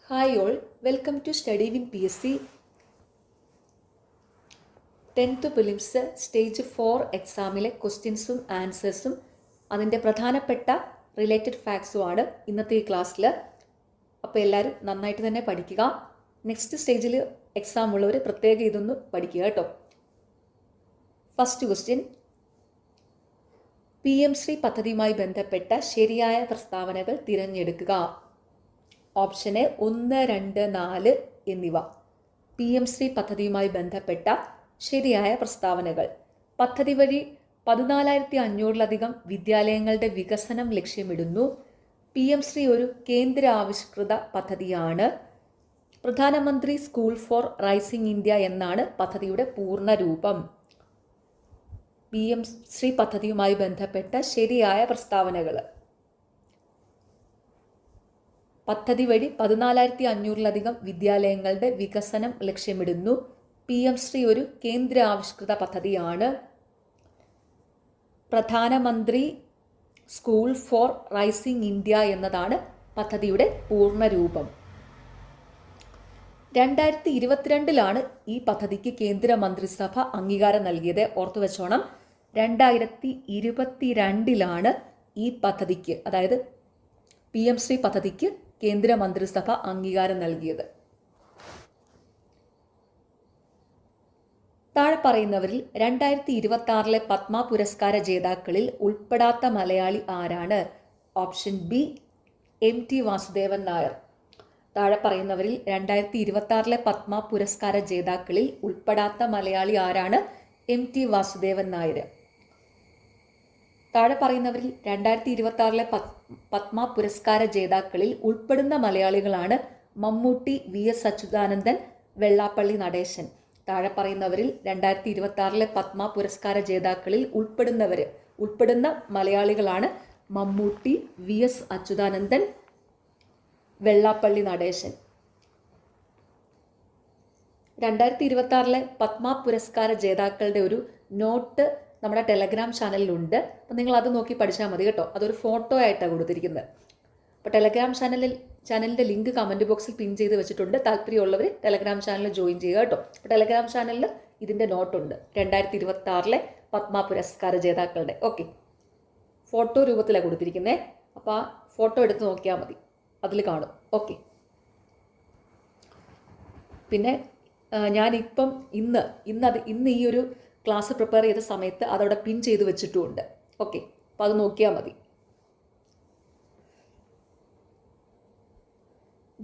Hi all, welcome to study win PSC 10th prelims stage 4 എക്സാമിലെ ക്വസ്റ്റ്യൻസും ആൻസേഴ്സും അതിൻ്റെ പ്രധാനപ്പെട്ട റിലേറ്റഡ് ഫാക്ട്സുമാണ് ഇന്നത്തെ ഈ ക്ലാസ്സിൽ. അപ്പോൾ എല്ലാവരും നന്നായിട്ട് തന്നെ പഠിക്കുക. നെക്സ്റ്റ് സ്റ്റേജിൽ എക്സാം ഉള്ളവർ പ്രത്യേകം ഇതൊന്ന് പഠിക്കുക കേട്ടോ. ഫസ്റ്റ് ക്വസ്റ്റ്യൻ, PM ശ്രീ പദ്ധതിയുമായി ബന്ധപ്പെട്ട ശരിയായ പ്രസ്താവനകൾ തിരഞ്ഞെടുക്കുക. ഓപ്ഷന് 1, 2, 4 എന്നിവ. PM ശ്രീ പദ്ധതിയുമായി ബന്ധപ്പെട്ട ശരിയായ പ്രസ്താവനകൾ. പദ്ധതി വഴി 14,500-ലധികം വിദ്യാലയങ്ങളുടെ വികസനം ലക്ഷ്യമിടുന്നു. PM ശ്രീ ഒരു കേന്ദ്ര ആവിഷ്കൃത പദ്ധതിയാണ്. പ്രധാനമന്ത്രി സ്കൂൾ ഫോർ റൈസിംഗ് ഇന്ത്യ എന്നാണ് പദ്ധതിയുടെ പൂർണ്ണ രൂപം. PM ശ്രീ പദ്ധതിയുമായി ബന്ധപ്പെട്ട ശരിയായ പ്രസ്താവനകൾ. പദ്ധതി വഴി 14,500-ലധികം വിദ്യാലയങ്ങളുടെ വികസനം ലക്ഷ്യമിടുന്നു. PM ശ്രീ ഒരു കേന്ദ്ര ആവിഷ്കൃത പദ്ധതിയാണ്. പ്രധാനമന്ത്രി സ്കൂൾ ഫോർ റൈസിംഗ് ഇന്ത്യ എന്നതാണ് പദ്ധതിയുടെ പൂർണ്ണ രൂപം. 2022-ലാണ് ഈ പദ്ധതിക്ക് കേന്ദ്ര മന്ത്രിസഭ അംഗീകാരം നൽകിയത്. ഓർത്തു വെച്ചോണം, 2022-ലാണ് ഈ പദ്ധതിക്ക്, അതായത് PM ശ്രീ പദ്ധതിക്ക് കേന്ദ്ര മന്ത്രിസഭ അംഗീകാരം നൽകിയത്. താഴെ പറയുന്നവരിൽ 2026-ലെ പത്മ പുരസ്കാര ജേതാക്കളിൽ ഉൾപ്പെടാത്ത മലയാളി ആരാണ്? Option B, MT Vasudevan Nair. താഴെ പറയുന്നവരിൽ 2026-ലെ പത്മ പുരസ്കാര ജേതാക്കളിൽ ഉൾപ്പെടാത്ത മലയാളി ആരാണ്? MT വാസുദേവൻ നായർ. താഴെ പറയുന്നവരിൽ 2026-ലെ പത്മ പുരസ്കാര ജേതാക്കളിൽ ഉൾപ്പെടുന്ന മലയാളികളാണ് മമ്മൂട്ടി, VS അച്യുതാനന്ദൻ, വെള്ളാപ്പള്ളി നടേശൻ. താഴെ പറയുന്നവരിൽ 2026-ലെ പത്മ പുരസ്കാര ജേതാക്കളിൽ ഉൾപ്പെടുന്ന മലയാളികളാണ് മമ്മൂട്ടി, VS അച്യുതാനന്ദൻ, വെള്ളാപ്പള്ളി നടേശൻ. 2026-ലെ പത്മ പുരസ്കാര ജേതാക്കളുടെ ഒരു നോട്ട് നമ്മുടെ ടെലഗ്രാം ചാനലിലുണ്ട്. അപ്പോൾ നിങ്ങൾ അത് നോക്കി പഠിച്ചാൽ മതി കേട്ടോ. അതൊരു ഫോട്ടോ ആയിട്ടാണ് കൊടുത്തിരിക്കുന്നത്. അപ്പോൾ ടെലഗ്രാം ചാനലിൻ്റെ ലിങ്ക് കമൻറ്റ് ബോക്സിൽ പിൻ ചെയ്ത് വെച്ചിട്ടുണ്ട്. താല്പര്യമുള്ളവർ ടെലഗ്രാം ചാനൽ ജോയിൻ ചെയ്യുക കേട്ടോ. അപ്പോൾ ടെലഗ്രാം ചാനലിൽ ഇതിൻ്റെ നോട്ടുണ്ട്, 2026-ലെ പത്മ പുരസ്കാര ജേതാക്കളുടെ. ഓക്കെ, ഫോട്ടോ രൂപത്തിലാണ് കൊടുത്തിരിക്കുന്നത്. അപ്പോൾ ആ ഫോട്ടോ എടുത്ത് നോക്കിയാൽ മതി, അതിൽ കാണും. ഓക്കെ, പിന്നെ ഞാനിപ്പം ഇന്ന് ഈ ഒരു ക്ലാസ് പ്രിപ്പയർ ചെയ്ത സമയത്ത് അതവിടെ പിൻ ചെയ്ത് വെച്ചിട്ടുമുണ്ട്. ഓക്കെ, അപ്പോൾ അത് നോക്കിയാൽ മതി.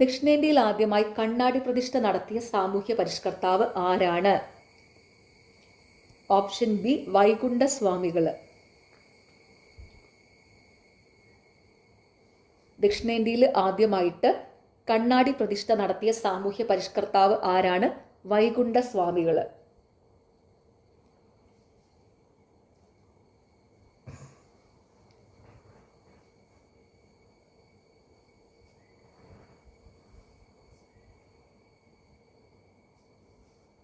ദക്ഷിണേന്ത്യയിൽ ആദ്യമായി കണ്ണാടി പ്രതിഷ്ഠ നടത്തിയ സാമൂഹ്യ പരിഷ്കർത്താവ് ആരാണ്? ഓപ്ഷൻ ബി, വൈകുണ്ഠ സ്വാമികൾ. ദക്ഷിണേന്ത്യയിൽ ആദ്യമായിട്ട് കണ്ണാടി പ്രതിഷ്ഠ നടത്തിയ സാമൂഹ്യ പരിഷ്കർത്താവ് ആരാണ്? വൈകുണ്ഠ സ്വാമികൾ.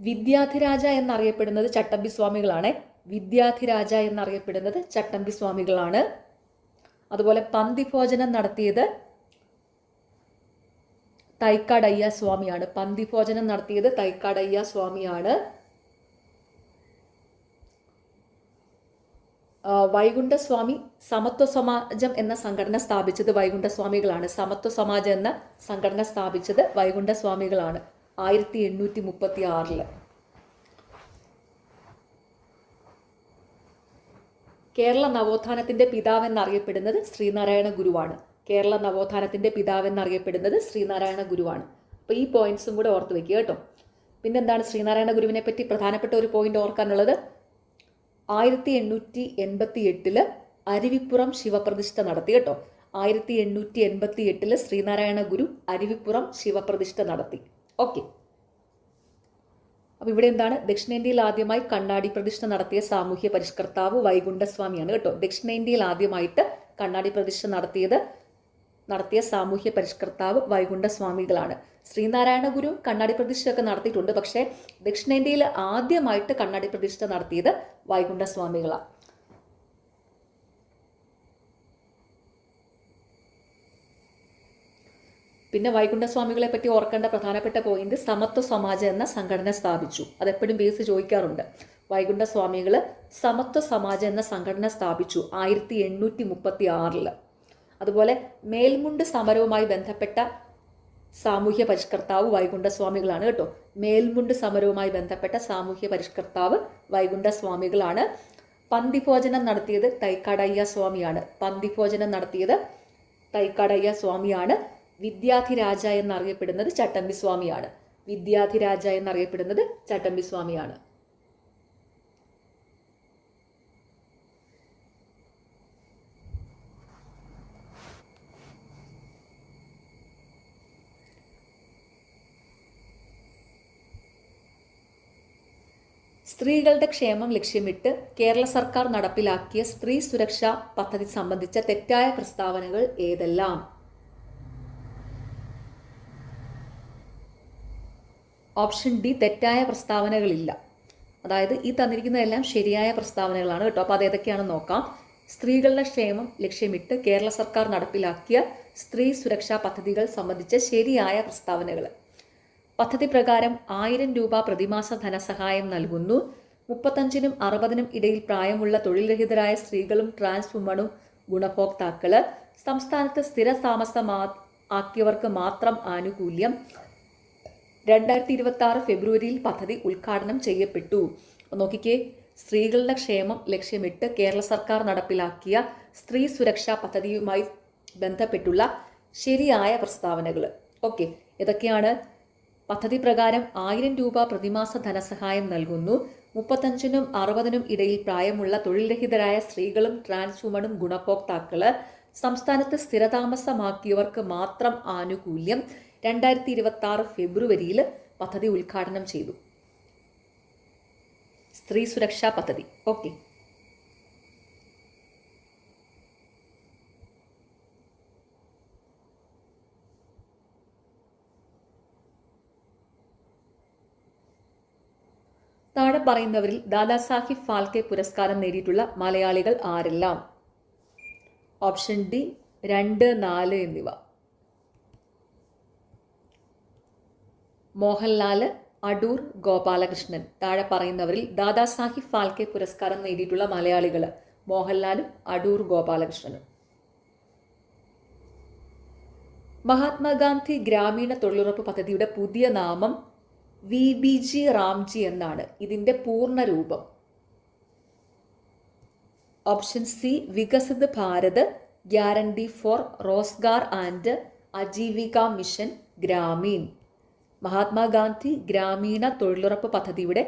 വിദ്യാധിരാജ എന്നറിയപ്പെടുന്നത് ചട്ടമ്പി സ്വാമികളാണ്. വിദ്യാധിരാജ എന്നറിയപ്പെടുന്നത് ചട്ടമ്പി സ്വാമികളാണ്. അതുപോലെ പന്തിഭോജനം നടത്തിയത് തൈക്കാടയ്യ സ്വാമിയാണ്. പന്തിഭോജനം നടത്തിയത് തൈക്കാടയ്യ സ്വാമിയാണ്. വൈകുണ്ഠസ്വാമി സമത്വ സമാജം എന്ന സംഘടന സ്ഥാപിച്ചത് വൈകുണ്ഠസ്വാമികളാണ്. സമത്വ സമാജം എന്ന സംഘടന സ്ഥാപിച്ചത് വൈകുണ്ഠസ്വാമികളാണ് 1836. കേരള നവോത്ഥാനത്തിന്റെ പിതാവെന്നറിയപ്പെടുന്നത് ശ്രീനാരായണ ഗുരുവാണ്. കേരള നവോത്ഥാനത്തിന്റെ പിതാവെന്നറിയപ്പെടുന്നത് ശ്രീനാരായണ ഗുരുവാണ്. അപ്പോൾ ഈ പോയിന്റ്സും കൂടെ ഓർത്ത് വെക്കുക കേട്ടോ. പിന്നെന്താണ് ശ്രീനാരായണ ഗുരുവിനെ പറ്റി പ്രധാനപ്പെട്ട ഒരു പോയിന്റ് ഓർക്കാനുള്ളത്? 1888 അരുവിപ്പുറം ശിവപ്രതിഷ്ഠ നടത്തി കേട്ടോ. 1888 ശ്രീനാരായണ ഗുരു അരുവിപ്പുറം ശിവപ്രതിഷ്ഠ നടത്തി. ഓക്കെ, അപ്പോൾ ഇവിടെ എന്താണ്? ദക്ഷിണേന്ത്യയിൽ ആദ്യമായി കണ്ണാടി പ്രതിഷ്ഠ നടത്തിയ സാമൂഹ്യ പരിഷ്കർത്താവ് വൈകുണ്ഠസ്വാമിയാണ് കേട്ടോ. ദക്ഷിണേന്ത്യയിൽ ആദ്യമായിട്ട് കണ്ണാടി പ്രതിഷ്ഠ നടത്തിയ സാമൂഹ്യ പരിഷ്കർത്താവ് വൈകുണ്ഠസ്വാമികളാണ്. ശ്രീനാരായണ ഗുരു കണ്ണാടി പ്രതിഷ്ഠയൊക്കെ നടത്തിയിട്ടുണ്ട്, പക്ഷേ ദക്ഷിണേന്ത്യയിൽ ആദ്യമായിട്ട് കണ്ണാടി പ്രതിഷ്ഠ നടത്തിയത് വൈകുണ്ഠസ്വാമികളാണ്. പിന്നെ വൈകുണ്ഠസ്വാമികളെ പറ്റി ഓർക്കേണ്ട പ്രധാനപ്പെട്ട പോയിന്റ് സമത്വ സമാജം എന്ന സംഘടന സ്ഥാപിച്ചു. അതെപ്പോഴും ബേസ് ചോദിക്കാറുണ്ട്. വൈകുണ്ഠസ്വാമികൾ സമത്വ സമാജം എന്ന സംഘടന സ്ഥാപിച്ചു 1836. അതുപോലെ മേൽമുണ്ട് സമരവുമായി ബന്ധപ്പെട്ട സാമൂഹ്യ പരിഷ്കർത്താവ് വൈകുണ്ഠസ്വാമികളാണ് കേട്ടോ. മേൽമുണ്ട് സമരവുമായി ബന്ധപ്പെട്ട സാമൂഹ്യ പരിഷ്കർത്താവ് വൈകുണ്ഠസ്വാമികളാണ്. പന്തിഭോജനം നടത്തിയത് തൈക്കാടയ്യ സ്വാമിയാണ്. പന്തിഭോജനം നടത്തിയത് തൈക്കാടയ്യ സ്വാമിയാണ്. വിദ്യാധിരാജ എന്നറിയപ്പെടുന്നത് ചട്ടമ്പി സ്വാമിയാണ്. വിദ്യാധിരാജ എന്നറിയപ്പെടുന്നത് ചട്ടമ്പി സ്വാമിയാണ്. സ്ത്രീകളുടെ ക്ഷേമം ലക്ഷ്യമിട്ട് കേരള സർക്കാർ നടപ്പിലാക്കിയ സ്ത്രീ സുരക്ഷാ പദ്ധതി സംബന്ധിച്ച തെറ്റായ പ്രസ്താവനകൾ ഏതെല്ലാം? ഓപ്ഷൻ ഡി, തെറ്റായ പ്രസ്താവനകളില്ല. അതായത് ഈ തന്നിരിക്കുന്നതെല്ലാം ശരിയായ പ്രസ്താവനകളാണ് കേട്ടോ. അപ്പോൾ അത് ഏതൊക്കെയാണെന്ന് നോക്കാം. സ്ത്രീകളുടെ ക്ഷേമം ലക്ഷ്യമിട്ട് കേരള സർക്കാർ നടപ്പിലാക്കിയ സ്ത്രീ സുരക്ഷാ പദ്ധതികൾ സംബന്ധിച്ച ശരിയായ പ്രസ്താവനകൾ: പദ്ധതി പ്രകാരം 1000 രൂപ പ്രതിമാസ ധനസഹായം നൽകുന്നു. 35-നും 60-നും ഇടയിൽ പ്രായമുള്ള തൊഴിൽരഹിതരായ സ്ത്രീകളും ട്രാൻസ് വുമണും ഗുണഭോക്താക്കള്. സംസ്ഥാനത്ത് സ്ഥിര താമസമാക്കിയവർക്ക് മാത്രം ആനുകൂല്യം. 2026 ഫെബ്രുവരിയിൽ പദ്ധതി ഉദ്ഘാടനം ചെയ്യപ്പെട്ടു. നോക്കിക്കേ, സ്ത്രീകളുടെ ക്ഷേമം ലക്ഷ്യമിട്ട് കേരള സർക്കാർ നടപ്പിലാക്കിയ സ്ത്രീ സുരക്ഷാ പദ്ധതിയുമായി ബന്ധപ്പെട്ടുള്ള ശരിയായ പ്രസ്താവനകൾ. ഓക്കെ, ഇതൊക്കെയാണ്. പദ്ധതി പ്രകാരം 1000 രൂപ പ്രതിമാസ ധനസഹായം നൽകുന്നു. 35-നും 60-നും ഇടയിൽ പ്രായമുള്ള തൊഴിൽരഹിതരായ സ്ത്രീകളും ട്രാൻസ് വുമണും ഗുണഭോക്താക്കള്. സംസ്ഥാനത്ത് സ്ഥിരതാമസമാക്കിയവർക്ക് മാത്രം ആനുകൂല്യം. 2026 ഫെബ്രുവരിയിൽ പദ്ധതി ഉദ്ഘാടനം ചെയ്തു. സ്ത്രീ സുരക്ഷാ പദ്ധതി. ഓക്കെ, താഴെ പറയുന്നവരിൽ ദാദാസാഹിബ് ഫാൽക്കെ പുരസ്കാരം നേടിയിട്ടുള്ള മലയാളികൾ ആരെല്ലാം? ഓപ്ഷൻ ഡി 2, 4 എന്നിവ. മോഹൻലാൽ, അടൂർ ഗോപാലകൃഷ്ണൻ. താഴെ പറയുന്നവരിൽ ദാദാസാഹിബ് ഫാൽക്കെ പുരസ്കാരം നേടിയിട്ടുള്ള മലയാളികൾ: മോഹൻലാലും അടൂർ ഗോപാലകൃഷ്ണനും. മഹാത്മാഗാന്ധി ഗ്രാമീണ തൊഴിലുറപ്പ് പദ്ധതിയുടെ പുതിയ നാമം VBG റാംജി എന്നാണ്. ഇതിന്റെ പൂർണ്ണ രൂപം? Option C, Viksit Bharat guarantee for Rozgar and Ajeevika mission Gramin. Mahatma Gandhi ഗ്രാമീണ തൊഴിലുറപ്പ് പദ്ധതിയുടെ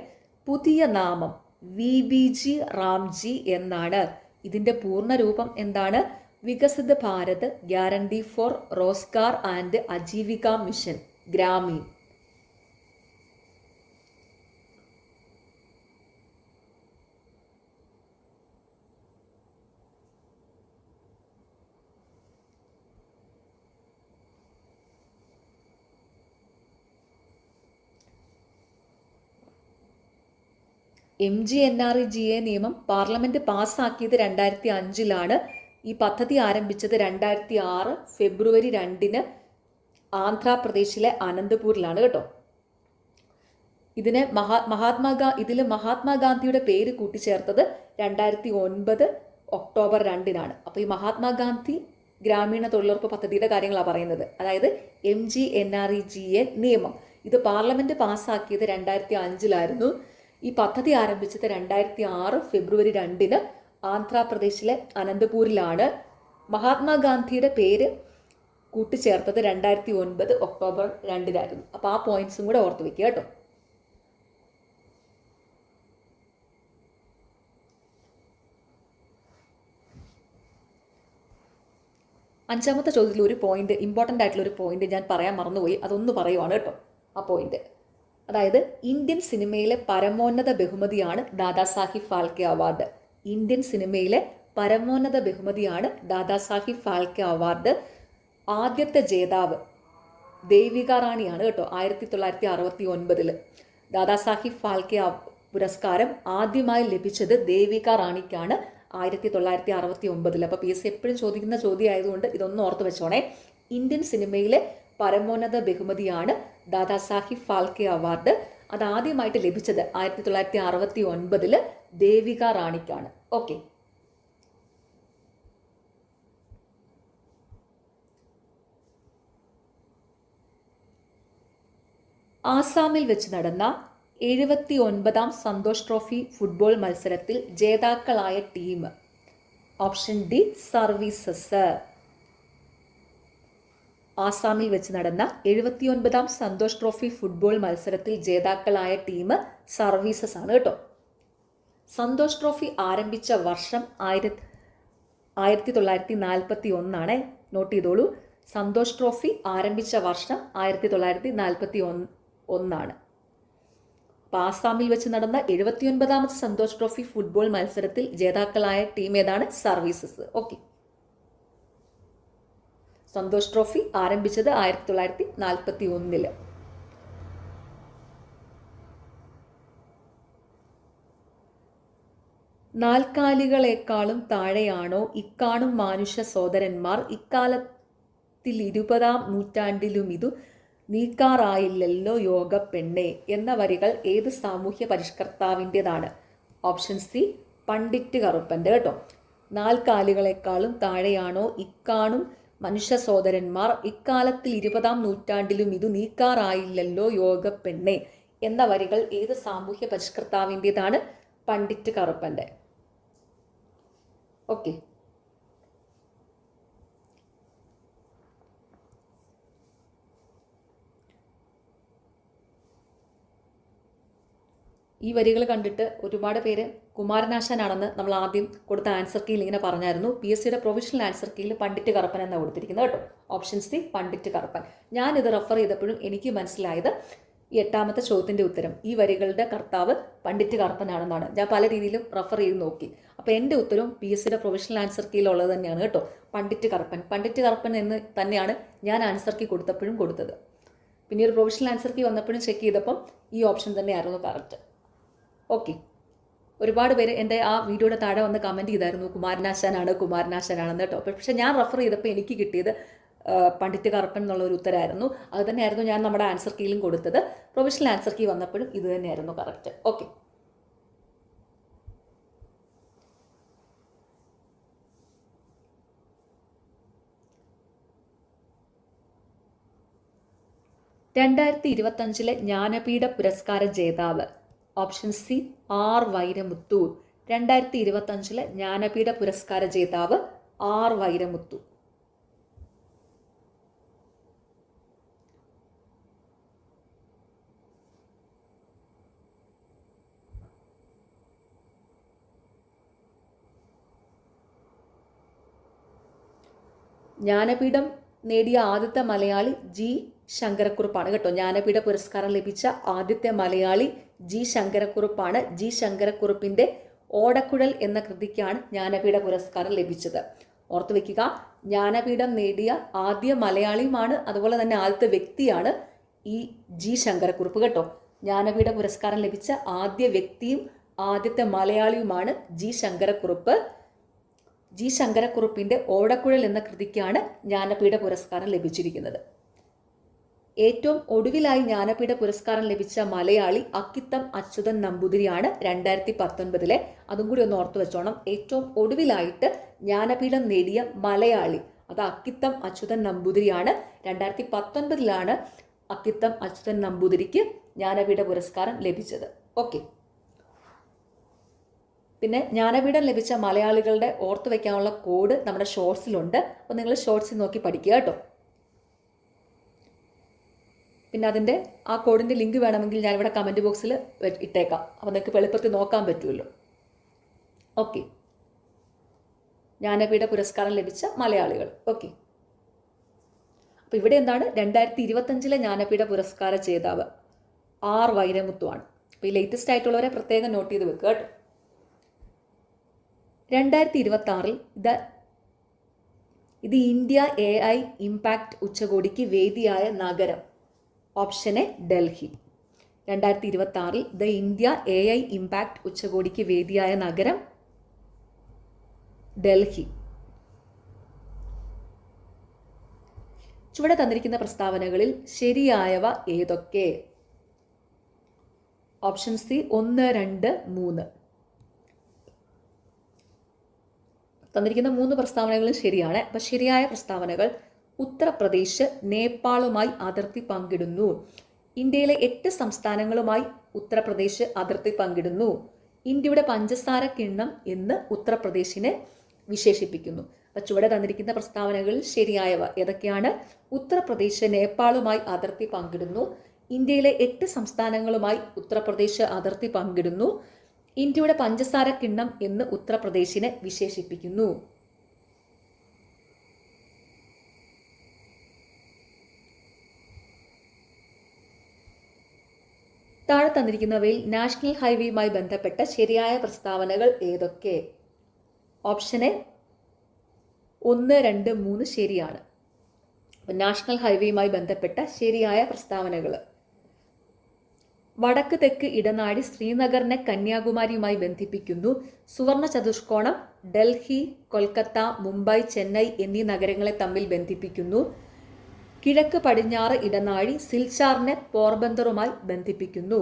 പുതിയ നാമം VBG റാംജി എന്നാണ്. ഇതിന്റെ പൂർണ്ണ രൂപം എന്താണ്? Viksit Bharat guarantee for Rozgar and Ajeevika mission Grameen. MGNREGA നിയമം പാർലമെന്റ് പാസ്സാക്കിയത് 2005-ലാണ്. ഈ പദ്ധതി ആരംഭിച്ചത് 2006 ഫെബ്രുവരി 2-ന് ആന്ധ്രാപ്രദേശിലെ അനന്തപൂരിലാണ് കേട്ടോ. ഇതിന് മഹാത്മാഗാന്ധിയുടെ പേര് കൂട്ടിച്ചേർത്തത് 2009 ഒക്ടോബർ 2-നാണ്. അപ്പോൾ ഈ മഹാത്മാഗാന്ധി ഗ്രാമീണ തൊഴിലുറപ്പ് പദ്ധതിയുടെ കാര്യങ്ങളാണ് പറയുന്നത്. അതായത് MGNREGA നിയമം ഇത് പാർലമെന്റ് പാസ്സാക്കിയത് 2005-ലായിരുന്നു. ഈ പദ്ധതി ആരംഭിച്ചത് 2006 ഫെബ്രുവരി 2-ന് ആന്ധ്രാപ്രദേശിലെ അനന്തപൂരിലാണ്. മഹാത്മാഗാന്ധിയുടെ പേര് കൂട്ടിച്ചേർത്തത് 2009 ഒക്ടോബർ 2-നായിരുന്നു. അപ്പോൾ ആ പോയിന്റ്സും കൂടെ ഓർത്ത് വെക്കുക കേട്ടോ. അഞ്ചാമത്തെ ചോദ്യത്തിൽ ഒരു പോയിന്റ്, ഇമ്പോർട്ടൻ്റ് ആയിട്ടുള്ള ഒരു പോയിന്റ് ഞാൻ പറയാൻ മറന്നുപോയി. അതൊന്ന് പറയുവാണ് കേട്ടോ. ആ പോയിന്റ് അതായത് ഇന്ത്യൻ സിനിമയിലെ പരമോന്നത ബഹുമതിയാണ് ദാദാസാഹിബ് ഫാൽക്കെ അവാർഡ്. ഇന്ത്യൻ സിനിമയിലെ പരമോന്നത ബഹുമതിയാണ് ദാദാസാഹിബ് ഫാൽക്കെ അവാർഡ്. ആദ്യത്തെ ജേതാവ് ദേവിക റാണിയാണ് കേട്ടോ. 1969 ദാദാസാഹിബ് ഫാൽക്കെ പുരസ്കാരം ആദ്യമായി ലഭിച്ചത് ദേവിക റാണിക്കാണ് 1969. അപ്പോൾ PSC എപ്പോഴും ചോദിക്കുന്ന ചോദ്യം ആയതുകൊണ്ട് ഇതൊന്നും ഓർത്ത് വെച്ചോണേ. ഇന്ത്യൻ സിനിമയിലെ പരമോന്നത ബഹുമതിയാണ് ദാദാസാഹിബ് ഫാൽക്കെ അവാർഡ്. അത് ആദ്യമായിട്ട് ലഭിച്ചത് 1969 ദേവിക റാണിക്കാണ്. ഓക്കെ. ആസാമിൽ വെച്ച് നടന്ന 79ാം സന്തോഷ് ട്രോഫി ഫുട്ബോൾ മത്സരത്തിൽ ജേതാക്കളായ ടീം. Option D services. ആസാമിൽ വെച്ച് നടന്ന 79ാം സന്തോഷ് ട്രോഫി ഫുട്ബോൾ മത്സരത്തിൽ ജേതാക്കളായ ടീം സർവീസസ് ആണ് കേട്ടോ. സന്തോഷ് ട്രോഫി ആരംഭിച്ച വർഷം 1941 നോട്ട് ചെയ്തോളൂ. സന്തോഷ് ട്രോഫി ആരംഭിച്ച വർഷം 1941. അപ്പോൾ ആസാമിൽ വെച്ച് നടന്ന 79ാമത്തെ സന്തോഷ് ട്രോഫി ഫുട്ബോൾ മത്സരത്തിൽ ജേതാക്കളായ ടീം ഏതാണ്? സർവീസസ്. ഓക്കെ. സന്തോഷ് ട്രോഫി ആരംഭിച്ചത് 1941. നാൽക്കാലികളെക്കാളും താഴെയാണോ ഇക്കാണും മാനുഷ സോദരന്മാർ, ഇക്കാലത്തിൽ 20ാം നൂറ്റാണ്ടിലും ഇതു നീക്കാറായില്ലല്ലോ യോഗ പെണ്ണെ എന്ന വരികൾ ഏത് സാമൂഹ്യ പരിഷ്കർത്താവിൻ്റെതാണ്? ഓപ്ഷൻ സി പണ്ഡിറ്റ് കറുപ്പൻ്റെ കേട്ടോ. നാൽക്കാലികളെക്കാളും താഴെയാണോ ഇക്കാണും മനുഷ്യ സോദരന്മാർ, ഇക്കാലത്തിൽ 20ാം നൂറ്റാണ്ടിലും ഇതു നീക്കാറായില്ലല്ലോ യോഗ പെണ്ണെ എന്ന വരികൾ ഏത് സാമൂഹ്യ പരിഷ്കർത്താവിൻ്റെതാണ്? പണ്ഡിറ്റ് കറുപ്പൻ്റെ. ഓക്കെ. ഈ വരികൾ കണ്ടിട്ട് ഒരുപാട് പേര് കുമാരനാശാനാണെന്ന് നമ്മൾ ആദ്യം കൊടുത്ത ആൻസർ കീയിൽ ഇങ്ങനെ പറഞ്ഞായിരുന്നു. PSCയുടെ പ്രൊവിഷണൽ ആൻസർ കീയിൽ പണ്ഡിറ്റ് കറുപ്പൻ എന്നാണ് കൊടുത്തിരിക്കുന്നത് കേട്ടോ. Option C Pandit Karuppan. ഞാനിത് റെഫർ ചെയ്തപ്പോഴും എനിക്ക് മനസ്സിലായത് ഈ 8ാമത്തെ ചോദ്യത്തിൻ്റെ ഉത്തരം ഈ വരികളുടെ കർത്താവ് പണ്ഡിറ്റ് കറുപ്പനാണെന്നാണ്. ഞാൻ പല രീതിയിലും റെഫർ ചെയ്ത് നോക്കി. അപ്പോൾ എൻ്റെ ഉത്തരവും PSCയുടെ പ്രൊവിഷണൽ ആൻസർ കീയിലുള്ളത് തന്നെയാണ് കേട്ടോ. പണ്ഡിറ്റ് കറുപ്പൻ. പണ്ഡിറ്റ് കറുപ്പൻ എന്ന് തന്നെയാണ് ഞാൻ ആൻസർ കീ കൊടുത്തപ്പോഴും കൊടുത്തത്. പിന്നെ ഒരു പ്രൊവിഷണൽ ആൻസർ കീ വന്നപ്പോഴും ചെക്ക് ചെയ്തപ്പം ഈ ഓപ്ഷൻ തന്നെയായിരുന്നു കറക്റ്റ്. ഓക്കെ. ഒരുപാട് പേര് എൻ്റെ ആ വീഡിയോയുടെ താഴെ വന്ന് കമൻറ്റ് ചെയ്തായിരുന്നു കുമാരനാശാനാണെന്ന് കേട്ടോ. പക്ഷേ ഞാൻ റെഫർ ചെയ്തപ്പോൾ എനിക്ക് കിട്ടിയത് പണ്ഡിറ്റ് കറുപ്പൻ എന്നുള്ള ഒരു ഉത്തരമായിരുന്നു. അത് തന്നെയായിരുന്നു ഞാൻ നമ്മുടെ ആൻസർ കീയിലും കൊടുത്തത്. പ്രൊവിഷണൽ ആൻസർ കീ വന്നപ്പോഴും ഇത് തന്നെയായിരുന്നു കറക്റ്റ്. ഓക്കെ. (2025) ജ്ഞാനപീഠ പുരസ്കാര ജേതാവ്. Option C R Vairamuthu. 2025 ജ്ഞാനപീഠ പുരസ്കാര ജേതാവ് ആർ വൈരമുത്തു. ജ്ഞാനപീഠം നേടിയ ആദ്യത്തെ മലയാളി ജി ശങ്കരക്കുറുപ്പാണ് കേട്ടോ. ജ്ഞാനപീഠ പുരസ്കാരം ലഭിച്ച ആദ്യത്തെ മലയാളി ജി ശങ്കരക്കുറുപ്പാണ്. ജി ശങ്കരക്കുറുപ്പിൻ്റെ ഓടക്കുഴൽ എന്ന കൃതിക്കാണ് ജ്ഞാനപീഠ പുരസ്കാരം ലഭിച്ചത്. ഓർത്തു വയ്ക്കുക, ജ്ഞാനപീഠം നേടിയ ആദ്യ മലയാളിയുമാണ്, അതുപോലെ തന്നെ ആദ്യത്തെ വ്യക്തിയാണ് ഈ ജി ശങ്കരക്കുറുപ്പ് കേട്ടോ. ജ്ഞാനപീഠ പുരസ്കാരം ലഭിച്ച ആദ്യ വ്യക്തിയും ആദ്യത്തെ മലയാളിയുമാണ് ജി ശങ്കരക്കുറുപ്പ്. ജി ശങ്കരക്കുറുപ്പിൻ്റെ ഓടക്കുഴൽ എന്ന കൃതിക്കാണ് ജ്ഞാനപീഠ പുരസ്കാരം ലഭിച്ചിരിക്കുന്നത്. ഏറ്റവും ഒടുവിലായി ജ്ഞാനപീഠ പുരസ്കാരം ലഭിച്ച മലയാളി അക്കിത്തം അച്യുതൻ നമ്പൂതിരിയാണ് 2019. അതും കൂടി ഒന്ന് ഓർത്തു വെച്ചോണം. ഏറ്റവും ഒടുവിലായിട്ട് ജ്ഞാനപീഠം നേടിയ മലയാളി അത് അക്കിത്തം അച്യുതൻ നമ്പൂതിരിയാണ്. 2019 അക്കിത്തം അച്യുതൻ നമ്പൂതിരിക്ക് ജ്ഞാനപീഠ പുരസ്കാരം ലഭിച്ചത്. ഓക്കെ. പിന്നെ ജ്ഞാനപീഠം ലഭിച്ച മലയാളികളുടെ ഓർത്തു വയ്ക്കാനുള്ള കോഡ് നമ്മുടെ ഷോർട്സിലുണ്ട്. അപ്പോൾ നിങ്ങൾ ഷോർട്സിൽ നോക്കി പഠിക്കുക കേട്ടോ. പിന്നെ അതിൻ്റെ ആ കോഡിൻ്റെ ലിങ്ക് വേണമെങ്കിൽ ഞാനിവിടെ കമൻറ്റ് ബോക്സിൽ ഇട്ടേക്കാം. അപ്പോൾ നിങ്ങൾക്ക് എളുപ്പത്തിൽ നോക്കാൻ പറ്റുമല്ലോ. ഓക്കെ. ജ്ഞാനപീഠ പുരസ്കാരം ലഭിച്ച മലയാളികൾ. ഓക്കെ. അപ്പോൾ ഇവിടെ എന്താണ് 2025 ജ്ഞാനപീഠ പുരസ്കാര ജേതാവ് ആർ വൈരമുത്തുവാണ്. അപ്പോൾ ഈ ലേറ്റസ്റ്റ് ആയിട്ടുള്ളവരെ പ്രത്യേകം നോട്ട് ചെയ്ത് വെക്കുക കേട്ടോ. 2026 ഇത് ഇന്ത്യ AI ഇമ്പാക്റ്റ് ഉച്ചകോടിക്ക് വേദിയായ നഗരം. Option A Delhi. 2026 the India AI impact ഉച്ചകോടിക്ക് വേദിയായ നഗരം ഡൽഹി. ചുവടെ തന്നിരിക്കുന്ന പ്രസ്താവനകളിൽ ശരിയായവ ഏതൊക്കെ? Option C 1, 2, 3. തന്നിരിക്കുന്ന 3 പ്രസ്താവനകളും ശരിയാണ്. അപ്പം ശരിയായ പ്രസ്താവനകൾ: ഉത്തർപ്രദേശ് നേപ്പാളുമായി അതിർത്തി പങ്കിടുന്നു. ഇന്ത്യയിലെ 8 സംസ്ഥാനങ്ങളുമായി ഉത്തർപ്രദേശ് അതിർത്തി പങ്കിടുന്നു. ഇന്ത്യയുടെ പഞ്ചസാര കിണ്ണം എന്ന് ഉത്തർപ്രദേശിനെ വിശേഷിപ്പിക്കുന്നു. അപ്പം ചുവടെ തന്നിരിക്കുന്ന പ്രസ്താവനകളിൽ ശരിയായവ ഏതൊക്കെയാണ്? ഉത്തർപ്രദേശ് നേപ്പാളുമായി അതിർത്തി പങ്കിടുന്നു. ഇന്ത്യയിലെ 8 സംസ്ഥാനങ്ങളുമായി ഉത്തർപ്രദേശ് അതിർത്തി പങ്കിടുന്നു. ഇന്ത്യയുടെ പഞ്ചസാര കിണ്ണം എന്ന് ഉത്തർപ്രദേശിനെ വിശേഷിപ്പിക്കുന്നു. താഴെ തന്നിരിക്കുന്നവയിൽ നാഷണൽ ഹൈവേയുമായി ബന്ധപ്പെട്ട ശരിയായ പ്രസ്താവനകൾ ഏതൊക്കെ? ഓപ്ഷൻ എ 1, 2, 3 ശരിയാണ്. നാഷണൽ ഹൈവേയുമായി ബന്ധപ്പെട്ട ശരിയായ പ്രസ്താവനകൾ: വടക്ക് തെക്ക് ഇടനാഴി ശ്രീനഗറിനെ കന്യാകുമാരിയുമായി ബന്ധിപ്പിക്കുന്നു. സുവർണ ചതുഷ്കോണം ഡൽഹി, കൊൽക്കത്ത, മുംബൈ, ചെന്നൈ എന്നീ നഗരങ്ങളെ തമ്മിൽ ബന്ധിപ്പിക്കുന്നു. കിഴക്ക് പടിഞ്ഞാറ് ഇടനാഴി സിൽച്ചാറിനെ പോർബന്തറുമായി ബന്ധിപ്പിക്കുന്നു.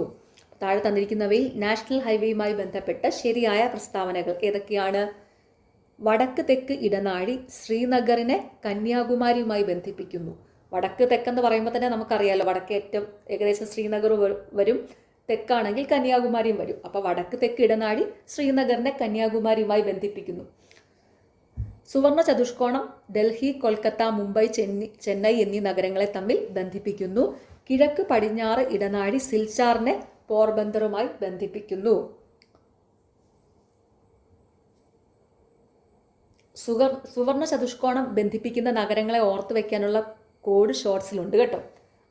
താഴെ തന്നിരിക്കുന്നവയിൽ നാഷണൽ ഹൈവേയുമായി ബന്ധപ്പെട്ട ശരിയായ പ്രസ്താവനകൾ ഏതൊക്കെയാണ്? വടക്ക് തെക്ക് ഇടനാഴി ശ്രീനഗറിനെ കന്യാകുമാരിയുമായി ബന്ധിപ്പിക്കുന്നു. വടക്ക് തെക്കെന്ന് പറയുമ്പോൾ തന്നെ നമുക്കറിയാലോ, വടക്കേറ്റം ഏകദേശം ശ്രീനഗർ വരും, തെക്കാണെങ്കിൽ കന്യാകുമാരിയും വരും. അപ്പോൾ വടക്ക് തെക്ക് ഇടനാഴി ശ്രീനഗറിനെ കന്യാകുമാരിയുമായി ബന്ധിപ്പിക്കുന്നു. സുവർണ ചതുഷ്കോണം ഡൽഹി, കൊൽക്കത്ത, മുംബൈ, ചെന്നൈ എന്നീ നഗരങ്ങളെ തമ്മിൽ ബന്ധിപ്പിക്കുന്നു. കിഴക്ക് പടിഞ്ഞാറ് ഇടനാഴി സിൽച്ചാറിനെ പോർബന്തറുമായി ബന്ധിപ്പിക്കുന്നു. സുവർണ ചതുഷ്കോണം ബന്ധിപ്പിക്കുന്ന നഗരങ്ങളെ ഓർത്തു വെക്കാനുള്ള കോഡ് ഷോർട്സിലുണ്ട് കേട്ടോ.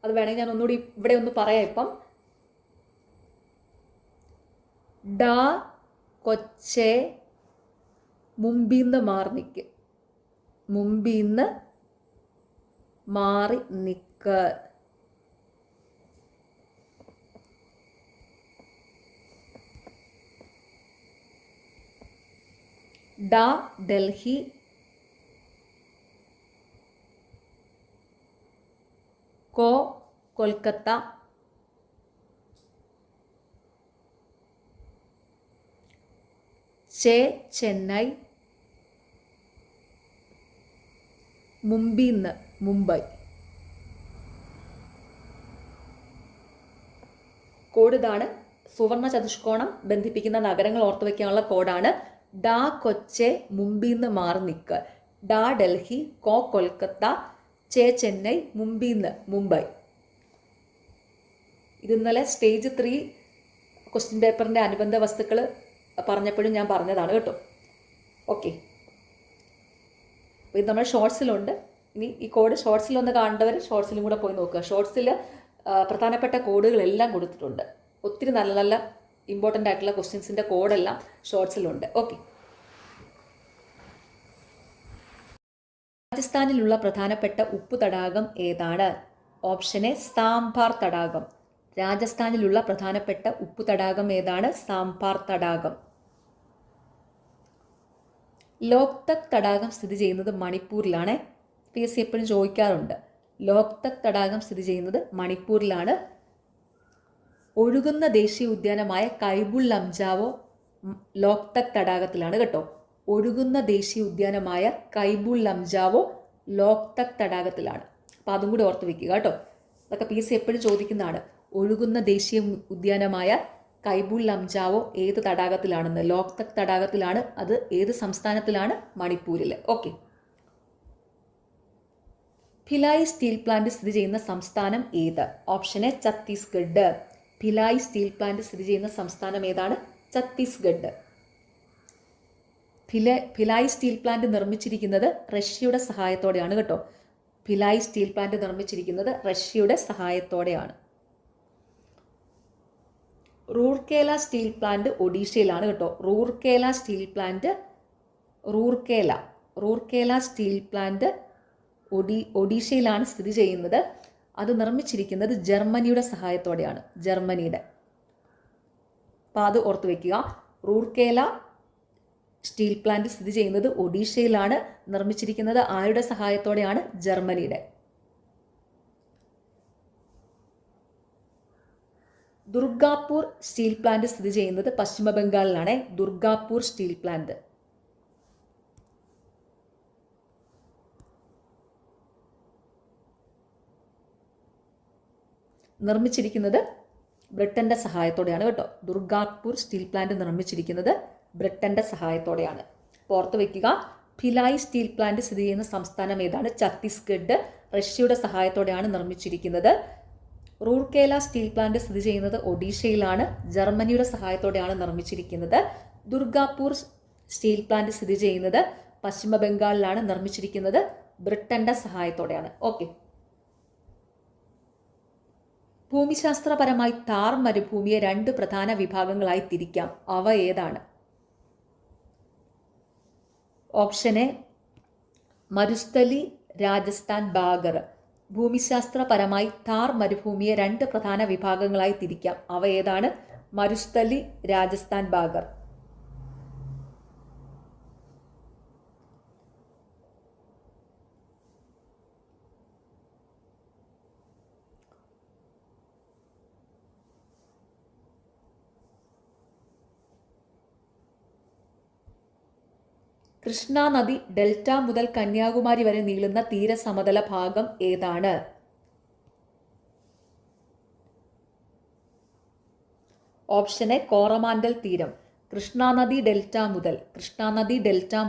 അത് വേണമെങ്കിൽ ഞാൻ ഒന്നുകൂടി ഇവിടെ ഒന്ന് പറയാം. ഇപ്പം ഡാ കൊച്ചെ മുമ്പീന്ന് മാറി നിക്ക്. ഡാ ഡൽഹി, കോ കൊൽക്കത്ത, ചെ ചെന്നൈ, മുമ്പീന്ന് മുംബൈ. കോഡ് ഇതാണ്. സുവർണ ചതുഷ്കോണം ബന്ധിപ്പിക്കുന്ന നഗരങ്ങൾ ഓർത്തു വയ്ക്കാനുള്ള കോഡാണ് ഡാ കൊച്ചെ മുമ്പീന്ന് മാറി നിക്ക്. ഡാ ഡൽഹി, കോ കൊൽക്കത്ത, ചെ ചെന്നൈ, മുമ്പീന്ന് മുംബൈ. ഇത് ഇന്നലെ സ്റ്റേജ് 3 ക്വസ്റ്റ്യൻ പേപ്പറിൻ്റെ അനുബന്ധ വസ്തുക്കൾ പറഞ്ഞപ്പോഴും ഞാൻ പറഞ്ഞതാണ് കേട്ടോ. ഓക്കെ, അപ്പോൾ ഇത് നമ്മൾ ഷോർട്സിലുണ്ട്. ഇനി ഈ കോഡ് ഷോർട്സിലൊന്ന് കാണേണ്ടവർ ഷോർട്സിലും കൂടെ പോയി നോക്കുക. ഷോർട്സിൽ പ്രധാനപ്പെട്ട കോഡുകളെല്ലാം കൊടുത്തിട്ടുണ്ട്. ഒത്തിരി നല്ല നല്ല ഇമ്പോർട്ടൻ്റ് ആയിട്ടുള്ള ക്വസ്റ്റ്യൻസിൻ്റെ കോഡെല്ലാം ഷോർട്സിലുണ്ട്. ഓക്കെ, രാജസ്ഥാനിലുള്ള പ്രധാനപ്പെട്ട ഉപ്പു തടാകം ഏതാണ്? ഓപ്ഷൻ എ സാംഭാർ തടാകം. രാജസ്ഥാനിലുള്ള പ്രധാനപ്പെട്ട ഉപ്പു തടാകം ഏതാണ്? സാംഭാർ തടാകം. ലോക്തക് തടാകം സ്ഥിതി ചെയ്യുന്നത് മണിപ്പൂരിലാണ്. PSC എപ്പോഴും ചോദിക്കാറുണ്ട്. ലോക്തക് തടാകം സ്ഥിതി ചെയ്യുന്നത് മണിപ്പൂരിലാണ്. ഒഴുകുന്ന ദേശീയ ഉദ്യാനമായ കൈബുൾ ലംജാവോ ലോക്തക് തടാകത്തിലാണ് കേട്ടോ. ഒഴുകുന്ന ദേശീയ ഉദ്യാനമായ കൈബുൾ ലംജാവോ ലോക്തക് തടാകത്തിലാണ്. അപ്പോൾ അതും കൂടി ഓർത്ത് വെക്കുക കേട്ടോ. അതൊക്കെ PSC എപ്പോഴും ചോദിക്കുന്നതാണ്. ഒഴുകുന്ന ദേശീയ ഉദ്യാനമായ കൈബുൾ ലംജാവോ ഏത് തടാകത്തിലാണെന്ന്. ലോക്തക് തടാകത്തിലാണ്. അത് ഏത് സംസ്ഥാനത്തിലാണ്? മണിപ്പൂരിൽ. ഓക്കെ. ഭിലായ് സ്റ്റീൽ പ്ലാന്റ് സ്ഥിതി ചെയ്യുന്ന സംസ്ഥാനം ഏത്? Option A Chhattisgarh. Bhilai steel plant സ്ഥിതി ചെയ്യുന്ന സംസ്ഥാനം ഏതാണ്? ഛത്തീസ്ഗഡ്. ഭിലായ് സ്റ്റീൽ പ്ലാന്റ് നിർമ്മിച്ചിരിക്കുന്നത് റഷ്യയുടെ സഹായത്തോടെയാണ് കേട്ടോ. ഭിലായ് സ്റ്റീൽ പ്ലാന്റ് നിർമ്മിച്ചിരിക്കുന്നത് റഷ്യയുടെ സഹായത്തോടെയാണ്. റൂർക്കേല സ്റ്റീൽ പ്ലാന്റ് ഒഡീഷയിലാണ് കേട്ടോ. റൂർക്കേല സ്റ്റീൽ പ്ലാന്റ് ഒഡീഷയിലാണ് സ്ഥിതി ചെയ്യുന്നത്. അത് നിർമ്മിച്ചിരിക്കുന്നത് ജർമ്മനിയുടെ സഹായത്തോടെയാണ്. ജർമ്മനിയുടെ. അപ്പോൾ അത് ഓർത്ത് വയ്ക്കുക. റൂർക്കേല സ്റ്റീൽ പ്ലാന്റ് സ്ഥിതി ചെയ്യുന്നത് ഒഡീഷയിലാണ്. നിർമ്മിച്ചിരിക്കുന്നത് ആരുടെ സഹായത്തോടെയാണ്? ജർമ്മനിയുടെ. ദുർഗാപൂർ സ്റ്റീൽ പ്ലാന്റ് സ്ഥിതി ചെയ്യുന്നത് പശ്ചിമ ബംഗാളിലാണ്. Durgapur steel plant. നിർമ്മിച്ചിരിക്കുന്നത് ബ്രിട്ടന്റെ സഹായത്തോടെയാണ് കേട്ടോ. ദുർഗാപൂർ സ്റ്റീൽ പ്ലാന്റ് നിർമ്മിച്ചിരിക്കുന്നത് ബ്രിട്ടന്റെ സഹായത്തോടെയാണ്. ഓർത്ത് വയ്ക്കുക. ഭിലായ് സ്റ്റീൽ പ്ലാന്റ് സ്ഥിതി ചെയ്യുന്ന സംസ്ഥാനം ഏതാണ്? ഛത്തീസ്ഗഡ്. റഷ്യയുടെ സഹായത്തോടെയാണ് നിർമ്മിച്ചിരിക്കുന്നത്. റൂർക്കേല സ്റ്റീൽ പ്ലാന്റ് സ്ഥിതി ചെയ്യുന്നത് ഒഡീഷയിലാണ്. ജർമ്മനിയുടെ സഹായത്തോടെയാണ് നിർമ്മിച്ചിരിക്കുന്നത്. ദുർഗാപൂർ സ്റ്റീൽ പ്ലാന്റ് സ്ഥിതി ചെയ്യുന്നത് പശ്ചിമ ബംഗാളിലാണ്. നിർമ്മിച്ചിരിക്കുന്നത് ബ്രിട്ടന്റെ സഹായത്തോടെയാണ്. ഓക്കെ. ഭൂമിശാസ്ത്രപരമായി താർ മരുഭൂമിയെ 2 പ്രധാന വിഭാഗങ്ങളായി തിരിക്കാം. അവ ഏതാണ്? Option A Marusthali, Rajasthan, Bagar. ഭൂമിശാസ്ത്രപരമായി താർ മരുഭൂമിയെ 2 പ്രധാന വിഭാഗങ്ങളായി തിരിക്കാം. അവ ഏതാണ്? മരുസ്ഥലി, രാജസ്ഥാൻ, ബാഗർ. കൃഷ്ണ നദി ഡെൽറ്റ മുതൽ കന്യാകുമാരി വരെ നീളുന്ന തീരസമതല ഭാഗം ഏതാണ്? ഓപ്ഷൻ എ കോറമാൻഡൽ തീരം. കൃഷ്ണ നദി ഡെൽറ്റ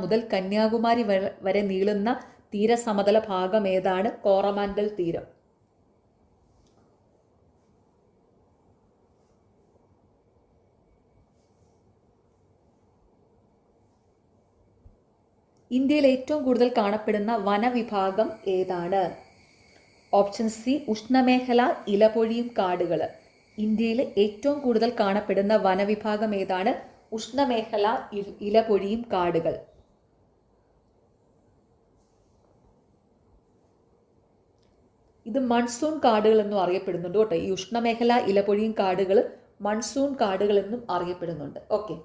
മുതൽ കന്യാകുമാരി വരെ നീളുന്ന തീരസമതല ഭാഗം ഏതാണ്? കോറമാൻഡൽ തീരം. ഇന്ത്യയിൽ ഏറ്റവും കൂടുതൽ കാണപ്പെടുന്ന വനവിഭാഗം ഏതാണ്? ഓപ്ഷൻ സി ഉഷ്ണമേഖല ഇലപൊഴിയും കാടുകൾ. ഇന്ത്യയിൽ ഏറ്റവും കൂടുതൽ കാണപ്പെടുന്ന വനവിഭാഗം ഏതാണ്? ഉഷ്ണമേഖല ഇലപൊഴിയും കാടുകൾ. ഇത് മൺസൂൺ കാടുകൾ എന്നും അറിയപ്പെടുന്നുണ്ട് കേട്ടോ. ഈ ഉഷ്ണമേഖല ഇലപൊഴിയും കാടുകൾ മൺസൂൺ കാടുകൾ എന്നും അറിയപ്പെടുന്നുണ്ട്. ഓക്കെ.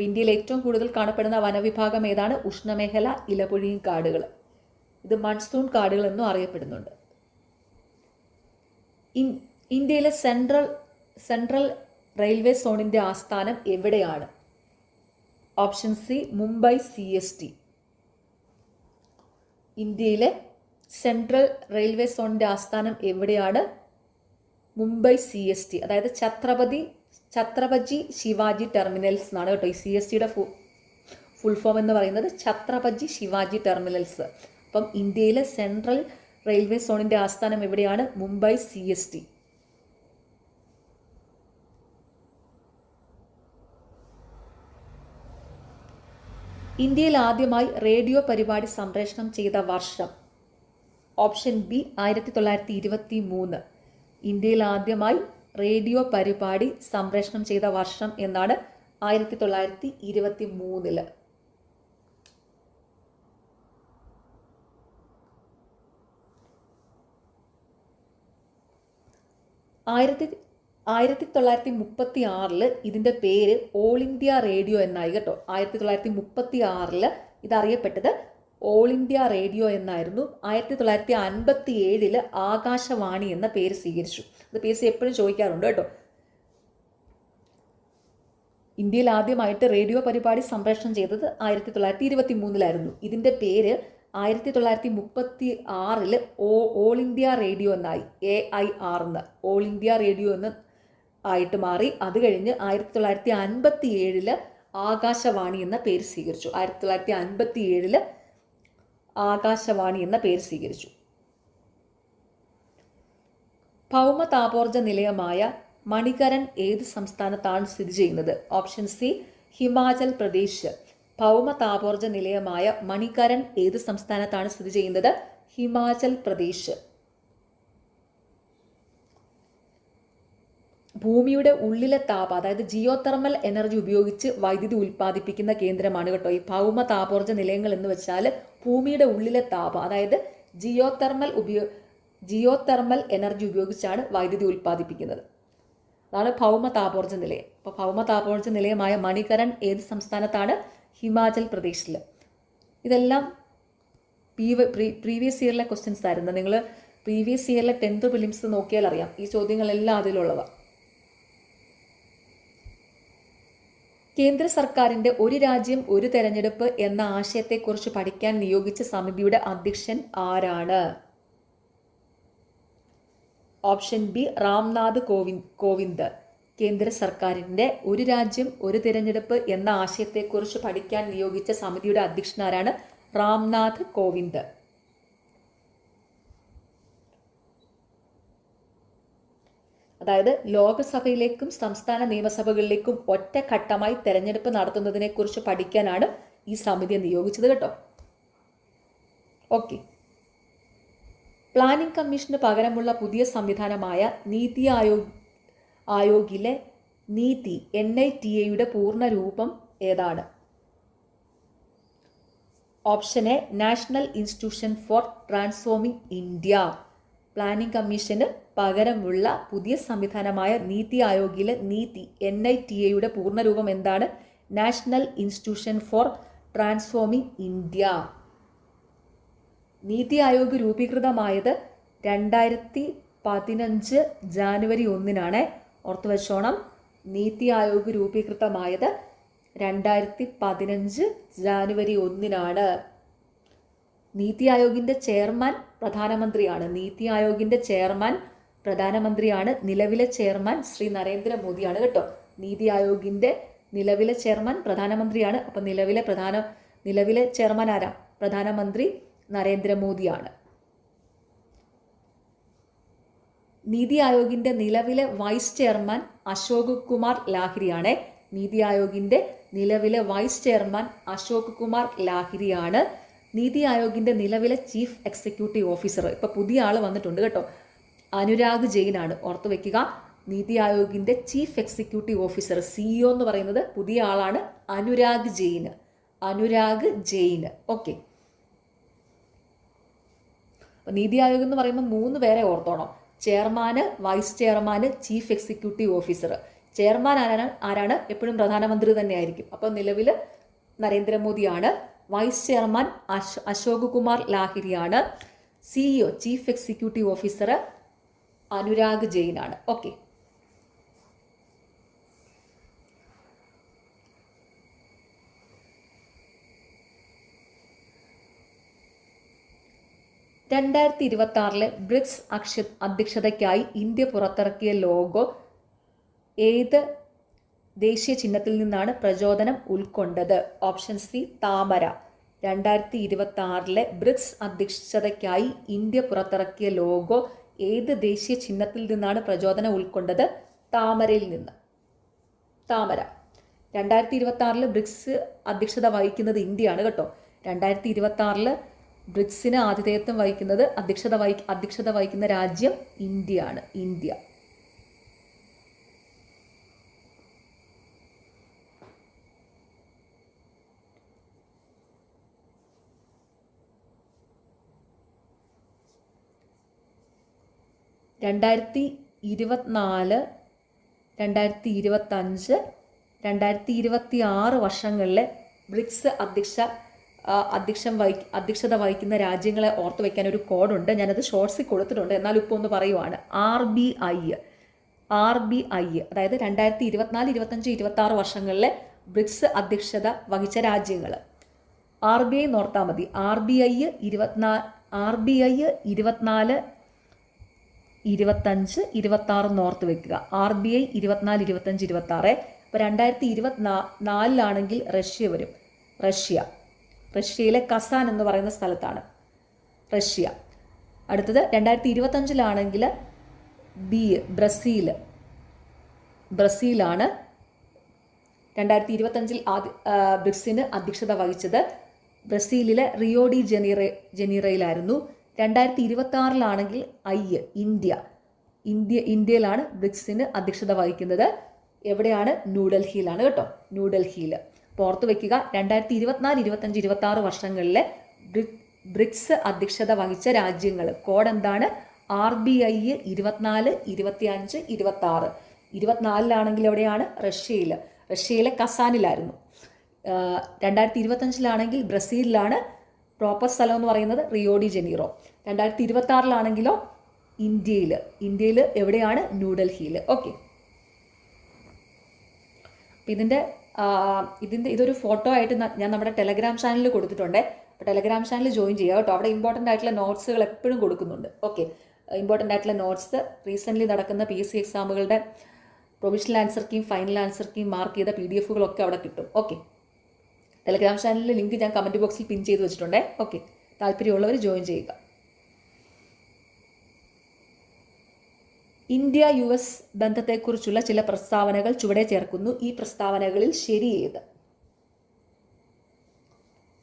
ഇന്ത്യയിൽ ഏറ്റവും കൂടുതൽ കാണപ്പെടുന്ന വനവിഭാഗം ഏതാണ്? ഉഷ്ണമേഖല ഇലപൊഴിയും കാടുകൾ. ഇത് മൺസൂൺ കാടുകൾ എന്നും അറിയപ്പെടുന്നുണ്ട്. ഇന്ത്യയിലെ സെൻട്രൽ റെയിൽവേ സോണിന്റെ ആസ്ഥാനം എവിടെയാണ്? Option C Mumbai CST. ഇന്ത്യയിലെ സെൻട്രൽ റെയിൽവേ സോണിന്റെ ആസ്ഥാനം എവിടെയാണ്? മുംബൈ CST. അതായത് ഛത്രപതി ശിവാജി ടെർമിനൽസ് എന്നാണ് കേട്ടോ. ഈ CSTയുടെ ഫുൾ ഫോം എന്ന് പറയുന്നത് ഛത്രപതി ശിവാജി ടെർമിനൽസ്. അപ്പം ഇന്ത്യയിലെ സെൻട്രൽ റെയിൽവേ സോണിന്റെ ആസ്ഥാനം എവിടെയാണ്? മുംബൈ CST. ഇന്ത്യയിൽ ആദ്യമായി റേഡിയോ പരിപാടി സംപ്രേഷണം ചെയ്ത വർഷം? Option B 1923. ഇന്ത്യയിൽ ആദ്യമായി റേഡിയോ പരിപാടി സംപ്രേഷണം ചെയ്ത വർഷം എന്നാണ്? 1923. 1936 ഇതിൻ്റെ പേര് ഓൾ ഇന്ത്യ റേഡിയോ എന്നായി കേട്ടോ. 1936 ഇതറിയപ്പെട്ടത് ഓൾ ഇന്ത്യ റേഡിയോ എന്നായിരുന്നു. 1957 ആകാശവാണി എന്ന പേര് സ്വീകരിച്ചു. ഇത് PSC എപ്പോഴും ചോദിക്കാറുണ്ട് കേട്ടോ. ഇന്ത്യയിൽ ആദ്യമായിട്ട് റേഡിയോ പരിപാടി സംപ്രേഷണം ചെയ്തത് 1923 ഇതിൻ്റെ പേര് 1936 ഓൾ ഇന്ത്യ റേഡിയോ എന്നായി. AIR എന്ന് ഓൾ ഇന്ത്യ റേഡിയോ എന്ന് ആയിട്ട് മാറി. അത് കഴിഞ്ഞ് 1957 ആകാശവാണി എന്ന പേര് സ്വീകരിച്ചു. 1957 ആകാശവാണി എന്ന പേര് സ്വീകരിച്ചു. ഭൗമതാപോർജ്ജ നിലയമായ മണികരൺ ഏത് സംസ്ഥാനത്താണ് സ്ഥിതി ചെയ്യുന്നത്? Option C Himachal Pradesh. ഭൗമതാപോർജ്ജ നിലയമായ മണികരൺ ഏത് സംസ്ഥാനത്താണ് സ്ഥിതി ചെയ്യുന്നത്? ഹിമാചൽ പ്രദേശ്. ഭൂമിയുടെ ഉള്ളിലെ താപം, അതായത് ജിയോ തെർമൽ എനർജി ഉപയോഗിച്ച് വൈദ്യുതി ഉൽപ്പാദിപ്പിക്കുന്ന കേന്ദ്രമാണ് കേട്ടോ ഈ ഭൗമ താപോർജ്ജ നിലയങ്ങൾ എന്ന് വെച്ചാൽ. ഭൂമിയുടെ ഉള്ളിലെ താപം, അതായത് ജിയോ തെർമൽ എനർജി ഉപയോഗിച്ചാണ് വൈദ്യുതി ഉൽപ്പാദിപ്പിക്കുന്നത്. അതാണ് ഭൗമ താപോർജ്ജ നിലയം. അപ്പോൾ ഭൗമ താപോർജ്ജ നിലയമായ മണികരൺ ഏത് സംസ്ഥാനത്താണ്? ഹിമാചൽ പ്രദേശിൽ. ഇതെല്ലാം പ്രീവിയസ് ഇയറിലെ ക്വസ്റ്റ്യൻസ് ആയിരുന്നു. നിങ്ങൾ പ്രീവിയസ് ഇയറിലെ 10th പ്രിലിംസ് നോക്കിയാൽ അറിയാം, ഈ ചോദ്യങ്ങളെല്ലാം അതിലുള്ളവ. കേന്ദ്ര സർക്കാരിന്റെ ഒരു രാജ്യം ഒരു തെരഞ്ഞെടുപ്പ് എന്ന ആശയത്തെക്കുറിച്ച് പഠിക്കാൻ നിയോഗിച്ച സമിതിയുടെ അധ്യക്ഷൻ ആരാണ്? Option B Ramnath Kovind. കേന്ദ്ര സർക്കാരിന്റെ ഒരു രാജ്യം ഒരു തിരഞ്ഞെടുപ്പ് എന്ന ആശയത്തെക്കുറിച്ച് പഠിക്കാൻ നിയോഗിച്ച സമിതിയുടെ അധ്യക്ഷൻ ആരാണ്? രാംനാഥ് കോവിന്ദ്. അതായത് ലോകസഭയിലേക്കും സംസ്ഥാന നിയമസഭകളിലേക്കും ഒറ്റഘട്ടമായി തെരഞ്ഞെടുപ്പ് നടത്തുന്നതിനെ കുറിച്ച് പഠിക്കാനാണ് ഈ സമിതിയെ നിയോഗിച്ചത് കേട്ടോ. ഓക്കെ. പ്ലാനിംഗ് കമ്മീഷന് പകരമുള്ള പുതിയ സംവിധാനമായ നീതി ആയോഗിലെ നീതി NITA പൂർണ്ണ രൂപം ഏതാണ്? Option A national institution for transforming India. Planning കമ്മീഷന് പകരമുള്ള പുതിയ സംവിധാനമായ നീതി ആയോഗിലെ നീതി NITA പൂർണ്ണ രൂപം എന്താണ്? National institution for transforming India. Niti Aayog രൂപീകൃതമായത് 2015 January 1 ഓർത്തു വെച്ചോണം. നീതി ആയോഗ് രൂപീകൃതമായത് 2015 ജാനുവരി 1. നീതി ആയോഗിൻ്റെ ചെയർമാൻ പ്രധാനമന്ത്രിയാണ്. നീതി ആയോഗിൻ്റെ ചെയർമാൻ പ്രധാനമന്ത്രിയാണ്. നിലവിലെ ചെയർമാൻ ശ്രീ നരേന്ദ്രമോദിയാണ് കേട്ടോ. നീതി ആയോഗിൻ്റെ നിലവിലെ ചെയർമാൻ പ്രധാനമന്ത്രിയാണ്. അപ്പം നിലവിലെ ചെയർമാൻ ആരാ? പ്രധാനമന്ത്രി നരേന്ദ്രമോദിയാണ്. നീതി ആയോഗിൻ്റെ നിലവിലെ വൈസ് ചെയർമാൻ അശോക് കുമാർ ലാഹിരിയാണ്. നീതി ആയോഗിൻ്റെ നിലവിലെ വൈസ് ചെയർമാൻ അശോക് കുമാർ ലാഹിരിയാണ്. നീതി ആയോഗിൻ്റെ നിലവിലെ ചീഫ് എക്സിക്യൂട്ടീവ് ഓഫീസർ, ഇപ്പോൾ പുതിയ ആൾ വന്നിട്ടുണ്ട് കേട്ടോ, അനുരാഗ് ജെയിൻ ആണ്. ഓർത്ത് വെക്കുക, നീതി ആയോഗിൻ്റെ ചീഫ് എക്സിക്യൂട്ടീവ് ഓഫീസർ CEO എന്ന് പറയുന്നത് പുതിയ ആളാണ്, അനുരാഗ് ജെയിൻ. ഓക്കെ. നീതി ആയോഗ് എന്ന് പറയുമ്പോൾ 3 പേരെ ഓർത്തോണം: chairman, vice chairman, chief executive officer. Chairman ആരാണ്? എപ്പോഴും പ്രധാനമന്ത്രി തന്നെയായിരിക്കും. അപ്പോൾ നിലവിൽ നരേന്ദ്രമോദിയാണ്. വൈസ് ചെയർമാൻ അശോക് കുമാർ ലാഹിരിയാണ്. CEO chief executive officer Anurag Jain ആണ്. ഓക്കെ. (2026) ബ്രിക്സ് അധ്യക്ഷതയ്ക്കായി ഇന്ത്യ പുറത്തിറക്കിയ ലോഗോ ഏത് ദേശീയ ചിഹ്നത്തിൽ നിന്നാണ് പ്രചോദനം ഉൾക്കൊണ്ടത്? ഓപ്ഷൻ സി താമര. 2026 ബ്രിക്സ് അധ്യക്ഷതയ്ക്കായി ഇന്ത്യ പുറത്തിറക്കിയ ലോഗോ ഏത് ദേശീയ ചിഹ്നത്തിൽ നിന്നാണ് പ്രചോദനം ഉൾക്കൊണ്ടത്? താമരയിൽ നിന്ന്. താമര. 2026 ബ്രിക്സ് അധ്യക്ഷത വഹിക്കുന്നത് ഇന്ത്യയാണ് കേട്ടോ. 2026 ബ്രിക്സിന് ആതിഥേയത്വം വഹിക്കുന്നത് അധ്യക്ഷത വഹിക്കുന്ന രാജ്യം ഇന്ത്യയാണ്. ഇന്ത്യ. (2024, 2025, 2026) വർഷങ്ങളിലെ ബ്രിക്സ് അധ്യക്ഷത വഹിക്കുന്ന രാജ്യങ്ങളെ ഓർത്തു വയ്ക്കാൻ ഒരു കോഡുണ്ട്. ഞാനത് ഷോർട്സിൽ കൊടുത്തിട്ടുണ്ട്, എന്നാൽ ഇപ്പോൾ ഒന്ന് പറയുവാണ്. RBI. അതായത് 2024, 25, 26 വർഷങ്ങളിലെ ബ്രിക്സ് അധ്യക്ഷത വഹിച്ച രാജ്യങ്ങൾ. RBI നോർത്താൽ മതി. RBI 24, 25, 26 നോർത്ത് വെക്കുക. RBI 24, 25, 26. ഇപ്പോൾ 2024 റഷ്യ വരും. റഷ്യയിലെ കസാൻ എന്ന് പറയുന്ന സ്ഥലത്താണ് റഷ്യ. അടുത്തത് 2025 ബ്രസീലാണ്. 2025 ബ്രിക്സിന് അധ്യക്ഷത വഹിച്ചത് ബ്രസീലിലെ റിയോ ഡി ജനീറോയിലായിരുന്നു. 2026 ഇന്ത്യയിലാണ് ബ്രിക്സിന് അധ്യക്ഷത വഹിക്കുന്നത്. എവിടെയാണ്? ന്യൂഡൽഹിയിലാണ് കേട്ടോ. ന്യൂഡൽഹിയിൽ. ഓർത്ത് വയ്ക്കുക, 2024, 25, 26 വർഷങ്ങളിലെ ബ്രിക്സ് അധ്യക്ഷത വഹിച്ച രാജ്യങ്ങൾ. കോഡ് എന്താണ്? RBI 24, 25, 26. 24 എവിടെയാണ്? റഷ്യയിലെ കസാനിലായിരുന്നു. 2025 ബ്രസീലിലാണ്. പ്രോപ്പർ സ്ഥലം എന്ന് പറയുന്നത് റിയോ ഡി ജനീറോ. 2026 ഇന്ത്യയിൽ എവിടെയാണ്? ന്യൂഡൽഹിയിൽ. ഓക്കെ. അപ്പം ഇതൊരു ഫോട്ടോ ആയിട്ട് ഞാൻ നമ്മുടെ ടെലഗ്രാം ചാനലിൽ കൊടുത്തിട്ടുണ്ട്. അപ്പോൾ ടെലഗ്രാം ചാനൽ ജോയിൻ ചെയ്യുക കേട്ടോ. അവിടെ ഇമ്പോർട്ടൻ്റ് ആയിട്ടുള്ള നോട്ട്സുകൾ എപ്പോഴും കൊടുക്കുന്നുണ്ട്. ഓക്കെ. ഇമ്പോർട്ടൻ്റ് ആയിട്ടുള്ള നോട്ട്സ്, റീസെൻ്റ്ലി നടക്കുന്ന PSC എക്സാമുകളുടെ പ്രൊവിഷണൽ ആൻസർ കീം, ഫൈനൽ ആൻസർ കീം മാർക്ക് ചെയ്ത PDFകളൊക്കെ അവിടെ കിട്ടും. ഓക്കെ. ടെലഗ്രാം ചാനലിലെ ലിങ്ക് ഞാൻ കമൻറ്റ് ബോക്സിൽ പിൻ ചെയ്ത് വെച്ചിട്ടുണ്ട്. ഓക്കെ. താല്പര്യമുള്ളവർ ജോയിൻ ചെയ്യുക. ഇന്ത്യ US ബന്ധത്തെക്കുറിച്ചുള്ള ചില പ്രസ്താവനകൾ ചുവടെ ചേർക്കുന്നു. ഈ പ്രസ്താവനകളിൽ ശരി ഏത്?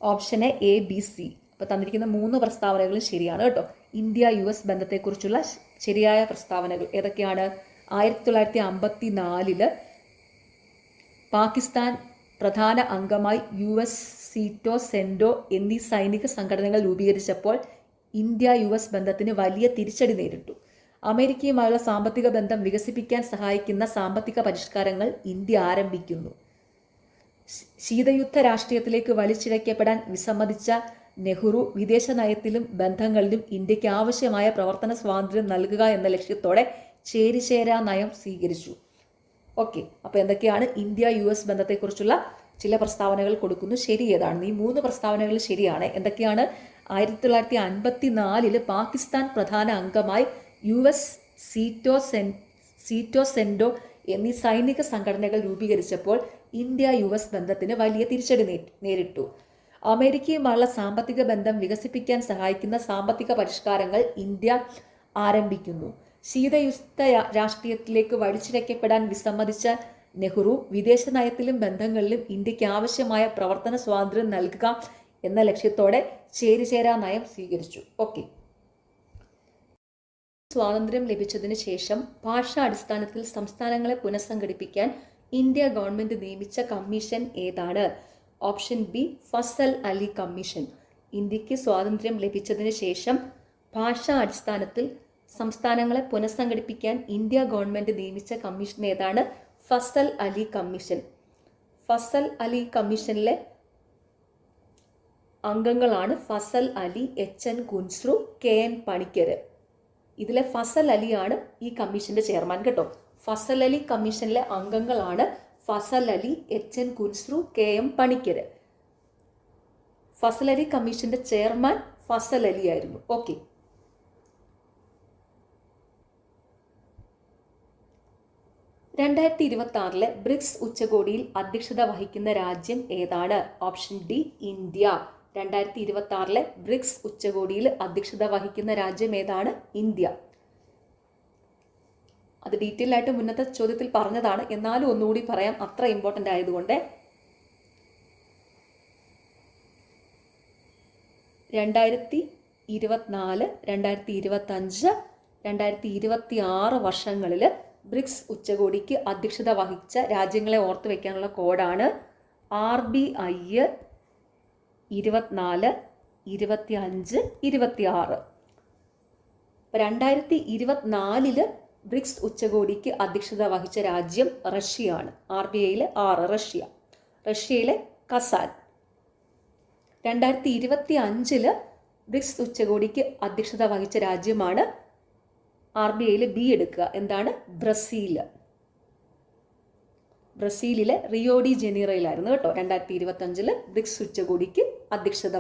Option A, B, C. അപ്പോൾ തന്നിരിക്കുന്ന 3 പ്രസ്താവനകളും ശരിയാണ് കേട്ടോ. ഇന്ത്യ US ബന്ധത്തെക്കുറിച്ചുള്ള ശരിയായ പ്രസ്താവനകൾ ഏതൊക്കെയാണ്? 1954 പാകിസ്ഥാൻ പ്രധാന അംഗമായി US, സീറ്റോ, സെൻഡോ എന്നീ സൈനിക സംഘടനകൾ രൂപീകരിച്ചപ്പോൾ ഇന്ത്യ US ബന്ധത്തിന് വലിയ തിരിച്ചടി നേരിട്ടു. അമേരിക്കയുമായുള്ള സാമ്പത്തിക ബന്ധം വികസിപ്പിക്കാൻ സഹായിക്കുന്ന സാമ്പത്തിക പരിഷ്കാരങ്ങൾ ഇന്ത്യ ആരംഭിക്കുന്നു. ശീതയുദ്ധ രാഷ്ട്രീയത്തിലേക്ക് വലിച്ചിഴക്കപ്പെടാൻ വിസമ്മതിച്ച നെഹ്റു വിദേശ നയത്തിലും ബന്ധങ്ങളിലും ഇന്ത്യക്ക് ആവശ്യമായ പ്രവർത്തന സ്വാതന്ത്ര്യം നൽകുക എന്ന ലക്ഷ്യത്തോടെ ചേരിചേരാ നയം സ്വീകരിച്ചു. ഓക്കെ. അപ്പോൾ എന്തൊക്കെയാണ്? ഇന്ത്യ US ബന്ധത്തെക്കുറിച്ചുള്ള ചില പ്രസ്താവനകൾ കൊടുക്കുന്നു. ശരി ഏതാണ്? ഈ 3 പ്രസ്താവനകൾ ശരിയാണ്. എന്തൊക്കെയാണ്? 1954 പാകിസ്ഥാൻ പ്രധാന അംഗമായി US, സീറ്റോ, സെൻഡോ എന്നീ സൈനിക സംഘടനകൾ രൂപീകരിച്ചപ്പോൾ ഇന്ത്യ US ബന്ധത്തിന് വലിയ തിരിച്ചടി നേരിട്ടു. അമേരിക്കയുമായുള്ള സാമ്പത്തിക ബന്ധം വികസിപ്പിക്കാൻ സഹായിക്കുന്ന സാമ്പത്തിക പരിഷ്കാരങ്ങൾ ഇന്ത്യ ആരംഭിക്കുന്നു. ശീതയുദ്ധ രാഷ്ട്രീയത്തിലേക്ക് വലിച്ചിഴക്കപ്പെടാൻ വിസമ്മതിച്ച നെഹ്റു വിദേശ നയത്തിലും ബന്ധങ്ങളിലും ഇന്ത്യക്ക് ആവശ്യമായ പ്രവർത്തന സ്വാതന്ത്ര്യം നൽകുക എന്ന ലക്ഷ്യത്തോടെ ചേരിചേരാ നയം സ്വീകരിച്ചു. ഓക്കെ. സ്വാതന്ത്ര്യം ലഭിച്ചതിന് ശേഷം ഭാഷാടിസ്ഥാനത്തിൽ സംസ്ഥാനങ്ങളെ പുനഃസംഘടിപ്പിക്കാൻ ഇന്ത്യ ഗവൺമെന്റ് നിയമിച്ച കമ്മീഷൻ ഏതാണ്? Option B, Fazal Ali commission. ഇന്ത്യക്ക് സ്വാതന്ത്ര്യം ലഭിച്ചതിന് ശേഷം ഭാഷാ അടിസ്ഥാനത്തിൽ സംസ്ഥാനങ്ങളെ പുനഃസംഘടിപ്പിക്കാൻ ഇന്ത്യ ഗവൺമെന്റ് നിയമിച്ച കമ്മീഷൻ ഏതാണ്? ഫസൽ അലി കമ്മീഷൻ. ഫസൽ അലി കമ്മീഷനിലെ അംഗങ്ങളാണ് ഫസൽ അലി, HN കുൻസ്രു, KN പണിക്കർ. ഇതിലെ ഫസൽ അലിയാണ് ഈ കമ്മീഷന്റെ ചെയർമാൻ കേട്ടോ. ഫസൽ അലി കമ്മീഷനിലെ അംഗങ്ങളാണ് ഫസൽ അലി, HN കുൻസ്രു, KM പണിക്കർ. ഫസൽ അലി കമ്മീഷന്റെ ചെയർമാൻ ഫസൽ അലി ആയിരുന്നു. ഓക്കെ. രണ്ടായിരത്തി 2026 ബ്രിക്സ് ഉച്ചകോടിയിൽ അധ്യക്ഷത വഹിക്കുന്ന രാജ്യം ഏതാണ്? Option D, India. 2026 ബ്രിക്സ് ഉച്ചകോടിയിൽ അധ്യക്ഷത വഹിക്കുന്ന രാജ്യം ഏതാണ്? ഇന്ത്യ. അത് ഡീറ്റെയിൽ ആയിട്ട് മുന്നത്തെ ചോദ്യത്തിൽ പറഞ്ഞതാണ്, എന്നാലും ഒന്നുകൂടി പറയാം, അത്ര ഇമ്പോർട്ടൻ്റ് ആയതുകൊണ്ട്. 2024, 2025, 2026 വർഷങ്ങളിൽ ബ്രിക്സ് ഉച്ചകോടിക്ക് അധ്യക്ഷത വഹിച്ച രാജ്യങ്ങളെ ഓർത്തു വയ്ക്കാനുള്ള കോഡാണ് RBI 24, 25, 26. 2024 ബ്രിക്സ് ഉച്ചകോടിക്ക് അധ്യക്ഷത വഹിച്ച രാജ്യം റഷ്യയാണ്. RBIയിലെ റഷ്യ. റഷ്യയിലെ കസാൻ. 2025 ബ്രിക്സ് ഉച്ചകോടിക്ക് അധ്യക്ഷത വഹിച്ച രാജ്യമാണ് RBIയിൽ B എടുക്കുക. എന്താണ്? ബ്രസീൽ. ബ്രസീലിലെ റിയോ ഡി ജനീറോയിലായിരുന്നു കേട്ടോ 2025 ബ്രിക്സ് ഉച്ചകോടിക്ക് അധ്യക്ഷത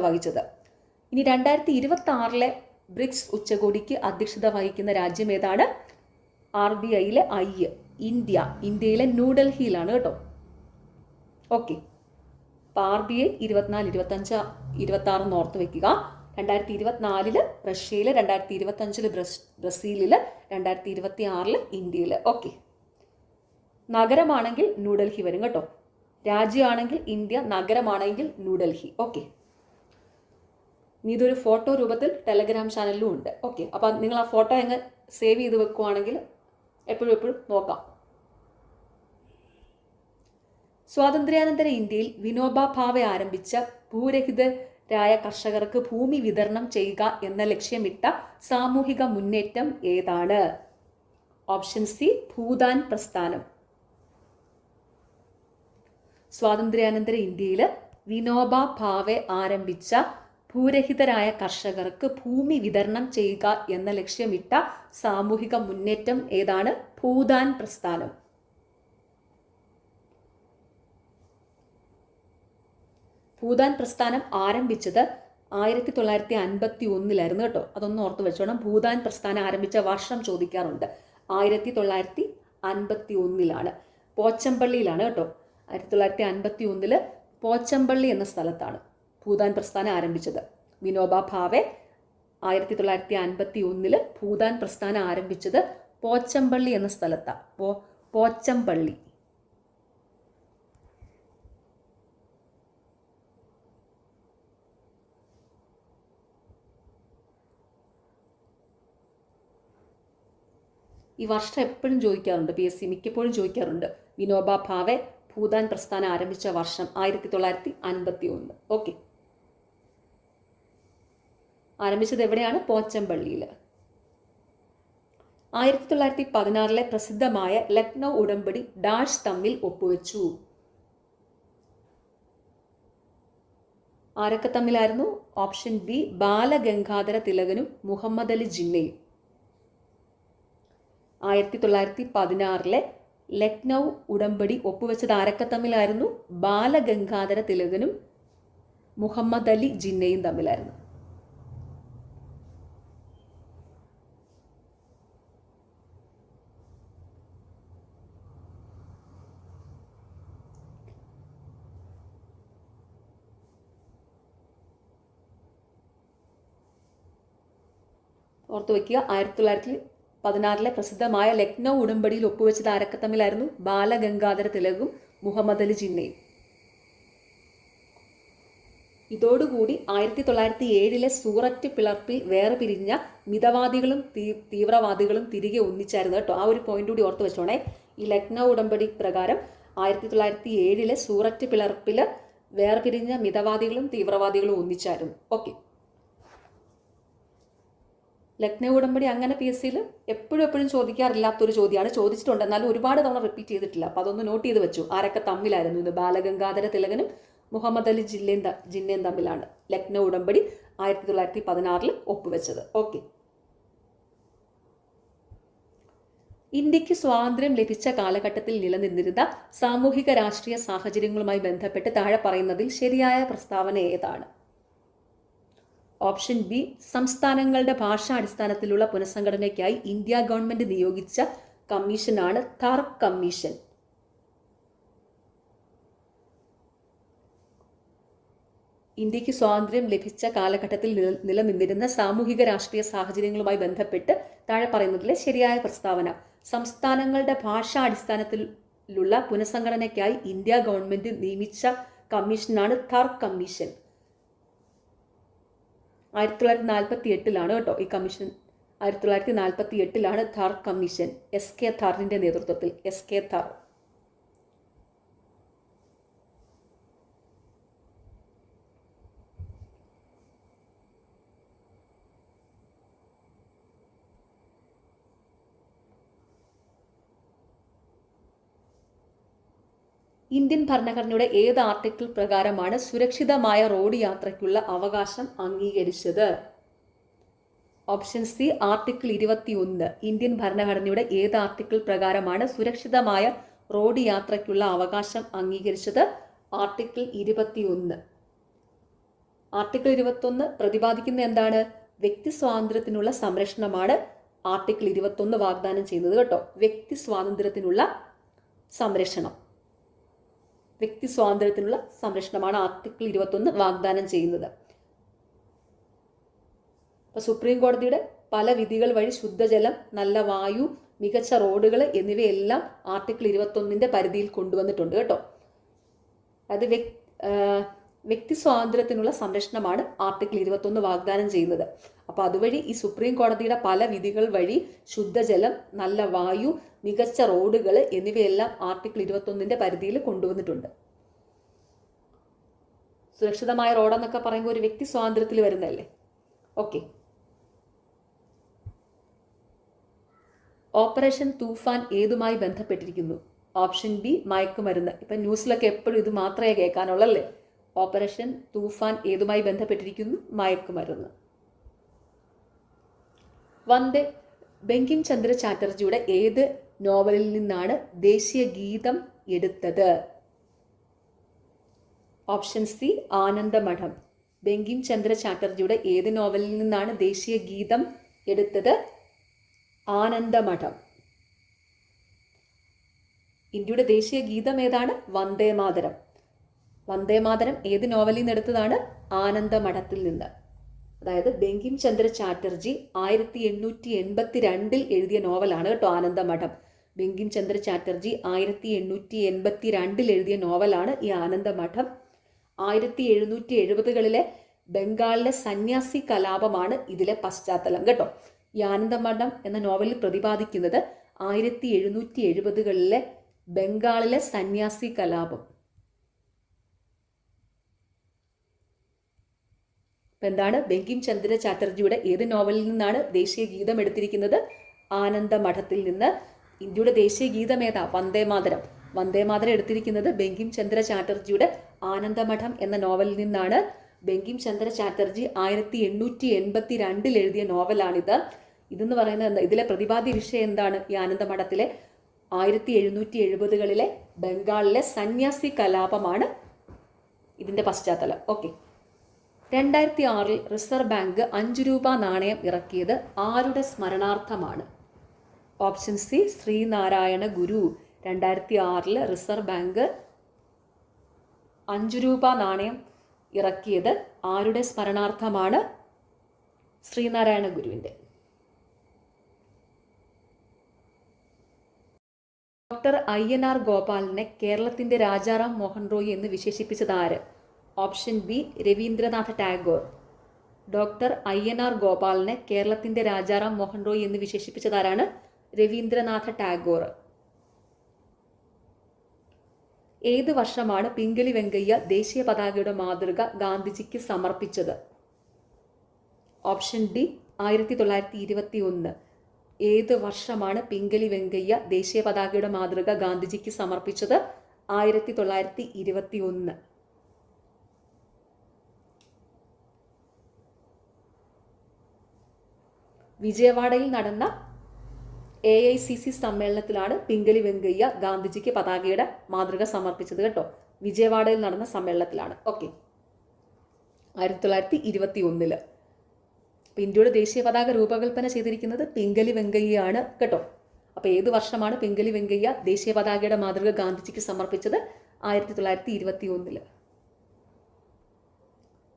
വഹിച്ചത്. ഇനി 2026 ബ്രിക്സ് ഉച്ചകോടിക്ക് അധ്യക്ഷത വഹിക്കുന്ന രാജ്യം ഏതാണ്? RBIയിലെ I, ഇന്ത്യ. ഇന്ത്യയിലെ ന്യൂഡൽഹിയിലാണ് കേട്ടോ. ഓക്കെ. അപ്പോൾ RBI 24, 25, 26 ഓർത്ത് വയ്ക്കുക. 2024 റഷ്യയിൽ, 2025 ബ്രസീലിൽ, 2026 ഇന്ത്യയിൽ. ഓക്കെ. നഗരമാണെങ്കിൽ ന്യൂഡൽഹി വരും കേട്ടോ. രാജ്യമാണെങ്കിൽ ഇന്ത്യ, നഗരമാണെങ്കിൽ ന്യൂഡൽഹി. ഓക്കെ. ഇനി ഇതൊരു ഫോട്ടോ രൂപത്തിൽ ടെലഗ്രാം ചാനലിലും ഉണ്ട്. ഓക്കെ. അപ്പോൾ നിങ്ങൾ ആ ഫോട്ടോ അങ്ങ് സേവ് ചെയ്ത് വെക്കുവാണെങ്കിൽ എപ്പോഴും നോക്കാം. സ്വാതന്ത്ര്യാനന്തര ഇന്ത്യയിൽ വിനോബ ഭാവെ ആരംഭിച്ച ഭൂരഹിതരായ കർഷകർക്ക് ഭൂമി വിതരണം ചെയ്യുക എന്ന ലക്ഷ്യമിട്ട സാമൂഹിക മുന്നേറ്റം ഏതാണ്? ഓപ്ഷൻ C, ഭൂദാൻ പ്രസ്ഥാനം. സ്വാതന്ത്ര്യാനന്തര ഇന്ത്യയിൽ വിനോബ ഭാവെ ആരംഭിച്ച ഭൂരഹിതരായ കർഷകർക്ക് ഭൂമി വിതരണം ചെയ്യുക എന്ന ലക്ഷ്യമിട്ട സാമൂഹിക മുന്നേറ്റം ഏതാണ്? ഭൂദാൻ പ്രസ്ഥാനം. ഭൂദാൻ പ്രസ്ഥാനം ആരംഭിച്ചത് 1951 കേട്ടോ. അതൊന്ന് ഓർത്ത് വെച്ചോണം. ഭൂദാൻ പ്രസ്ഥാനം ആരംഭിച്ച വർഷം ചോദിക്കാറുണ്ട്. 1951 പോച്ചമ്പള്ളിയിലാണ് കേട്ടോ. 1951 പോച്ചമ്പള്ളി എന്ന സ്ഥലത്താണ് ഭൂദാൻ പ്രസ്ഥാനം ആരംഭിച്ചത്. വിനോബ ഭാവെ 1951 ഭൂദാൻ പ്രസ്ഥാനം ആരംഭിച്ചത് പോച്ചമ്പള്ളി എന്ന സ്ഥലത്താണ്. പോച്ചമ്പള്ളി. ഈ വർഷം എപ്പോഴും ചോദിക്കാറുണ്ട്, PSC മിക്കപ്പോഴും ചോദിക്കാറുണ്ട്. വിനോബ ഭാവെ ഭൂദാൻ പ്രസ്ഥാനം ആരംഭിച്ച വർഷം 1951. ഓക്കെ, ആരംഭിച്ചത് എവിടെയാണ്? പോച്ചമ്പള്ളിയിൽ. 1916 പ്രസിദ്ധമായ ലക്നൗ ഉടമ്പടി ഡാഷ് തമ്മിൽ ഒപ്പുവെച്ചു. ആരൊക്കെ തമ്മിലായിരുന്നു? ഓപ്ഷൻ ബി, ബാലഗംഗാധര തിലകനും മുഹമ്മദ് അലി ജിന്നയും. 1916 ലക്നൗ ഉടമ്പടി ഒപ്പുവെച്ചത് ആരൊക്കെ തമ്മിലായിരുന്നു? ബാലഗംഗാധര തിലകനും മുഹമ്മദ് അലി ജിന്നയും തമ്മിലായിരുന്നു. ഓർത്തു വയ്ക്കുക, 1916 പ്രസിദ്ധമായ ലക്നൗ ഉടമ്പടിയിൽ ഒപ്പുവെച്ചത് ആരൊക്കെ തമ്മിലായിരുന്നു? ബാലഗംഗാധര തിലകും മുഹമ്മദ് അലി ജിന്നയും. ഇതോടുകൂടി 1907 സൂററ്റ് പിളർപ്പിൽ വേറെ പിരിഞ്ഞ മിതവാദികളും തീവ്രവാദികളും തിരികെ ഒന്നിച്ചായിരുന്നു കേട്ടോ. ആ ഒരു പോയിന്റ് കൂടി ഓർത്ത് വെച്ചോണേ. ഈ ലക്നൗ ഉടമ്പടി പ്രകാരം 1907 സൂററ്റ് പിളർപ്പിൽ വേറെ പിരിഞ്ഞ മിതവാദികളും തീവ്രവാദികളും ഒന്നിച്ചായിരുന്നു. ഓക്കെ, ലക്നൗ ഉടമ്പടി അങ്ങനെ PSCയിൽ എപ്പോഴും ചോദിക്കാറില്ലാത്തൊരു ചോദ്യമാണ്. ചോദിച്ചിട്ടുണ്ട്, എന്നാലും ഒരുപാട് തവണ റിപ്പീറ്റ് ചെയ്തിട്ടില്ല. അപ്പോൾ അതൊന്ന് നോട്ട് ചെയ്ത് വെച്ചു. ആരൊക്കെ തമ്മിലായിരുന്നു ഇത്? ബാലഗംഗാധര തിലകനും മുഹമ്മദ് അലി ജിന്നയും തമ്മിലാണ് ലക്നൗ ഉടമ്പടി 1916 ഒപ്പുവെച്ചത്. ഓക്കെ, ഇന്ത്യക്ക് സ്വാതന്ത്ര്യം ലഭിച്ച കാലഘട്ടത്തിൽ നിലനിന്നിരുന്ന സാമൂഹിക രാഷ്ട്രീയ സാഹചര്യങ്ങളുമായി ബന്ധപ്പെട്ട് താഴെ പറയുന്നതിൽ ശരിയായ പ്രസ്താവന ഏതാണ്? ഓപ്ഷൻ ബി, സംസ്ഥാനങ്ങളുടെ ഭാഷാടിസ്ഥാനത്തിലുള്ള പുനഃസംഘടനയ്ക്കായി ഇന്ത്യ ഗവൺമെന്റ് നിയോഗിച്ച കമ്മീഷനാണ് ഥാർ കമ്മീഷൻ. ഇന്ത്യക്ക് സ്വാതന്ത്ര്യം ലഭിച്ച കാലഘട്ടത്തിൽ നിലനിന്നിരുന്ന സാമൂഹിക രാഷ്ട്രീയ സാഹചര്യങ്ങളുമായി ബന്ധപ്പെട്ട് താഴെ പറയുന്നതിലെ ശരിയായ പ്രസ്താവന: സംസ്ഥാനങ്ങളുടെ ഭാഷാടിസ്ഥാനത്തിലുള്ള പുനഃസംഘടനയ്ക്കായി ഇന്ത്യ ഗവൺമെന്റ് നിയമിച്ച കമ്മീഷനാണ് ഥാർ കമ്മീഷൻ. 1948 കേട്ടോ ഈ കമ്മീഷൻ. 1948 ഥാർ കമ്മീഷൻ, SK ഥാറിന്റെ നേതൃത്വത്തിൽ. SK ഥാർ. ഇന്ത്യൻ ഭരണഘടനയുടെ ഏത് ആർട്ടിക്കിൾ പ്രകാരമാണ് സുരക്ഷിതമായ റോഡ് യാത്രയ്ക്കുള്ള അവകാശം അംഗീകരിച്ചത്? Option C, article 21. ഇന്ത്യൻ ഭരണഘടനയുടെ ഏത് ആർട്ടിക്കിൾ പ്രകാരമാണ് സുരക്ഷിതമായ റോഡ് യാത്രയ്ക്കുള്ള അവകാശം അംഗീകരിച്ചത്? ആർട്ടിക്കിൾ 21. ആർട്ടിക്കിൾ 21 പ്രതിപാദിക്കുന്ന എന്താണ്? വ്യക്തി സ്വാതന്ത്ര്യത്തിനുള്ള സംരക്ഷണമാണ് ആർട്ടിക്കിൾ 21 വാഗ്ദാനം ചെയ്യുന്നത് കേട്ടോ. വ്യക്തി സ്വാതന്ത്ര്യത്തിനുള്ള സംരക്ഷണം. വ്യക്തി സ്വാതന്ത്ര്യത്തിനുള്ള സംരക്ഷണമാണ് ആർട്ടിക്കിൾ 21 വാഗ്ദാനം ചെയ്യുന്നത്. ഇപ്പൊ സുപ്രീം കോടതിയുടെ പല വിധികൾ വഴി ശുദ്ധജലം, നല്ല വായു, മികച്ച റോഡുകൾ എന്നിവയെല്ലാം ആർട്ടിക്കിൾ 21 പരിധിയിൽ കൊണ്ടുവന്നിട്ടുണ്ട് കേട്ടോ. അത് വ്യക്തി സ്വാതന്ത്ര്യത്തിനുള്ള സംരക്ഷണമാണ് ആർട്ടിക്കിൾ 21 വാഗ്ദാനം ചെയ്യുന്നത്. അപ്പോൾ അതുവഴി ഈ സുപ്രീം കോടതിയുടെ പല വിധികൾ വഴി ശുദ്ധജലം, നല്ല വായു, മികച്ച റോഡുകൾ എന്നിവയെല്ലാം ആർട്ടിക്കിൾ 21 പരിധിയിൽ കൊണ്ടുവന്നിട്ടുണ്ട്. സുരക്ഷിതമായ റോഡെന്നൊക്കെ പറയുമ്പോൾ ഒരു വ്യക്തി സ്വാതന്ത്ര്യത്തിൽ വരുന്നതല്ലേ. ഓക്കെ, ഓപ്പറേഷൻ തൂഫാൻ ഏതുമായി ബന്ധപ്പെട്ടിരിക്കുന്നു? ഓപ്ഷൻ ബി, മയക്കുമരുന്ന്. ഇപ്പം ന്യൂസിലൊക്കെ എപ്പോഴും ഇത് മാത്രമേ കേൾക്കാനുള്ളല്ലേ. ഓപ്പറേഷൻ തൂഫാൻ ഏതുമായി ബന്ധപ്പെട്ടിരിക്കുന്നു? മയക്കുമരുന്ന്. ബങ്കിം ചന്ദ്ര ചാറ്റർജിയുടെ ഏത് നോവലിൽ നിന്നാണ് ദേശീയ ഗീതം എടുത്തത്? Option C Anandamath. ബങ്കിം ചന്ദ്ര ചാറ്റർജിയുടെ ഏത് നോവലിൽ നിന്നാണ് ദേശീയ ഗീതം എടുത്തത്? ആനന്ദമഠം. ഇന്ത്യയുടെ ദേശീയ ഗീതം ഏതാണ്? വന്ദേമാതരം. വന്ദേമാതരം ഏത് നോവലിൽ നിന്ന് എടുത്തതാണ്? ആനന്ദമഠത്തിൽ നിന്ന്. അതായത് ബങ്കിം ചന്ദ്ര ചാറ്റർജി 1882 എഴുതിയ നോവലാണ് കേട്ടോ ആനന്ദമഠം. ബങ്കിം ചന്ദ്ര ചാറ്റർജി 1882 എഴുതിയ നോവലാണ് ഈ ആനന്ദമഠം. 1770കളിലെ ബംഗാളിലെ സന്യാസി കലാപമാണ് ഇതിലെ പശ്ചാത്തലം കേട്ടോ. ഈ ആനന്ദമഠം എന്ന നോവലിൽ പ്രതിപാദിക്കുന്നത് 1770കളിലെ ബംഗാളിലെ സന്യാസി കലാപം. എന്താണ്? ബങ്കിം ചന്ദ്ര ചാറ്റർജിയുടെ ഏത് നോവലിൽ നിന്നാണ് ദേശീയ ഗീതം എടുത്തിരിക്കുന്നത്? ആനന്ദമഠത്തിൽ നിന്ന്. ഇന്ത്യയുടെ ദേശീയ ഗീതം ഏതാ? വന്ദേമാതരം. വന്ദേമാതരം എടുത്തിരിക്കുന്നത് ബങ്കിം ചന്ദ്ര ചാറ്റർജിയുടെ ആനന്ദമഠം എന്ന നോവലിൽ നിന്നാണ്. ബങ്കിം ചന്ദ്ര ചാറ്റർജി 1882 എഴുതിയ നോവലാണിത്. ഇതെന്ന് പറയുന്നത് ഇതിലെ പ്രതിപാദ്യ വിഷയം എന്താണ്? ഈ ആനന്ദമഠത്തിലെ 1770കളിലെ ബംഗാളിലെ സന്യാസി കലാപമാണ് ഇതിൻ്റെ പശ്ചാത്തലം. ഓക്കെ. 2006 റിസർവ് ബാങ്ക് 5 രൂപ നാണയം ഇറക്കിയത് ആരുടെ സ്മരണാർത്ഥമാണ്? ഓപ്ഷൻ സി ശ്രീനാരായണ ഗുരു. 2006 റിസർവ് ബാങ്ക് 5 രൂപ നാണയം ഇറക്കിയത് ആരുടെ സ്മരണാർത്ഥമാണ്? ശ്രീനാരായണ ഗുരുവിൻ്റെ. ഡോക്ടർ അയ്യനാർ ഗോപാലിനെ കേരളത്തിൻ്റെ രാജാറാം മോഹൻ റോയ് എന്ന് വിശേഷിപ്പിച്ചത് ആര്? Option B Rabindranath Tagore. Doctor Ayyanar ഗോപാലിനെ കേരളത്തിൻ്റെ രാജാറാം മോഹൻ റോയ് എന്ന് വിശേഷിപ്പിച്ചതാരാണ്? രവീന്ദ്രനാഥ ടാഗോർ. ഏത് വർഷമാണ് പിംഗലി വെങ്കയ്യ ദേശീയ പതാകയുടെ മാതൃക ഗാന്ധിജിക്ക് സമർപ്പിച്ചത്? Option D 1921. ഏത് വർഷമാണ് പിംഗലി വെങ്കയ്യ ദേശീയ പതാകയുടെ മാതൃക ഗാന്ധിജിക്ക് സമർപ്പിച്ചത്? 1921. വിജയവാഡയിൽ നടന്ന AICC സമ്മേളനത്തിലാണ് പിംഗലി വെങ്കയ്യ ഗാന്ധിജിക്ക് പതാകയുടെ മാതൃക സമർപ്പിച്ചത് കേട്ടോ. വിജയവാഡയിൽ നടന്ന സമ്മേളനത്തിലാണ്. ഓക്കെ. 1921. അപ്പോൾ ഇന്ത്യയുടെ ദേശീയ പതാക രൂപകൽപ്പന ചെയ്തിരിക്കുന്നത് പിംഗലി വെങ്കയ്യയാണ് കേട്ടോ. അപ്പോൾ ഏത് വർഷമാണ് പിംഗലി വെങ്കയ്യ ദേശീയ പതാകയുടെ മാതൃക ഗാന്ധിജിക്ക് സമർപ്പിച്ചത്? 1921.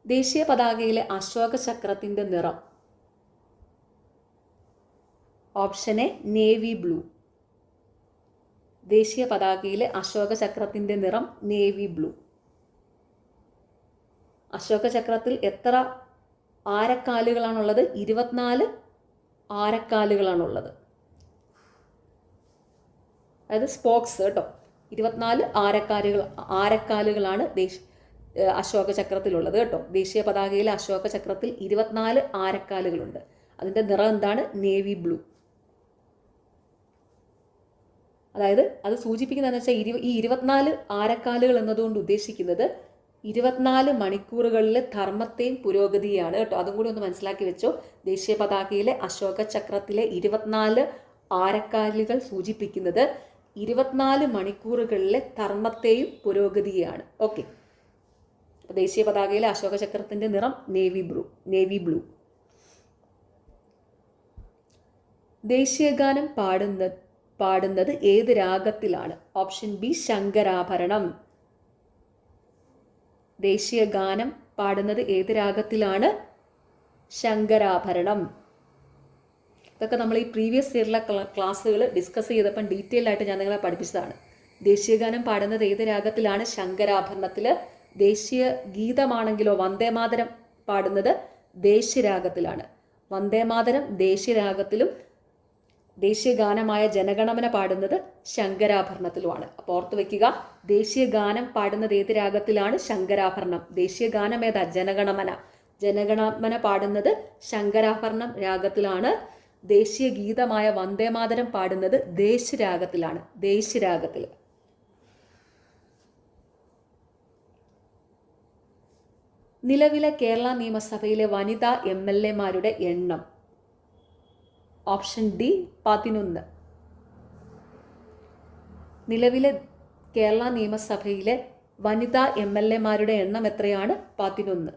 ദേശീയ പതാകയിലെ അശോക ചക്രത്തിൻ്റെ നിറം? Option A navy blue. ദേശീയ പതാകയിലെ അശോക ചക്രത്തിൻ്റെ നിറം നേവി ബ്ലൂ. അശോക ചക്രത്തിൽ എത്ര ആരക്കാലുകളാണുള്ളത്? 24 ആരക്കാലുകളാണുള്ളത്. അതായത് സ്പോക്സ് കേട്ടോ. 24 ആരക്കാലുകളാണ് അശോക ചക്രത്തിലുള്ളത് കേട്ടോ. ദേശീയ പതാകയിലെ അശോക ചക്രത്തിൽ 24 ആരക്കാലുകളുണ്ട്. അതിൻ്റെ നിറം എന്താണ്? Navy blue. അതായത് അത് സൂചിപ്പിക്കുന്നതെന്ന് വെച്ചാൽ ഈ 24 ആരക്കാലുകൾ എന്നതുകൊണ്ട് ഉദ്ദേശിക്കുന്നത് 24 മണിക്കൂറുകളിലെ ധർമ്മത്തെയും പുരോഗതിയാണ് കേട്ടോ. അതും കൂടി ഒന്ന് മനസ്സിലാക്കി വെച്ചോ. ദേശീയ പതാകയിലെ അശോക ചക്രത്തിലെ 24 ആരക്കാലുകൾ സൂചിപ്പിക്കുന്നത് 24 മണിക്കൂറുകളിലെ ധർമ്മത്തെയും പുരോഗതിയാണ്. ഓക്കെ. അപ്പോൾ ദേശീയ പതാകയിലെ അശോക ചക്രത്തിൻ്റെ നിറം നേവി ബ്ലൂ. ദേശീയഗാനം പാടുന്നത് ഏത് രാഗത്തിലാണ്? Option B Shankarabharanam. ദേശീയഗാനം പാടുന്നത് ഏത് രാഗത്തിലാണ്? ശങ്കരാഭരണം. ഇതൊക്കെ നമ്മൾ ഈ പ്രീവിയസ് ഇയറിലെ ക്ലാസ്സുകൾ ഡിസ്കസ് ചെയ്തപ്പം ഡീറ്റെയിൽ ആയിട്ട് ഞാൻ നിങ്ങളെ പഠിപ്പിച്ചതാണ്. ദേശീയഗാനം പാടുന്നത് ഏത് രാഗത്തിലാണ്? ശങ്കരാഭരണത്തിൽ. ദേശീയ ഗീതമാണെങ്കിലോ വന്ദേമാതരം പാടുന്നത് ദേശീയരാഗത്തിലാണ്. വന്ദേമാതരം ദേശീയരാഗത്തിലും ദേശീയഗാനമായ ജനഗണമന പാടുന്നത് ശങ്കരാഭരണത്തിലുമാണ്. അപ്പോൾ ഓർത്ത് വയ്ക്കുക, ദേശീയഗാനം പാടുന്നത് ഏത് രാഗത്തിലാണ്? ശങ്കരാഭരണം. ദേശീയഗാനം ഏതാ? ജനഗണമന. ജനഗണമന പാടുന്നത് ശങ്കരാഭരണം രാഗത്തിലാണ്. ദേശീയ ഗീതമായ വന്ദേമാതരം പാടുന്നത് ദേശരാഗത്തിലാണ്. ദേശരാഗത്തിൽ. നിലവിലെ കേരള നിയമസഭയിലെ വനിതാ MLA മാരുടെ എണ്ണം. Option D 11. നിലവിലെ കേരള നിയമസഭയിലെ വനിതാ MLA മാരുടെ എണ്ണം എത്രയാണ്? 11.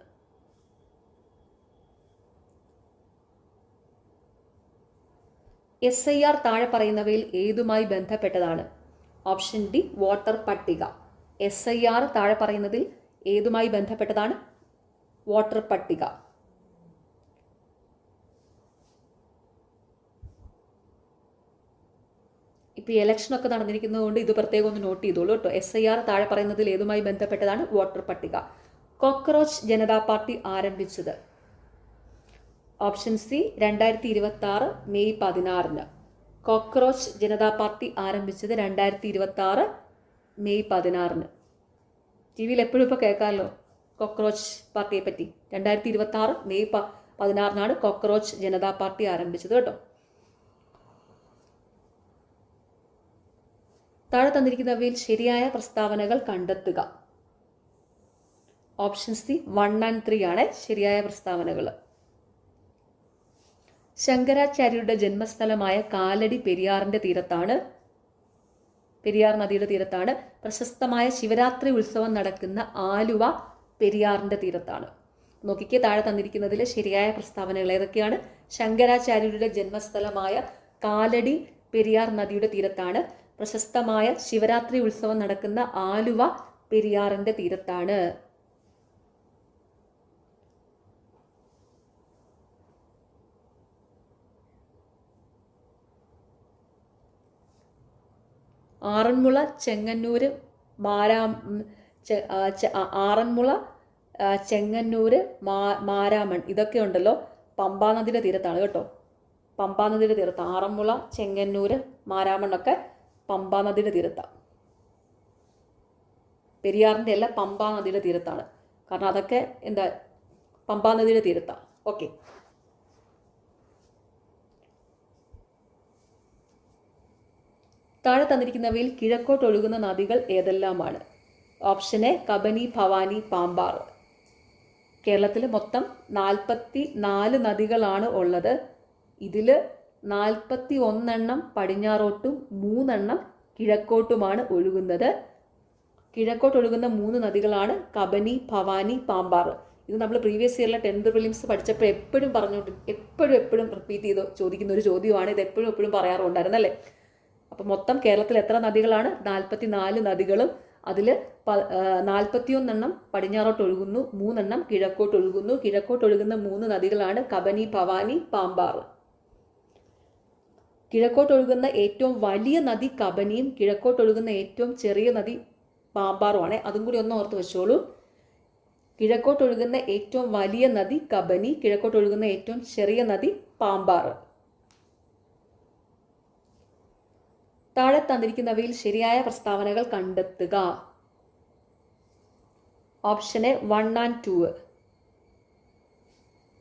SIR താഴെ പറയുന്നവയിൽ ഏതുമായി ബന്ധപ്പെട്ടതാണ്? ഓപ്ഷൻ ഡി വോട്ടർ പട്ടിക. SIR താഴെ പറയുന്നതിൽ ഏതുമായി ബന്ധപ്പെട്ടതാണ്? വോട്ടർ പട്ടിക. ഇപ്പോൾ ഈ ഇലക്ഷനൊക്കെ നടന്നിരിക്കുന്നതുകൊണ്ട് ഇത് പ്രത്യേകം ഒന്ന് നോട്ട് ചെയ്തോളൂ കേട്ടോ. SIR താഴെ പറയുന്നതിൽ ഏതുമായി ബന്ധപ്പെട്ടതാണ്? വോട്ടർ പട്ടിക. കോക്രോച്ച് ജനതാ പാർട്ടി ആരംഭിച്ചത്? Option C 2026 May 16. Cockroach Janata party ആരംഭിച്ചത് 2026 മെയ് 16. TV-യിൽ എപ്പോഴും ഇപ്പോൾ കേൾക്കാമല്ലോ കോക്രോച്ച് പാർട്ടിയെ പറ്റി. 2026 മെയ് 16 കോക്രോച്ച് ജനതാ പാർട്ടി ആരംഭിച്ചത് കേട്ടോ. താഴെ തന്നിരിക്കുന്നവയിൽ ശരിയായ പ്രസ്താവനകൾ കണ്ടെത്തുക. ഓപ്ഷൻ സി 1 and 3 ആണ് ശരിയായ പ്രസ്താവനകൾ. ശങ്കരാചാര്യരുടെ ജന്മസ്ഥലമായ കാലടി പെരിയാർ നദിയുടെ തീരത്താണ്. പ്രശസ്തമായ ശിവരാത്രി ഉത്സവം നടക്കുന്ന ആലുവ പെരിയാറിൻ്റെ തീരത്താണ്. നോക്കിക്കേ, താഴെ തന്നിരിക്കുന്നതിൽ ശരിയായ പ്രസ്താവനകൾ ഏതൊക്കെയാണ്? ശങ്കരാചാര്യരുടെ ജന്മസ്ഥലമായ കാലടി പെരിയാർ നദിയുടെ തീരത്താണ്. പ്രശസ്തമായ ശിവരാത്രി ഉത്സവം നടക്കുന്ന ആലുവ പെരിയാറിൻ്റെ തീരത്താണ്. ആറന്മുള, ചെങ്ങന്നൂര്, മാരാമൺ ഇതൊക്കെ ഉണ്ടല്ലോ പമ്പാ നദിയുടെ തീരത്താണ് കേട്ടോ. പമ്പാ നദിയുടെ തീരത്ത് ആറന്മുള, ചെങ്ങന്നൂര്, മാരാമണ്ണൊക്കെ പമ്പാ നദിയുടെ തീരത്താണ്. പെരിയാറിൻ്റെ അല്ല, പമ്പാ നദിയുടെ തീരത്താണ്. കാരണം അതൊക്കെ പമ്പാ നദിയുടെ തീരത്താണ്. ഓക്കെ. താഴെ തന്നിരിക്കുന്നവയിൽ കിഴക്കോട്ട് ഒഴുകുന്ന നദികൾ ഏതെല്ലാമാണ്? Option A Kabani, Bhavani, Pambar. കേരളത്തിൽ മൊത്തം 44 നദികളാണ് ഉള്ളത്. ഇതിൽ 41 പടിഞ്ഞാറോട്ടും 3 കിഴക്കോട്ടുമാണ് ഒഴുകുന്നത്. കിഴക്കോട്ട് ഒഴുകുന്ന 3 നദികളാണ് കബനി, ഭവാനി, പാമ്പാർ. ഇത് നമ്മൾ പ്രീവിയസ് ഇയറിലെ 10th പ്രിലിംസ് പഠിച്ചപ്പോൾ എപ്പോഴും റിപ്പീറ്റ് ചെയ്ത് ചോദിക്കുന്ന ഒരു ചോദ്യമാണ്. ഇത് എപ്പോഴും പറയാറുണ്ടായിരുന്നല്ലേ. അപ്പം മൊത്തം കേരളത്തിൽ എത്ര നദികളാണ്? 44 നദികളും. അതിൽ 41 പടിഞ്ഞാറോട്ട് ഒഴുകുന്നു, 3 കിഴക്കോട്ട് ഒഴുകുന്നു. കിഴക്കോട്ട് ഒഴുകുന്ന 3 നദികളാണ് കബനി, ഭവാനി, പാമ്പാർ. കിഴക്കോട്ട് ഒഴുകുന്ന ഏറ്റവും വലിയ നദി കബനിയും കിഴക്കോട്ട് ഒഴുകുന്ന ഏറ്റവും ചെറിയ നദി പാമ്പാറുമാണ്. അതും കൂടി ഒന്ന് ഓർത്ത് വെച്ചോളൂ. കിഴക്കോട്ട് ഒഴുകുന്ന ഏറ്റവും വലിയ നദി കബനി, കിഴക്കോട്ട് ഒഴുകുന്ന ഏറ്റവും ചെറിയ നദി പാമ്പാർ. താഴെ തന്നിരിക്കുന്നവയിൽ ശരിയായ പ്രസ്താവനകൾ കണ്ടെത്തുക. Option A 1 and 2.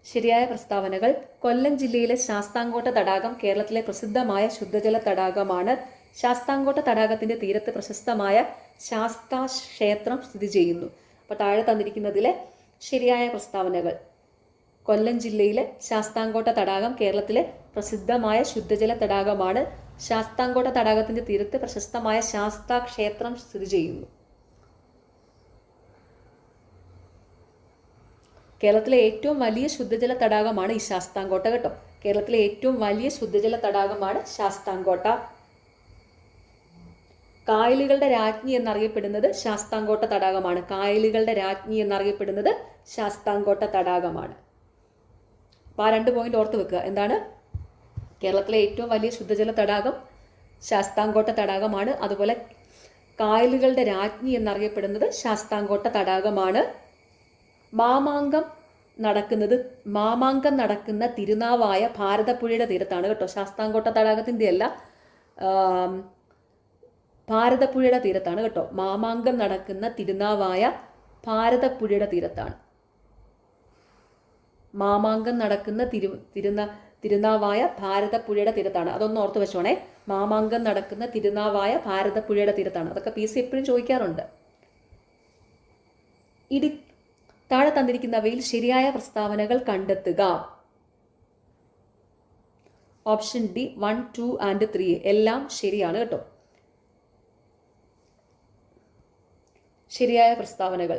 ശരിയായ പ്രസ്താവനകൾ: കൊല്ലം ജില്ലയിലെ ശാസ്താംകോട്ട തടാകം കേരളത്തിലെ പ്രസിദ്ധമായ ശുദ്ധജല തടാകമാണ്. ശാസ്താംകോട്ട തടാകത്തിന്റെ തീരത്ത് പ്രശസ്തമായ ശാസ്താ ക്ഷേത്രം സ്ഥിതി ചെയ്യുന്നു. അപ്പോൾ താഴെ തന്നിരിക്കുന്നതിലെ ശരിയായ പ്രസ്താവനകൾ: കൊല്ലം ജില്ലയിലെ ശാസ്താംകോട്ട തടാകം കേരളത്തിലെ പ്രസിദ്ധമായ ശുദ്ധജല തടാകമാണ്. ശാസ്താംകോട്ട തടാകത്തിന്റെ തീരത്ത് പ്രശസ്തമായ ശാസ്താ ക്ഷേത്രം സ്ഥിതി ചെയ്യുന്നു. കേരളത്തിലെ ഏറ്റവും വലിയ ശുദ്ധജല തടാകമാണ് ഈ ശാസ്താംകോട്ട കേട്ടോ. കേരളത്തിലെ ഏറ്റവും വലിയ ശുദ്ധജല തടാകമാണ് ശാസ്താംകോട്ട. കായലുകളുടെ രാജ്ഞി എന്നറിയപ്പെടുന്നത് ശാസ്താംകോട്ട തടാകമാണ്. കായലുകളുടെ രാജ്ഞി എന്നറിയപ്പെടുന്നത് ശാസ്താംകോട്ട തടാകമാണ്. അപ്പോൾ ആ 2 പോയിന്റ് ഓർത്ത് വെക്കുക. എന്താണ്? കേരളത്തിലെ ഏറ്റവും വലിയ ശുദ്ധജല തടാകം ശാസ്താംകോട്ട തടാകമാണ്. അതുപോലെ കായലുകളുടെ രാജ്ഞി എന്നറിയപ്പെടുന്നത് ശാസ്താംകോട്ട തടാകമാണ്. മാമാങ്കം നടക്കുന്ന തിരുനാവായ ഭാരതപ്പുഴയുടെ തീരത്താണ് കേട്ടോ. ശാസ്താംകോട്ട തടാകത്തിൻ്റെ അല്ല, ഭാരതപ്പുഴയുടെ തീരത്താണ് കേട്ടോ. മാമാങ്കം നടക്കുന്ന തിരുനാവായ ഭാരതപ്പുഴയുടെ തീരത്താണ്. മാമാങ്കം നടക്കുന്ന തിരുനാവായ ഭാരതപ്പുഴയുടെ തീരത്താണ്. അതൊന്ന് ഓർത്ത് വെച്ചോണേ. മാമാങ്കം നടക്കുന്ന തിരുനാവായ ഭാരതപ്പുഴയുടെ തീരത്താണ്. അതൊക്കെ PC എപ്പോഴും ചോദിക്കാറുണ്ട്. താഴെ തന്നിരിക്കുന്നവയിൽ ശരിയായ പ്രസ്താവനകൾ കണ്ടെത്തുക. ഓപ്ഷൻ ഡി 1, 2 ആൻഡ് 3 എല്ലാം ശരിയാണ് കേട്ടോ. ശരിയായ പ്രസ്താവനകൾ: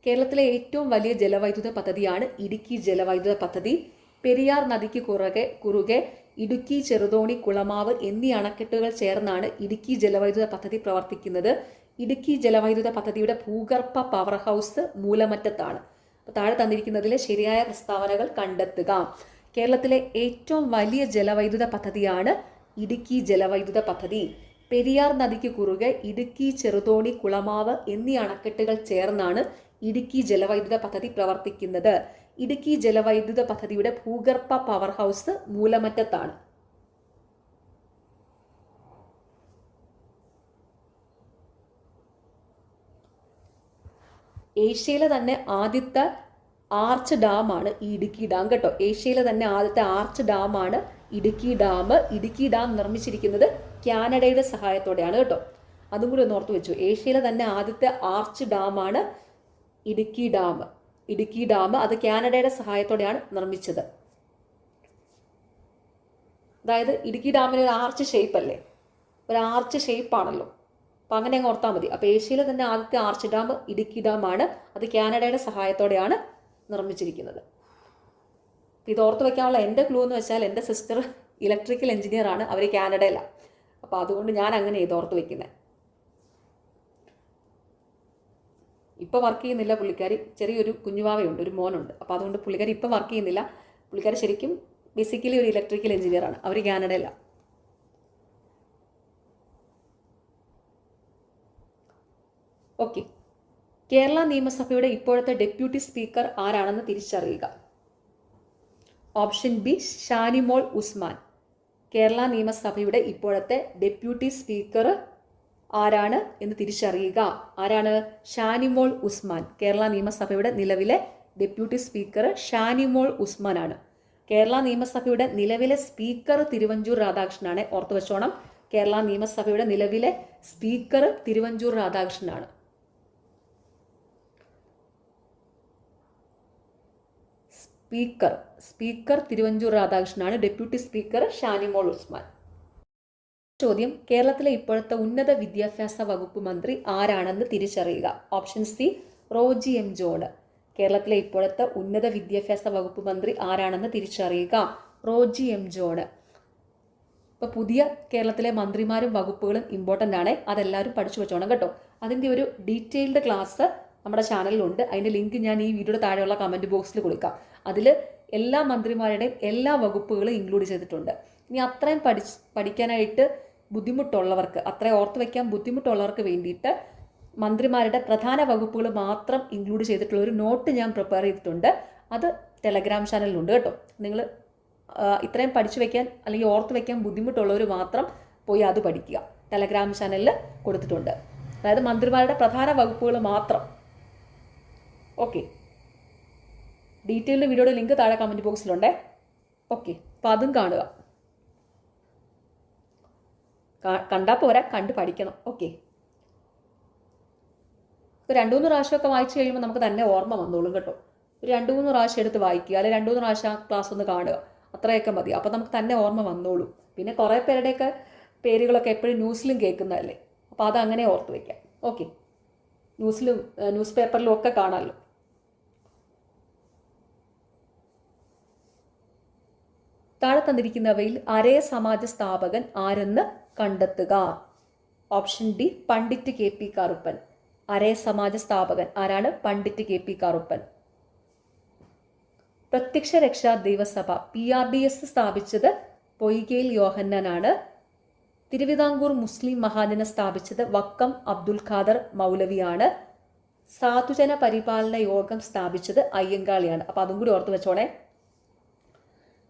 കേരളത്തിലെ ഏറ്റവും വലിയ ജലവൈദ്യുത പദ്ധതിയാണ് ഇടുക്കി ജലവൈദ്യുത പദ്ധതി. പെരിയാർ നദിക്ക് കുറുകെ ഇടുക്കി, ചെറുതോണി, കുളമാവ് എന്നീ അണക്കെട്ടുകൾ ചേർന്നാണ് ഇടുക്കി ജലവൈദ്യുത പദ്ധതി പ്രവർത്തിക്കുന്നത്. ഇടുക്കി ജലവൈദ്യുത പദ്ധതിയുടെ ഭൂഗർഭ പവർ ഹൗസ് മൂലമറ്റത്താണ്. അപ്പോൾ താഴെ തന്നിരിക്കുന്നതിലെ ശരിയായ പ്രസ്താവനകൾ കണ്ടെത്തുക. കേരളത്തിലെ ഏറ്റവും വലിയ ജലവൈദ്യുത പദ്ധതിയാണ് ഇടുക്കി ജലവൈദ്യുത പദ്ധതി. പെരിയാർ നദിക്ക് കുറുകെ ഇടുക്കി, ചെറുതോണി, കുളമാവ് എന്നീ അണക്കെട്ടുകൾ ചേർന്നാണ് ഇടുക്കി ജലവൈദ്യുത പദ്ധതി പ്രവർത്തിക്കുന്നത്. ഇടുക്കി ജലവൈദ്യുത പദ്ധതിയുടെ ഭൂഗർഭ പവർ ഹൗസ് മൂലമറ്റത്താണ്. ഏഷ്യയിലെ തന്നെ ആദ്യത്തെ ആർച്ച് ഡാമാണ് ഈ ഇടുക്കി ഡാം കേട്ടോ. ഏഷ്യയിലെ തന്നെ ആദ്യത്തെ ആർച്ച് ഡാമാണ് ഇടുക്കി ഡാം. ഇടുക്കി ഡാം നിർമ്മിച്ചിരിക്കുന്നത് കാനഡയുടെ സഹായത്തോടെയാണ് കേട്ടോ. അതും കൂടി ഒന്ന് ഓർത്ത് വെച്ചു. ഏഷ്യയിലെ തന്നെ ആദ്യത്തെ ആർച്ച് ഡാമാണ് ഇടുക്കി ഡാം. ഇടുക്കി ഡാം അത് കാനഡയുടെ സഹായത്തോടെയാണ് നിർമ്മിച്ചത്. അതായത് ഇടുക്കി ഡാമിന് ഒരു ആർച്ച് ഷേപ്പ് അല്ലേ, ഒരു ആർച്ച് ഷേപ്പാണല്ലോ. അപ്പം അങ്ങനെ അങ്ങ് ഓർത്താൽ മതി. അപ്പോൾ ഏഷ്യയിലെ തന്നെ ആദ്യത്തെ ആർച്ച് ഡാം ഇടുക്കി ഡാമാണ്. അത് കാനഡയുടെ സഹായത്തോടെയാണ് നിർമ്മിച്ചിരിക്കുന്നത്. ഇത് ഓർത്ത് വയ്ക്കാനുള്ള എൻ്റെ ക്ലൂ എന്ന് വെച്ചാൽ എൻ്റെ സിസ്റ്റർ ഇലക്ട്രിക്കൽ എഞ്ചിനീയർ ആണ്, അവർ കാനഡയിലാണ്. അപ്പോൾ അതുകൊണ്ട് ഞാൻ അങ്ങനെ ഇത് ഓർത്ത് വയ്ക്കുന്നത്. ഇപ്പോൾ വർക്ക് ചെയ്യുന്നില്ല പുള്ളിക്കാരി. ചെറിയൊരു കുഞ്ഞുവാവയുണ്ട്, ഒരു മോനുണ്ട്. അപ്പോൾ അതുകൊണ്ട് പുള്ളിക്കാരി ഇപ്പോൾ വർക്ക് ചെയ്യുന്നില്ല. പുള്ളിക്കാരി ശരിക്കും ബേസിക്കലി ഒരു ഇലക്ട്രിക്കൽ എഞ്ചിനീയർ ആണ്, അവർ കാനഡയിലാണ്. ഓക്കെ. കേരള നിയമസഭയുടെ ഇപ്പോഴത്തെ ഡെപ്യൂട്ടി സ്പീക്കർ ആരാണെന്ന് തിരിച്ചറിയുക. Option B Shanimol Usman. കേരള നിയമസഭയുടെ ഇപ്പോഴത്തെ ഡെപ്യൂട്ടി സ്പീക്കർ ആരാണ് എന്ന് തിരിച്ചറിയുക. ആരാണ്? ഷാനിമോൾ ഉസ്മാൻ. കേരള നിയമസഭയുടെ നിലവിലെ ഡെപ്യൂട്ടി സ്പീക്കർ ഷാനിമോൾ ഉസ്മാൻ ആണ്. കേരള നിയമസഭയുടെ നിലവിലെ സ്പീക്കർ തിരുവഞ്ചൂർ രാധാകൃഷ്ണനാണ്. ഓർത്തു വെച്ചോണം, കേരള നിയമസഭയുടെ നിലവിലെ സ്പീക്കർ തിരുവഞ്ചൂർ രാധാകൃഷ്ണനാണ്. സ്പീക്കർ തിരുവഞ്ചൂർ രാധാകൃഷ്ണനാണ്. Deputy speaker Shanimol Usman. ചോദ്യം: കേരളത്തിലെ ഇപ്പോഴത്തെ ഉന്നത വിദ്യാഭ്യാസ വകുപ്പ് മന്ത്രി ആരാണെന്ന് തിരിച്ചറിയുക. Option C Roji M John. കേരളത്തിലെ ഇപ്പോഴത്തെ ഉന്നത വിദ്യാഭ്യാസ വകുപ്പ് മന്ത്രി ആരാണെന്ന് തിരിച്ചറിയുക. റോജി എം ജോൺ. ഇപ്പോൾ പുതിയ കേരളത്തിലെ മന്ത്രിമാരും വകുപ്പുകളും ഇമ്പോർട്ടൻ്റ് ആണ്. അതെല്ലാവരും പഠിച്ചു വെച്ചോണം കേട്ടോ. അതിൻ്റെ ഒരു ഡീറ്റെയിൽഡ് ക്ലാസ് നമ്മുടെ ചാനലിലുണ്ട്. അതിൻ്റെ ലിങ്ക് ഞാൻ ഈ വീഡിയോയുടെ താഴെയുള്ള കമൻറ്റ് ബോക്സിൽ കൊടുക്കാം. അതിൽ എല്ലാ മന്ത്രിമാരുടെയും എല്ലാ വകുപ്പുകളും ഇൻക്ലൂഡ് ചെയ്തിട്ടുണ്ട്. ഇനി അത്രയും പഠിക്കാനായിട്ട് ബുദ്ധിമുട്ടുള്ളവർക്ക്, അത്രയും ഓർത്ത് വയ്ക്കാൻ ബുദ്ധിമുട്ടുള്ളവർക്ക് വേണ്ടിയിട്ട് മന്ത്രിമാരുടെ പ്രധാന വകുപ്പുകൾ മാത്രം ഇൻക്ലൂഡ് ചെയ്തിട്ടുള്ള ഒരു നോട്ട് ഞാൻ പ്രിപ്പയർ ചെയ്തിട്ടുണ്ട്. അത് ടെലഗ്രാം ചാനലിലുണ്ട് കേട്ടോ. നിങ്ങൾ ഇത്രയും പഠിച്ചു വയ്ക്കാൻ അല്ലെങ്കിൽ ഓർത്ത് വയ്ക്കാൻ ബുദ്ധിമുട്ടുള്ളവർ മാത്രം പോയി അത് പഠിക്കുക. ടെലഗ്രാം ചാനലിൽ കൊടുത്തിട്ടുണ്ട്. അതായത് മന്ത്രിമാരുടെ പ്രധാന വകുപ്പുകൾ മാത്രം. ഓക്കെ. ഡീറ്റെയിൽഡ് വീഡിയോയുടെ ലിങ്ക് താഴെ കമൻറ്റ് ബോക്സിലുണ്ടേ. ഓക്കെ. അപ്പോൾ അതും കാണുക. കണ്ടാൽ പോരാ, കണ്ട് പഠിക്കണം. ഓക്കെ. ഇപ്പോൾ 2-3 പ്രാവശ്യമൊക്കെ വായിച്ചു കഴിയുമ്പോൾ നമുക്ക് തന്നെ ഓർമ്മ വന്നോളും കേട്ടോ. ഒരു 2-3 പ്രാവശ്യം എടുത്ത് വായിക്കുക, അല്ലെങ്കിൽ 2-3 പ്രാവശ്യം ക്ലാസ് ഒന്ന് കാണുക, അത്രയൊക്കെ മതി. അപ്പോൾ നമുക്ക് തന്നെ ഓർമ്മ വന്നോളും. പിന്നെ കുറേ പേരുടെയൊക്കെ പേരുകളൊക്കെ എപ്പോഴും ന്യൂസിലും കേൾക്കുന്നതല്ലേ, അപ്പോൾ അതങ്ങനെ ഓർത്ത് വയ്ക്കാം. ഓക്കെ. ന്യൂസിലും ന്യൂസ് പേപ്പറിലും ഒക്കെ കാണാമല്ലോ. താഴെ തന്നിരിക്കുന്നവയിൽ അരേ സമാജ സ്ഥാപകൻ ആരെന്ന് കണ്ടെത്തുക. Option D Pandit K P Karuppan. അരേ സമാജ സ്ഥാപകൻ ആരാണ്? Pandit K P Karuppan. പ്രത്യക്ഷ രക്ഷാ ദൈവസഭ PRDS സ്ഥാപിച്ചത് പൊയ്കയിൽ യോഹന്നാനാണ്. തിരുവിതാംകൂർ മുസ്ലിം മഹാജന സ്ഥാപിച്ചത് വക്കം അബ്ദുൽ ഖാദർ മൗലവിയാണ്. സാധുജന പരിപാലന യോഗം സ്ഥാപിച്ചത് അയ്യങ്കാളിയാണ്. അപ്പോൾ അതും കൂടി ഓർത്ത് വെച്ചോണേ.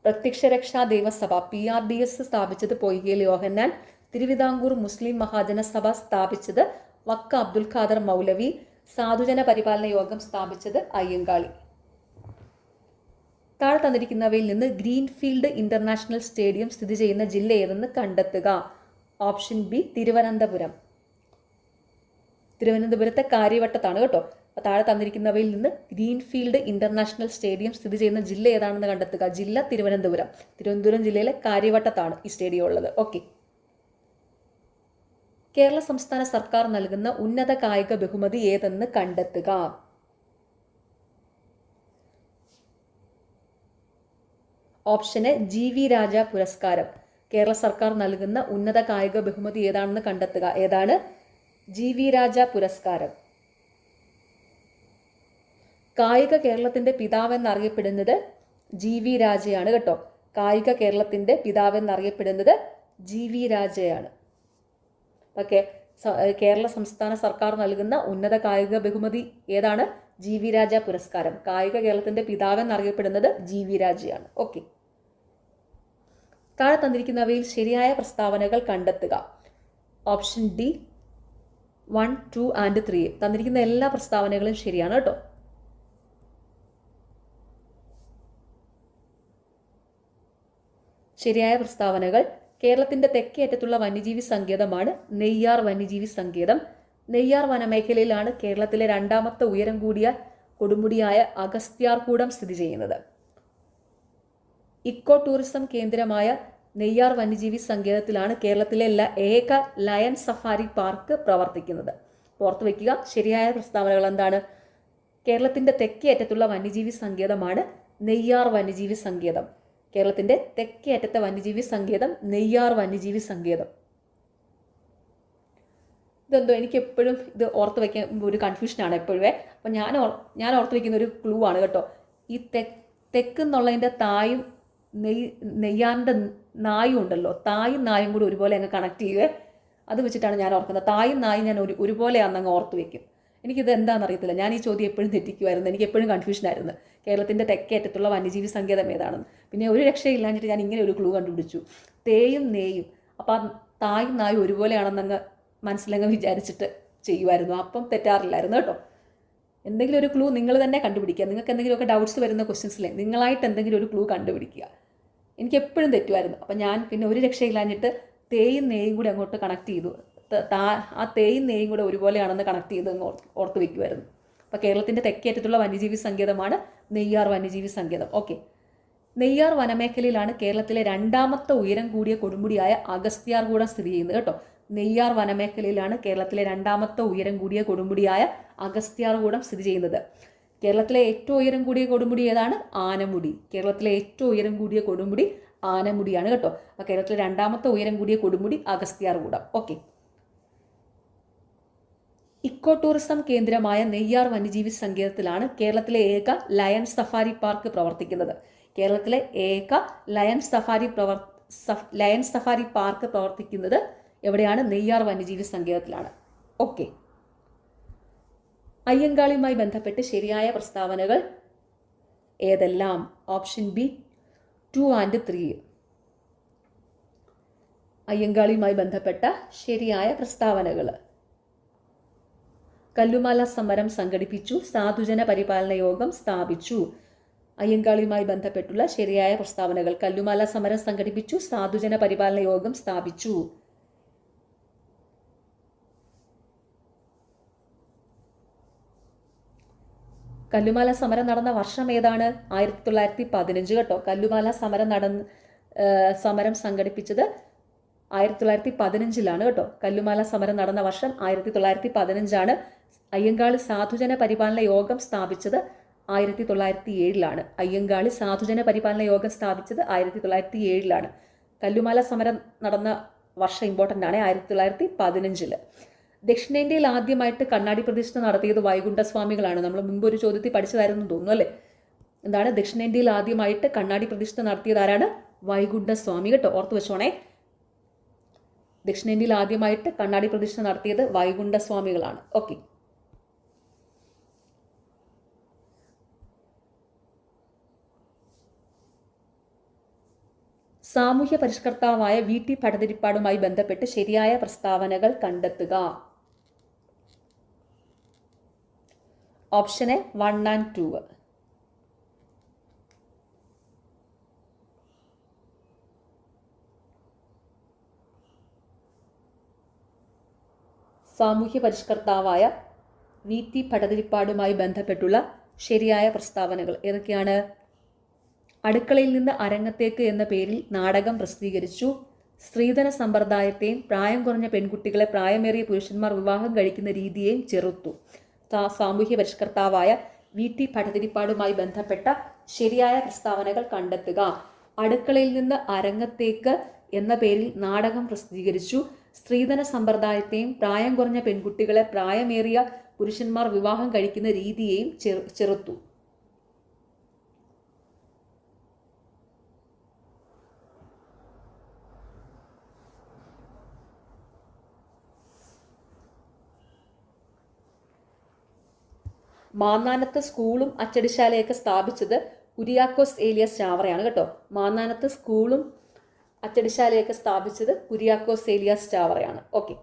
പ്രത്യക്ഷ രക്ഷാ ദൈവസഭ PRDS സ്ഥാപിച്ചത് പൊയ്കയിൽ യോഹന്നാൻ. തിരുവിതാംകൂർ മുസ്ലിം മഹാജന സഭ സ്ഥാപിച്ചത് വക്ക അബ്ദുൽ ഖാദർ മൗലവി. സാധുജന പരിപാലന യോഗം സ്ഥാപിച്ചത് അയ്യങ്കാളി. താഴെ തന്നിരിക്കുന്നവയിൽ നിന്ന് ഗ്രീൻഫീൽഡ് ഇന്റർനാഷണൽ സ്റ്റേഡിയം സ്ഥിതി ചെയ്യുന്ന ജില്ല ഏതെന്ന് കണ്ടെത്തുക. Option B Thiruvananthapuram. തിരുവനന്തപുരത്തെ കാര്യവട്ടത്താണ് കേട്ടോ. അപ്പോൾ താഴെ തന്നിരിക്കുന്നവയിൽ നിന്ന് ഗ്രീൻഫീൽഡ് ഇന്റർനാഷണൽ സ്റ്റേഡിയം സ്ഥിതി ചെയ്യുന്ന ജില്ല ഏതാണെന്ന് കണ്ടെത്തുക. ജില്ല തിരുവനന്തപുരം. തിരുവനന്തപുരം ജില്ലയിലെ കാര്യവട്ടത്താണ് ഈ സ്റ്റേഡിയം ഉള്ളത്. ഓക്കെ. കേരള സംസ്ഥാന സർക്കാർ നൽകുന്ന ഉന്നത കായിക ബഹുമതി ഏതെന്ന് കണ്ടെത്തുക. ഓപ്ഷന് GV രാജ പുരസ്കാരം. കേരള സർക്കാർ നൽകുന്ന ഉന്നത കായിക ബഹുമതി ഏതാണെന്ന് കണ്ടെത്തുക. ഏതാണ്? GV രാജ പുരസ്കാരം. കായിക കേരളത്തിന്റെ പിതാവെന്നറിയപ്പെടുന്നത് GV രാജയാണ് കേട്ടോ. കായിക കേരളത്തിന്റെ പിതാവെന്നറിയപ്പെടുന്നത് GV രാജയാണ്. ഓക്കെ. കേരള സംസ്ഥാന സർക്കാർ നൽകുന്ന ഉന്നത കായിക ബഹുമതി ഏതാണ്? GV രാജ പുരസ്കാരം. കായിക കേരളത്തിന്റെ പിതാവെന്നറിയപ്പെടുന്നത് GV രാജയാണ്. ഓക്കെ. താഴെ തന്നിരിക്കുന്നവയിൽ ശരിയായ പ്രസ്താവനകൾ കണ്ടെത്തുക. Option D 1, 2 and 3. തന്നിരിക്കുന്ന എല്ലാ പ്രസ്താവനകളും ശരിയാണ് കേട്ടോ. ശരിയായ പ്രസ്താവനകൾ: കേരളത്തിന്റെ തെക്കേ അറ്റത്തുള്ള വന്യജീവി സങ്കേതമാണ് നെയ്യാർ വന്യജീവി സങ്കേതം. നെയ്യാർ വനമേഖലയിലാണ് കേരളത്തിലെ രണ്ടാമത്തെ ഉയരം കൂടിയ കൊടുമുടിയായ അഗസ്ത്യാർകൂടം സ്ഥിതി ചെയ്യുന്നത്. ഇക്കോ ടൂറിസം കേന്ദ്രമായ നെയ്യാർ വന്യജീവി സങ്കേതത്തിലാണ് കേരളത്തിലെ ഏക ലയൺ സഫാരി പാർക്ക് പ്രവർത്തിക്കുന്നത്. ഓർത്തു വയ്ക്കുക, ശരിയായ പ്രസ്താവനകൾ എന്താണ്? കേരളത്തിന്റെ തെക്കേ അറ്റത്തുള്ള വന്യജീവി സങ്കേതമാണ് നെയ്യാർ വന്യജീവി സങ്കേതം. കേരളത്തിന്റെ തെക്കേ അറ്റത്തെ വന്യജീവി സങ്കേതം നെയ്യാർ വന്യജീവി സങ്കേതം. ഇതെന്തോ എനിക്ക് എപ്പോഴും ഇത് ഓർത്ത് വയ്ക്കാൻ ഒരു കൺഫ്യൂഷനാണ് എപ്പോഴേ. അപ്പം ഞാൻ ഓർത്ത് വയ്ക്കുന്ന ഒരു ക്ലൂ ആണ് കേട്ടോ. ഈ തെക്ക് എന്നുള്ളതിൻ്റെ തായും നെയ്യാറിൻ്റെ നായും ഉണ്ടല്ലോ, തായും നായും കൂടി ഒരുപോലെ അങ്ങ് കണക്ട് ചെയ്യുക. അത് വെച്ചിട്ടാണ് ഞാൻ ഓർക്കുന്നത്. തായും നായും ഞാൻ ഒരുപോലെയാണെന്ന് അങ്ങ് ഓർത്ത് വയ്ക്കും. എനിക്കിത് എന്താണെന്ന് അറിയത്തില്ല. ഞാൻ ഈ ചോദ്യം എപ്പോഴും തെറ്റിക്കുമായിരുന്നു. എനിക്ക് എപ്പോഴും കൺഫ്യൂഷനായിരുന്നു കേരളത്തിൻ്റെ തെക്കേ അറ്റത്തുള്ള വന്യജീവി സങ്കേതം ഏതാണെന്ന്. പിന്നെ ഒരു രക്ഷയില്ലാഞ്ഞിട്ട് ഞാൻ ഇങ്ങനെ ഒരു ക്ലൂ കണ്ടുപിടിച്ചു, തേയും നേയും. അപ്പോൾ ആ തായും നായും ഒരുപോലെയാണെന്നങ്ങ് മനസ്സിലങ്ങ് വിചാരിച്ചിട്ട് ചെയ്യുമായിരുന്നു. അപ്പം തെറ്റാറില്ലായിരുന്നു കേട്ടോ. എന്തെങ്കിലും ഒരു ക്ലൂ നിങ്ങൾ തന്നെ കണ്ടുപിടിക്കുക. നിങ്ങൾക്ക് എന്തെങ്കിലുമൊക്കെ ഡൗട്ട്സ് വരുന്ന ക്വസ്റ്റ്യൻസിലെ നിങ്ങളായിട്ട് എന്തെങ്കിലും ഒരു ക്ലൂ കണ്ടുപിടിക്കുക. എനിക്ക് എപ്പോഴും തെറ്റുമായിരുന്നു. അപ്പം ഞാൻ പിന്നെ ഒരു രക്ഷയില്ലാഞ്ഞിട്ട് തേയും നേയും കൂടി അങ്ങോട്ട് കണക്ട് ചെയ്തു. ആ തേയും നേയും കൂടെ ഒരുപോലെയാണെന്ന് കണക്ട് ചെയ്ത് ഓർത്ത് വയ്ക്കുമായിരുന്നു. അപ്പോൾ കേരളത്തിൻ്റെ തെക്കേ അറ്റത്തുള്ള വന്യജീവി സങ്കേതമാണ് നെയ്യാർ വന്യജീവി സങ്കേതം. ഓക്കെ. നെയ്യാർ വനമേഖലയിലാണ് കേരളത്തിലെ രണ്ടാമത്തെ ഉയരം കൂടിയ കൊടുമുടിയായ അഗസ്ത്യാർകൂടം സ്ഥിതി ചെയ്യുന്നത് കേട്ടോ. നെയ്യാർ വനമേഖലയിലാണ് കേരളത്തിലെ രണ്ടാമത്തെ ഉയരം കൂടിയ കൊടുമുടിയായ അഗസ്ത്യാർകൂടം സ്ഥിതി ചെയ്യുന്നത്. കേരളത്തിലെ ഏറ്റവും ഉയരം കൂടിയ കൊടുമുടി ഏതാണ്? ആനമുടി. കേരളത്തിലെ ഏറ്റവും ഉയരം കൂടിയ കൊടുമുടി ആനമുടിയാണ് കേട്ടോ. അപ്പോൾ കേരളത്തിലെ രണ്ടാമത്തെ ഉയരം കൂടിയ കൊടുമുടി അഗസ്ത്യാർകൂടം. ഓക്കെ. ഇക്കോ ടൂറിസം കേന്ദ്രമായ നെയ്യാർ വന്യജീവി സങ്കേതത്തിലാണ് കേരളത്തിലെ ഏക ലയൺ സഫാരി പാർക്ക് പ്രവർത്തിക്കുന്നത്. കേരളത്തിലെ ഏക ലയൺ സഫാരി പാർക്ക് പ്രവർത്തിക്കുന്നത് എവിടെയാണ്? നെയ്യാർ വന്യജീവി സങ്കേതത്തിലാണ്. ഓക്കെ. അയ്യങ്കാളിയുമായി ബന്ധപ്പെട്ട് ശരിയായ പ്രസ്താവനകൾ ഏതെല്ലാം? Option B 2 and 3. അയ്യങ്കാളിയുമായി ബന്ധപ്പെട്ട ശരിയായ പ്രസ്താവനകൾ: കല്ലുമാല സമരം സംഘടിപ്പിച്ചു, സാധുജന പരിപാലന യോഗം സ്ഥാപിച്ചു. അയ്യങ്കാളിയുമായി ബന്ധപ്പെട്ടുള്ള ശരിയായ പ്രസ്താവനകൾ: കല്ലുമാല സമരം സംഘടിപ്പിച്ചു, സാധുജന പരിപാലന യോഗം സ്ഥാപിച്ചു. കല്ലുമാല സമരം നടന്ന വർഷം ഏതാണ്? 1915 കേട്ടോ. കല്ലുമാല സമരം സംഘടിപ്പിച്ചത് 1915 കേട്ടോ. കല്ലുമാല സമരം നടന്ന വർഷം 1915. അയ്യങ്കാളി സാധുജന പരിപാലന യോഗം സ്ഥാപിച്ചത് 1907. അയ്യങ്കാളി സാധുജന പരിപാലന യോഗം സ്ഥാപിച്ചത് 1907. കല്ലുമാല സമരം നടന്ന വർഷം ഇമ്പോർട്ടൻ്റ് ആണ്, 1915. ദക്ഷിണേന്ത്യയിൽ ആദ്യമായിട്ട് കണ്ണാടി പ്രതിഷ്ഠ നടത്തിയത് വൈകുണ്ഠസ്വാമികളാണ്. നമ്മൾ മുമ്പ് ഒരു ചോദ്യത്തിൽ പഠിച്ചതായിരുന്നു തോന്നുന്നു അല്ലേ? എന്താണ്? ദക്ഷിണേന്ത്യയിൽ ആദ്യമായിട്ട് കണ്ണാടി പ്രതിഷ്ഠ നടത്തിയത് ആരാണ്? വൈകുണ്ഠസ്വാമി കേട്ടോ. ഓർത്ത് വെച്ചോണേ. ദക്ഷിണേന്ത്യയിൽ ആദ്യമായിട്ട് കണ്ണാടി പ്രതിഷ്ഠ നടത്തിയത് വൈകുണ്ഠസ്വാമികളാണ്. ഓക്കെ. സാമൂഹ്യ പരിഷ്കർത്താവായ VT ഭട്ടതിരിപ്പാടുമായി ബന്ധപ്പെട്ട് ശരിയായ പ്രസ്താവനകൾ കണ്ടെത്തുക. Option A 1 and 2. സാമൂഹ്യ പരിഷ്കർത്താവായ VT ഭട്ടതിരിപ്പാടുമായി ബന്ധപ്പെട്ടുള്ള ശരിയായ പ്രസ്താവനകൾ ഏതൊക്കെയാണ്? അടുക്കളയിൽ നിന്ന് അരങ്ങത്തേക്ക് എന്ന പേരിൽ നാടകം പ്രസിദ്ധീകരിച്ചു. സ്ത്രീധന സമ്പ്രദായത്തെയും പ്രായം കുറഞ്ഞ പെൺകുട്ടികളെ പ്രായമേറിയ പുരുഷന്മാർ വിവാഹം കഴിക്കുന്ന രീതിയെയും ചെറുത്തു. സാമൂഹ്യ പരിഷ്കർത്താവായ VT ഭട്ടതിരിപ്പാടുമായി ബന്ധപ്പെട്ട ശരിയായ പ്രസ്താവനകൾ കണ്ടെത്തുക. അടുക്കളയിൽ നിന്ന് അരങ്ങത്തേക്ക് എന്ന പേരിൽ നാടകം പ്രസിദ്ധീകരിച്ചു. സ്ത്രീധന സമ്പ്രദായത്തെയും പ്രായം കുറഞ്ഞ പെൺകുട്ടികളെ പ്രായമേറിയ പുരുഷന്മാർ വിവാഹം കഴിക്കുന്ന രീതിയെയും ചെറുത്തു. മാന്നാനത്ത് സ്കൂളും അച്ചടിശാലയൊക്കെ സ്ഥാപിച്ചത് കുര്യാക്കോസ് ഏലിയാസ് ചാവറയാണ് കേട്ടോ. മാന്നാനത്ത് സ്കൂളും അച്ചടിശാലയൊക്കെ സ്ഥാപിച്ചത് കുര്യാക്കോസ് ഏലിയാസ് ചാവറയാണ്. ഓക്കെ.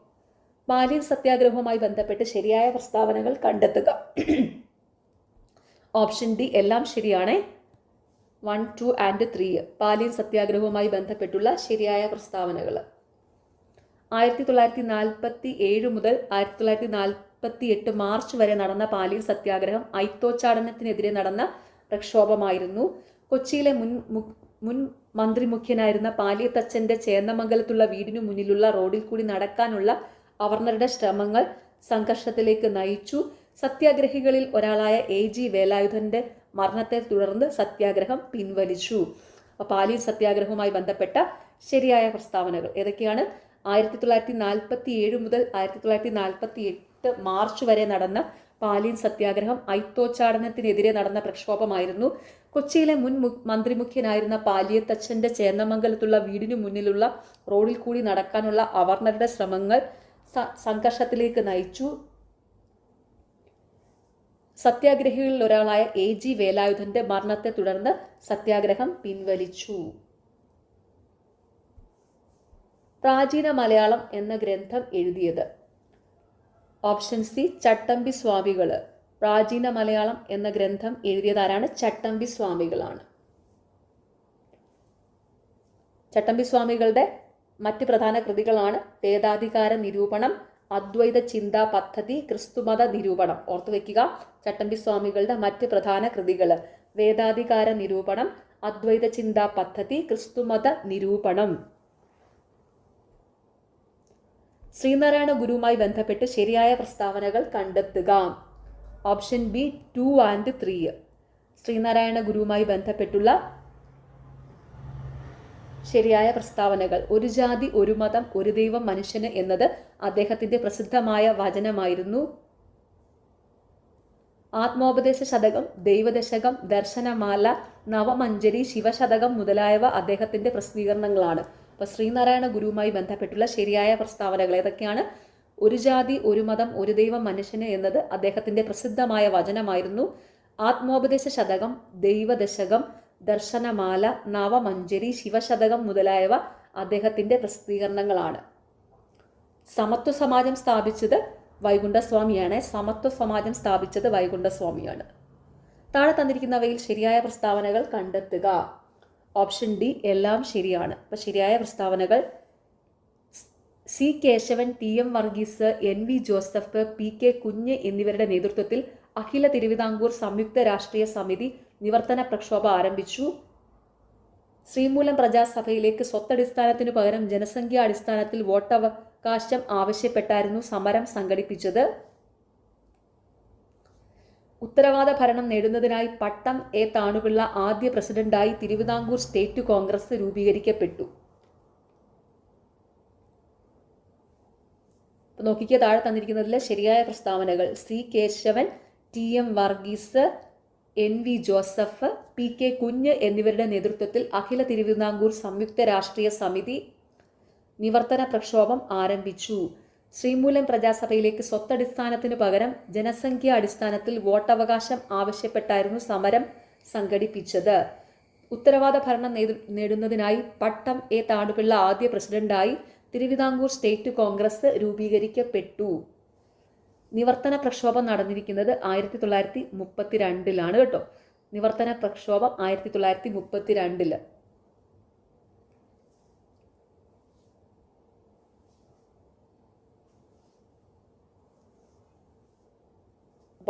പാലിയൻ സത്യാഗ്രഹവുമായി ബന്ധപ്പെട്ട് ശരിയായ പ്രസ്താവനകൾ കണ്ടെത്തുക. ഓപ്ഷൻ ഡി എല്ലാം ശരിയാണ്. 1, 2 and 3 പാലിയൻ സത്യാഗ്രഹവുമായി ബന്ധപ്പെട്ടുള്ള ശരിയായ പ്രസ്താവനകൾ. 1947 മുതൽ 1948 മാർച്ച് വരെ നടന്ന പാലിയൻ സത്യാഗ്രഹം ഐത്തോച്ചാടനത്തിനെതിരെ നടന്ന പ്രക്ഷോഭമായിരുന്നു. കൊച്ചിയിലെ മുൻ മന്ത്രിമുഖ്യനായിരുന്ന പാലിയത്തച്ഛന്റെ ചേന്നമംഗലത്തുള്ള വീടിനു മുന്നിലുള്ള റോഡിൽ കൂടി നടക്കാനുള്ള അവർണരുടെ ശ്രമങ്ങൾ സംഘർഷത്തിലേക്ക് നയിച്ചു. സത്യാഗ്രഹികളിൽ ഒരാളായ AG വേലായുധന്റെ മരണത്തെ തുടർന്ന് സത്യാഗ്രഹം പിൻവലിച്ചു. പാലിയൻ സത്യാഗ്രഹവുമായി ബന്ധപ്പെട്ട ശരിയായ പ്രസ്താവനകൾ ഏതൊക്കെയാണ്? 1947 മുതൽ 1948 മാർച്ച് വരെ നടന്ന പാലിയൻ സത്യാഗ്രഹം ഐത്തോച്ചാടനത്തിനെതിരെ നടന്ന പ്രക്ഷോഭമായിരുന്നു. കൊച്ചിയിലെ മുൻ മന്ത്രിമുഖ്യനായിരുന്ന പാലിയത്തച്ഛന്റെ ചേന്നമംഗലത്തുള്ള വീടിനു മുന്നിലുള്ള റോഡിൽ കൂടി നടക്കാനുള്ള അവർണരുടെ ശ്രമങ്ങൾ സംഘർഷത്തിലേക്ക് നയിച്ചു. സത്യാഗ്രഹികളിൽ ഒരാളായ AG വേലായുധന്റെ മരണത്തെ തുടർന്ന് സത്യാഗ്രഹം പിൻവലിച്ചു. പ്രാചീന മലയാളം എന്ന ഗ്രന്ഥം എഴുതിയത്? ഓപ്ഷൻ സി ചട്ടമ്പി സ്വാമികൾ. പ്രാചീന മലയാളം എന്ന ഗ്രന്ഥം എഴുതിയത് ആരാണ്? ചട്ടമ്പി സ്വാമികളാണ്. ചട്ടമ്പി സ്വാമികളുടെ മറ്റ് പ്രധാന കൃതികളാണ് വേദാധികാര നിരൂപണം, അദ്വൈത ചിന്താ പദ്ധതി, ക്രിസ്തുമത നിരൂപണം. ഓർത്തു വെക്കുക, ചട്ടമ്പി സ്വാമികളുടെ മറ്റ് പ്രധാന കൃതികൾ വേദാധികാര നിരൂപണം, അദ്വൈത ചിന്താ പദ്ധതി, ക്രിസ്തുമത നിരൂപണം. ശ്രീനാരായണ ഗുരുവുമായി ബന്ധപ്പെട്ട് ശരിയായ പ്രസ്താവനകൾ കണ്ടെത്തുക. ഓപ്ഷൻ ബി 2 and 3 ശ്രീനാരായണ ഗുരുവുമായി ബന്ധപ്പെട്ടുള്ള ശരിയായ പ്രസ്താവനകൾ. ഒരു ജാതി ഒരു മതം ഒരു ദൈവം മനുഷ്യന് എന്നത് അദ്ദേഹത്തിന്റെ പ്രസിദ്ധമായ വചനമായിരുന്നു. ആത്മോപദേശ ശതകം, ദൈവദശകം, ദർശനമാല, നവമഞ്ജരി, ശിവശതകം മുതലായവ അദ്ദേഹത്തിന്റെ പ്രസിദ്ധീകരണങ്ങളാണ്. അപ്പൊ ശ്രീനാരായണ ഗുരുവുമായി ബന്ധപ്പെട്ടുള്ള ശരിയായ പ്രസ്താവനകൾ ഏതൊക്കെയാണ്? ഒരു ജാതി ഒരു മതം ഒരു ദൈവം മനുഷ്യന് എന്നത് അദ്ദേഹത്തിന്റെ പ്രസിദ്ധമായ വചനമായിരുന്നു. ആത്മോപദേശ ശതകം, ദൈവദശകം, ദർശനമാല, നവമഞ്ജരി, ശിവശതകം മുതലായവ അദ്ദേഹത്തിന്റെ പ്രസിദ്ധീകരണങ്ങളാണ്. സമത്വ സമാജം സ്ഥാപിച്ചത് വൈകുണ്ഠസ്വാമിയാണ്. സമത്വ സമാജം സ്ഥാപിച്ചത് വൈകുണ്ഠസ്വാമിയാണ്. താഴെ തന്നിരിക്കുന്നവയിൽ ശരിയായ പ്രസ്താവനകൾ കണ്ടെത്തുക. ഓപ്ഷൻ ഡി എല്ലാം ശരിയാണ്. അപ്പൊ ശരിയായ പ്രസ്താവനകൾ: C Kesavan, TM Varghese, NV Joseph, PK Kunju എന്നിവരുടെ നേതൃത്വത്തിൽ അഖില തിരുവിതാംകൂർ സംയുക്ത രാഷ്ട്രീയ സമിതി നിവർത്തന പ്രക്ഷോഭം ആരംഭിച്ചു. ശ്രീമൂലം പ്രജാസഭയിലേക്ക് സ്വത്തടിസ്ഥാനത്തിനു പകരം ജനസംഖ്യാ അടിസ്ഥാനത്തിൽ വോട്ടവകാശം ആവശ്യപ്പെട്ടായിരുന്നു സമരം സംഘടിപ്പിച്ചത്. ഉത്തരവാദ ഭരണം നേടുന്നതിനായി പട്ടം എ താണുപിള്ള ആദ്യ പ്രസിഡന്റായി തിരുവിതാംകൂർ സ്റ്റേറ്റ് കോൺഗ്രസ് രൂപീകരിക്കപ്പെട്ടു. നോക്കിക്കുക, താഴെ തന്നിരിക്കുന്നതിലെ ശരിയായ പ്രസ്താവനകൾ: C Kesavan, TM Varghese, NV Joseph, PK Kunju എന്നിവരുടെ നേതൃത്വത്തിൽ അഖില തിരുവിതാംകൂർ സംയുക്ത രാഷ്ട്രീയ സമിതി നിവർത്തന പ്രക്ഷോഭം ആരംഭിച്ചു. ശ്രീമൂലം പ്രജാസഭയിലേക്ക് സ്വത്തടിസ്ഥാനത്തിനു പകരം ജനസംഖ്യാ അടിസ്ഥാനത്തിൽ വോട്ടവകാശം ആവശ്യപ്പെട്ടായിരുന്നു സമരം സംഘടിപ്പിച്ചത്. ഉത്തരവാദ ഭരണം നേടുന്നതിനായി പട്ടം എ താണുപിള്ള ആദ്യ പ്രസിഡന്റായി തിരുവിതാംകൂർ സ്റ്റേറ്റ് കോൺഗ്രസ് രൂപീകരിക്കപ്പെട്ടു. നിവർത്തന പ്രക്ഷോഭം നടന്നിരിക്കുന്നത് 1932 കേട്ടോ. നിവർത്തന പ്രക്ഷോഭം 1932.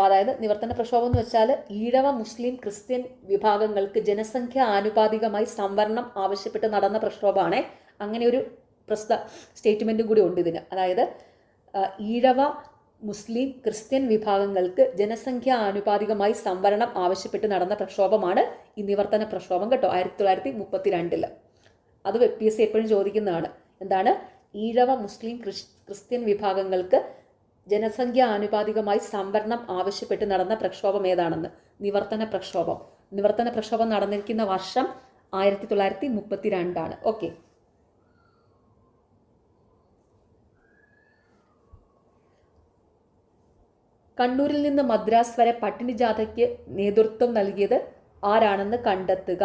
അപ്പോൾ അതായത് നിവർത്തന പ്രക്ഷോഭം എന്ന് വെച്ചാൽ ഈഴവ മുസ്ലിം ക്രിസ്ത്യൻ വിഭാഗങ്ങൾക്ക് ജനസംഖ്യ ആനുപാതികമായി സംവരണം ആവശ്യപ്പെട്ട് നടന്ന പ്രക്ഷോഭമാണ്. അങ്ങനെ ഒരു സ്റ്റേറ്റ്മെൻറ്റും കൂടി ഉണ്ട് ഇതിന്. അതായത് ഈഴവ മുസ്ലിം ക്രിസ്ത്യൻ വിഭാഗങ്ങൾക്ക് ജനസംഖ്യ ആനുപാതികമായി സംവരണം ആവശ്യപ്പെട്ട് നടന്ന പ്രക്ഷോഭമാണ് ഈ നിവർത്തന പ്രക്ഷോഭം കേട്ടോ, 1932. അത് PSC എപ്പോഴും ചോദിക്കുന്നതാണ്. എന്താണ്? ഈഴവ മുസ്ലിം ക്രിസ്ത്യൻ വിഭാഗങ്ങൾക്ക് ജനസംഖ്യ ആനുപാതികമായി സംവരണം ആവശ്യപ്പെട്ട് നടന്ന പ്രക്ഷോഭം ഏതാണെന്ന്. നിവർത്തന പ്രക്ഷോഭം. നിവർത്തന പ്രക്ഷോഭം നടന്നിരിക്കുന്ന വർഷം 1932. ഓക്കെ. കണ്ണൂരിൽ നിന്ന് മദ്രാസ് വരെ പട്ടിണി ജാഥയ്ക്ക് നേതൃത്വം നൽകിയത് ആരാണെന്ന് കണ്ടെത്തുക.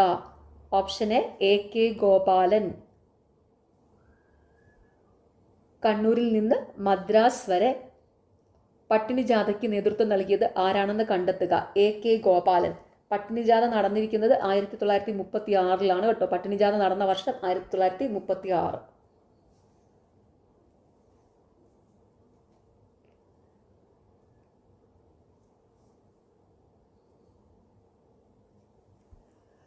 Option A AK Gopalan. കണ്ണൂരിൽ നിന്ന് മദ്രാസ് വരെ പട്ടിണി ജാഥയ്ക്ക് നേതൃത്വം നൽകിയത് ആരാണെന്ന് കണ്ടെത്തുക. AK ഗോപാലൻ. പട്ടിണി ജാഥ നടന്നിരിക്കുന്നത് 1936 കേട്ടോ. പട്ടിണി ജാഥ നടന്ന വർഷം 1936.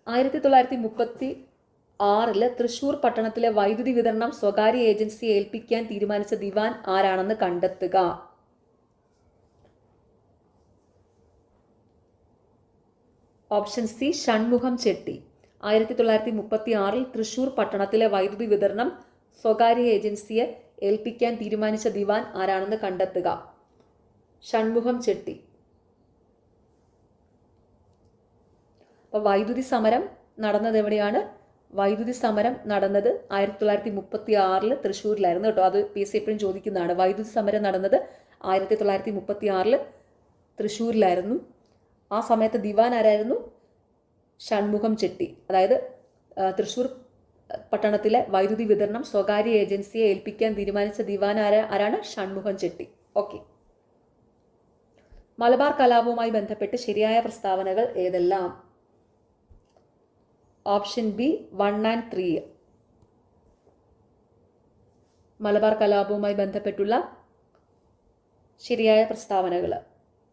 ആയിരത്തി 1936 തൃശൂർ പട്ടണത്തിലെ വൈദ്യുതി വിതരണം സ്വകാര്യ ഏജൻസിയെ ഏൽപ്പിക്കാൻ തീരുമാനിച്ച ദിവാൻ ആരാണെന്ന് കണ്ടെത്തുക. Option C Shanmukham Chetty. 1936 തൃശൂർ പട്ടണത്തിലെ വൈദ്യുതി വിതരണം സ്വകാര്യ ഏജൻസിയെ ഏൽപ്പിക്കാൻ തീരുമാനിച്ച ദിവാൻ ആരാണെന്ന് കണ്ടെത്തുക. ഷൺമുഖം ചെട്ടി. അപ്പോൾ വൈദ്യുതി സമരം നടന്നത് എവിടെയാണ്? വൈദ്യുതി സമരം നടന്നത് 1936 തൃശ്ശൂരിലായിരുന്നു കേട്ടോ. അത് PSC എപ്പോഴും ചോദിക്കുന്നതാണ്. വൈദ്യുതി സമരം നടന്നത് 1936 തൃശ്ശൂരിലായിരുന്നു. ആ സമയത്ത് ദിവാൻ ആരായിരുന്നു? ഷൺമുഖം ചെട്ടി. അതായത് തൃശ്ശൂർ പട്ടണത്തിലെ വൈദ്യുതി വിതരണം സ്വകാര്യ ഏജൻസിയെ ഏൽപ്പിക്കാൻ തീരുമാനിച്ച ദിവാൻ ആരാണ്? ഷൺമുഖം ചെട്ടി. ഓക്കെ. മലബാർ കലാപവുമായി ബന്ധപ്പെട്ട് ശരിയായ പ്രസ്താവനകൾ ഏതെല്ലാം? Option B 1 and 3. മലബാർ കലാപവുമായി ബന്ധപ്പെട്ടുള്ള ശരിയായ പ്രസ്താവനകൾ.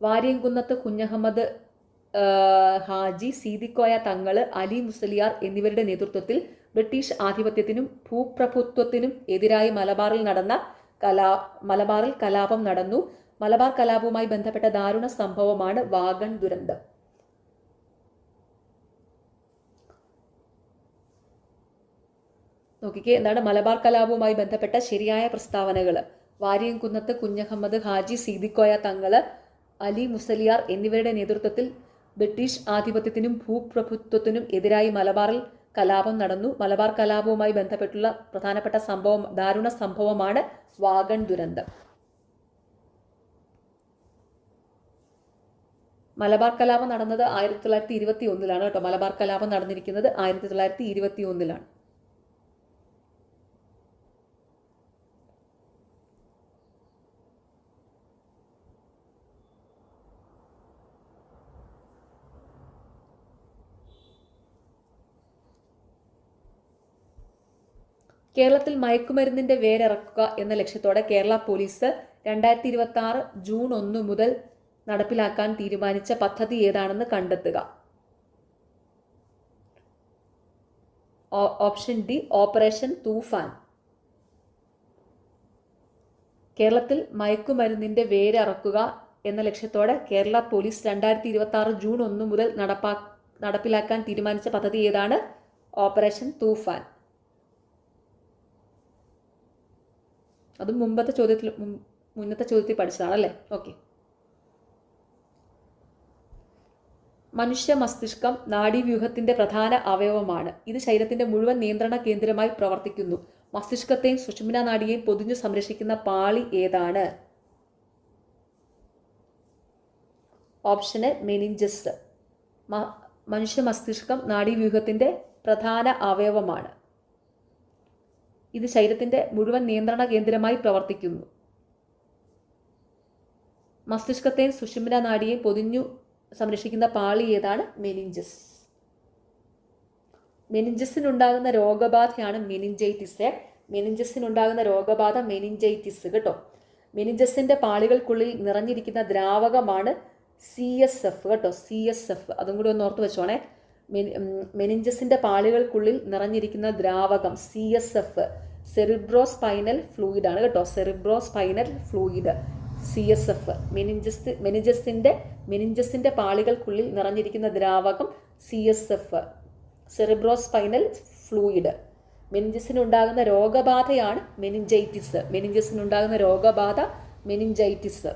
വാര്യംകുന്നത്ത് കുഞ്ഞഹമ്മദ് ഹാജി, സീതിക്കോയ തങ്ങൾ, അലി മുസലിയാർ എന്നിവരുടെ നേതൃത്വത്തിൽ ബ്രിട്ടീഷ് ആധിപത്യത്തിനും ഭൂപ്രഭുത്വത്തിനും എതിരായി മലബാറിൽ കലാപം നടന്നു. മലബാർ കലാപവുമായി ബന്ധപ്പെട്ട ദാരുണ സംഭവമാണ് വാഗൺ ദുരന്തം. നോക്കിക്കേ, എന്താണ് മലബാർ കലാപവുമായി ബന്ധപ്പെട്ട ശരിയായ പ്രസ്താവനകൾ. വാര്യംകുന്നത്ത് കുഞ്ഞഹമ്മദ് ഹാജി, സീതിക്കോയ തങ്ങൾ, അലി മുസലിയാർ എന്നിവരുടെ നേതൃത്വത്തിൽ ബ്രിട്ടീഷ് ആധിപത്യത്തിനും ഭൂപ്രഭുത്വത്തിനും എതിരായി മലബാറിൽ കലാപം നടന്നു. മലബാർ കലാപവുമായി ബന്ധപ്പെട്ടുള്ള പ്രധാനപ്പെട്ട ദാരുണ സംഭവമാണ് വാഗൺ ദുരന്തം. മലബാർ കലാപം നടന്നത് 1921 കേട്ടോ. മലബാർ കലാപം നടന്നിരിക്കുന്നത് 1921. കേരളത്തിൽ മയക്കുമരുന്നിന്റെ വേരിറക്കുക എന്ന ലക്ഷ്യത്തോടെ കേരള പോലീസ് 2026 ജൂൺ 1 മുതൽ നടപ്പിലാക്കാൻ തീരുമാനിച്ച പദ്ധതി ഏതാണെന്ന് കണ്ടെത്തുക. ഓപ്ഷൻ ഡി ഓപ്പറേഷൻ തൂഫാൻ. കേരളത്തിൽ മയക്കുമരുന്നിന്റെ വേരിറക്കുക എന്ന ലക്ഷ്യത്തോടെ കേരള പോലീസ് 2026 ജൂൺ 1 മുതൽ നടപ്പിലാക്കാൻ തീരുമാനിച്ച പദ്ധതി ഏതാണ്? ഓപ്പറേഷൻ തൂഫാൻ. അത് മുന്നത്തെ ചോദ്യത്തിൽ പഠിച്ചതാണല്ലേ. ഓക്കെ. മനുഷ്യ മസ്തിഷ്കം നാഡീവ്യൂഹത്തിന്റെ പ്രധാന അവയവമാണ്. ഇത് ശരീരത്തിന്റെ മുഴുവൻ നിയന്ത്രണ കേന്ദ്രമായി പ്രവർത്തിക്കുന്നു. മസ്തിഷ്കത്തെയും സുഷുമ്നാ നാഡിയെയും പൊതിഞ്ഞു സംരക്ഷിക്കുന്ന പാളി ഏതാണ്? ഓപ്ഷന് മെനിഞ്ചസ്. മനുഷ്യ മസ്തിഷ്കം നാഡീവ്യൂഹത്തിന്റെ പ്രധാന അവയവമാണ്. ഇത് ശരീരത്തിന്റെ മുഴുവൻ നിയന്ത്രണ കേന്ദ്രമായി പ്രവർത്തിക്കുന്നു. മസ്തിഷ്കത്തെയും സുഷുമ്നാ നാഡിയെയും പൊതിഞ്ഞു സംരക്ഷിക്കുന്ന പാളി ഏതാണ്? മെനിഞ്ചസ്. മെനിഞ്ചസിനുണ്ടാകുന്ന രോഗബാധയാണ് മെനിഞ്ചൈറ്റിസ്. മെനിഞ്ചസിനുണ്ടാകുന്ന രോഗബാധ മെനിഞ്ചൈറ്റിസ് കേട്ടോ. മെനിഞ്ചസിന്റെ പാളികൾക്കുള്ളിൽ നിറഞ്ഞിരിക്കുന്ന ദ്രാവകമാണ് CSF കേട്ടോ, CSF അതും കൂടി ഒന്ന് ഓർത്ത് വെച്ചോണേ. മെനിഞ്ചസിൻ്റെ പാളികൾക്കുള്ളിൽ നിറഞ്ഞിരിക്കുന്ന ദ്രാവകം CSF സെറിബ്രോസ്പൈനൽ ഫ്ലൂയിഡ് ആണ് കേട്ടോ, സെറിബ്രോസ്പൈനൽ ഫ്ലൂയിഡ് CSF. മെനിഞ്ചസിൻ്റെ പാളികൾക്കുള്ളിൽ നിറഞ്ഞിരിക്കുന്ന ദ്രാവകം CSF സെറിബ്രോസ്പൈനൽ ഫ്ലൂയിഡ്. മെനിഞ്ചസിനുണ്ടാകുന്ന രോഗബാധയാണ് മെനിഞ്ചൈറ്റിസ്. മെനിഞ്ചസിനുണ്ടാകുന്ന രോഗബാധ മെനിഞ്ചൈറ്റിസ്.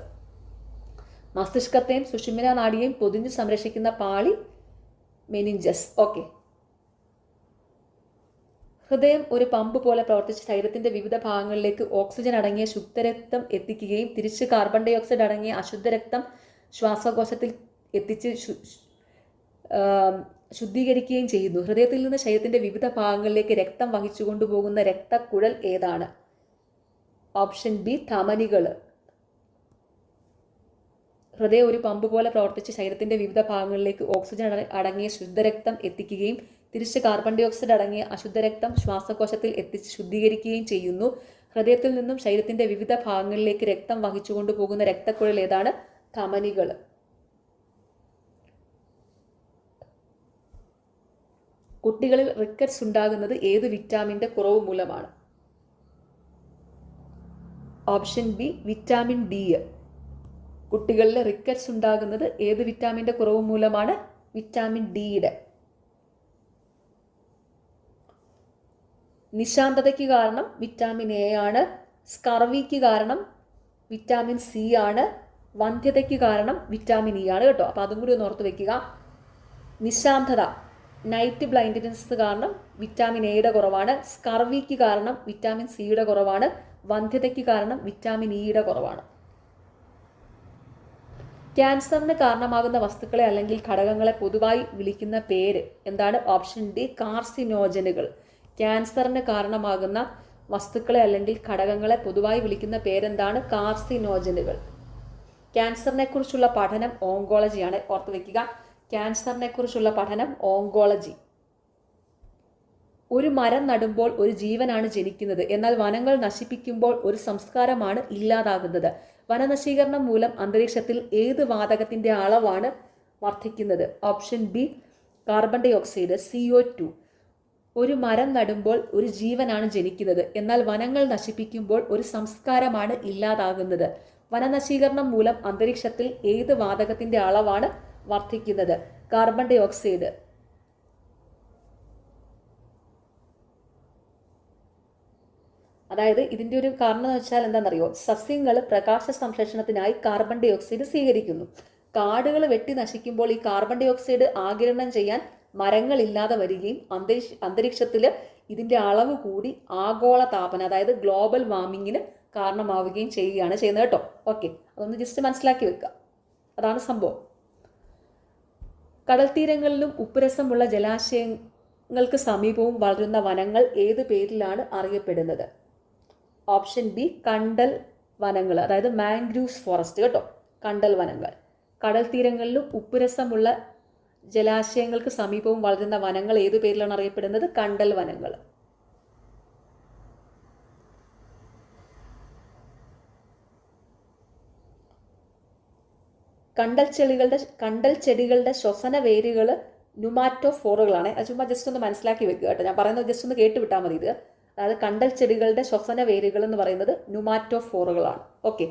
മസ്തിഷ്കത്തെയും സുഷുമ്ന നാഡിയെയും പൊതിഞ്ഞു സംരക്ഷിക്കുന്ന പാളി മെനിഞ്ചസ്. ഓക്കെ. ഹൃദയം ഒരു പമ്പ് പോലെ പ്രവർത്തിച്ച് ശരീരത്തിന്റെ വിവിധ ഭാഗങ്ങളിലേക്ക് ഓക്സിജൻ അടങ്ങിയ ശുദ്ധരക്തം എത്തിക്കുകയും തിരിച്ച് കാർബൺ ഡൈ ഓക്സൈഡ് അടങ്ങിയ അശുദ്ധരക്തം ശ്വാസകോശത്തിൽ എത്തിച്ച് ശുദ്ധീകരിക്കുകയും ചെയ്യുന്നു. ഹൃദയത്തിൽ നിന്ന് ശരീരത്തിന്റെ വിവിധ ഭാഗങ്ങളിലേക്ക് രക്തം വഹിച്ചു കൊണ്ടുപോകുന്ന രക്തക്കുഴൽ ഏതാണ്? ഓപ്ഷൻ ബി ധമനികൾ. ഹൃദയം ഒരു പമ്പ് പോലെ പ്രവർത്തിച്ച് ശരീരത്തിന്റെ വിവിധ ഭാഗങ്ങളിലേക്ക് ഓക്സിജൻ അടങ്ങിയ ശുദ്ധരക്തം എത്തിക്കുകയും തിരിച്ച് കാർബൺ ഡൈ ഓക്സൈഡ് അടങ്ങിയ അശുദ്ധരക്തം ശ്വാസകോശത്തിൽ എത്തിച്ച് ശുദ്ധീകരിക്കുകയും ചെയ്യുന്നു. ഹൃദയത്തിൽ നിന്നും ശരീരത്തിന്റെ വിവിധ ഭാഗങ്ങളിലേക്ക് രക്തം വഹിച്ചുകൊണ്ടു പോകുന്ന രക്തക്കുഴൽ ഏതാണ്? ധമനികൾ. കുട്ടികളിൽ റിക്കറ്റ്സ് ഉണ്ടാകുന്നത് ഏത് വിറ്റാമിൻ്റെ കുറവ് മൂലമാണ്? Option B vitamin D. കുട്ടികളിൽ റിക്കറ്റ്സ് ഉണ്ടാകുന്നത് ഏത് വിറ്റാമിൻ്റെ കുറവ് മൂലമാണ്? വിറ്റാമിൻ ഡിയുടെ. നിശാന്തതയ്ക്ക് കാരണം വിറ്റാമിൻ എ ആണ്. സ്കർവിക്ക് കാരണം വിറ്റാമിൻ സി ആണ്. വന്ധ്യതയ്ക്ക് കാരണം വിറ്റാമിൻ ഇ ആണ് കേട്ടോ. അപ്പോൾ അതും കൂടി ഒന്ന് ഓർത്ത് വെക്കുക. നിശാന്തത, നൈറ്റ് ബ്ലൈൻഡ്നെസ് കാരണം വിറ്റാമിൻ എയുടെ കുറവാണ്. സ്കർവിക്ക് കാരണം വിറ്റാമിൻ സിയുടെ കുറവാണ്. വന്ധ്യതയ്ക്ക് കാരണം വിറ്റാമിൻ ഇയുടെ കുറവാണ്. ക്യാൻസറിന് കാരണമാകുന്ന വസ്തുക്കളെ അല്ലെങ്കിൽ ഘടകങ്ങളെ പൊതുവായി വിളിക്കുന്ന പേര് എന്താണ്? ഓപ്ഷൻ ഡി കാർസിനോജനുകൾ. ക്യാൻസറിന് കാരണമാകുന്ന വസ്തുക്കളെ അല്ലെങ്കിൽ ഘടകങ്ങളെ പൊതുവായി വിളിക്കുന്ന പേരെന്താണ്? കാർസിനോജനുകൾ. ക്യാൻസറിനെ കുറിച്ചുള്ള പഠനം ഓങ്കോളജിയാണ്. ഓർത്ത് വെക്കുക, ക്യാൻസറിനെ കുറിച്ചുള്ള പഠനം ഓങ്കോളജി. ഒരു മരം നടുമ്പോൾ ഒരു ജീവനാണ് ജനിക്കുന്നത്, എന്നാൽ വനങ്ങൾ നശിപ്പിക്കുമ്പോൾ ഒരു സംസ്കാരമാണ് ഇല്ലാതാകുന്നത്. വനനശീകരണം മൂലം അന്തരീക്ഷത്തിൽ ഏത് വാതകത്തിന്റെ അളവാണ് വർദ്ധിക്കുന്നത്? Option B carbon dioxide CO2. ഒരു മരം നടുമ്പോൾ ഒരു ജീവനാണ് ജനിക്കുന്നത്, എന്നാൽ വനങ്ങൾ നശിപ്പിക്കുമ്പോൾ ഒരു സംസ്കാരമാണ് ഇല്ലാതാകുന്നത്. വനനശീകരണം മൂലം അന്തരീക്ഷത്തിൽ ഏത് വാതകത്തിന്റെ അളവാണ് വർദ്ധിക്കുന്നത്? Carbon dioxide. അതായത് ഇതിൻ്റെ ഒരു കാരണം എന്ന് വെച്ചാൽ എന്താണെന്നറിയോ? സസ്യങ്ങൾ പ്രകാശ സംശ്ലേഷണത്തിനായി കാർബൺ ഡൈ ഓക്സൈഡ് സ്വീകരിക്കുന്നു. കാടുകൾ വെട്ടി നശിക്കുമ്പോൾ ഈ കാർബൺ ഡൈ ഓക്സൈഡ് ആഗിരണം ചെയ്യാൻ മരങ്ങളില്ലാതെ വരികയും അന്തരീക്ഷത്തിൽ ഇതിൻ്റെ അളവ് കൂടി ആഗോള താപനം, അതായത് ഗ്ലോബൽ വാർമിങ്ങിന് കാരണമാവുകയും ചെയ്യുകയാണ് ചെയ്യുന്നത് കേട്ടോ. ഓക്കെ, അതൊന്ന് ജസ്റ്റ് മനസ്സിലാക്കി വെക്കുക. അതാണ് സംഭവം. കടൽത്തീരങ്ങളിലും ഉപ്പുരസമുള്ള ജലാശയങ്ങൾക്ക് സമീപവും വളരുന്ന വനങ്ങൾ ഏത് പേരിലാണ് അറിയപ്പെടുന്നത്? ഓപ്ഷൻ ബി കണ്ടൽ വനങ്ങൾ, അതായത് മാംഗ്രൂവ്സ് ഫോറസ്റ്റ് കേട്ടോ. കണ്ടൽ വനങ്ങൾ. കടൽ തീരങ്ങളിലും ഉപ്പുരസമുള്ള ജലാശയങ്ങൾക്ക് സമീപവും വളരുന്ന വനങ്ങൾ ഏതു പേരിലാണ് അറിയപ്പെടുന്നത്? കണ്ടൽ വനങ്ങൾ. കണ്ടൽ ചെടികളുടെ ശ്വസന വേരുകൾ ന്യൂമാറ്റോഫോറുകളാണ്. അത് ചുമ്മാ ജസ്റ്റ് ഒന്ന് മനസ്സിലാക്കി വെക്കുക കേട്ടോ. ഞാൻ പറയുന്നത് ജസ്റ്റ് ഒന്ന് കേട്ടുവിട്ടാൽ മതി ഇത്. അതായത് കണ്ടൽ ചെടികളുടെ ശ്വസന വേരുകൾ എന്ന് പറയുന്നത് ന്യൂമാറ്റോഫോറുകളാണ്. ഓക്കെ.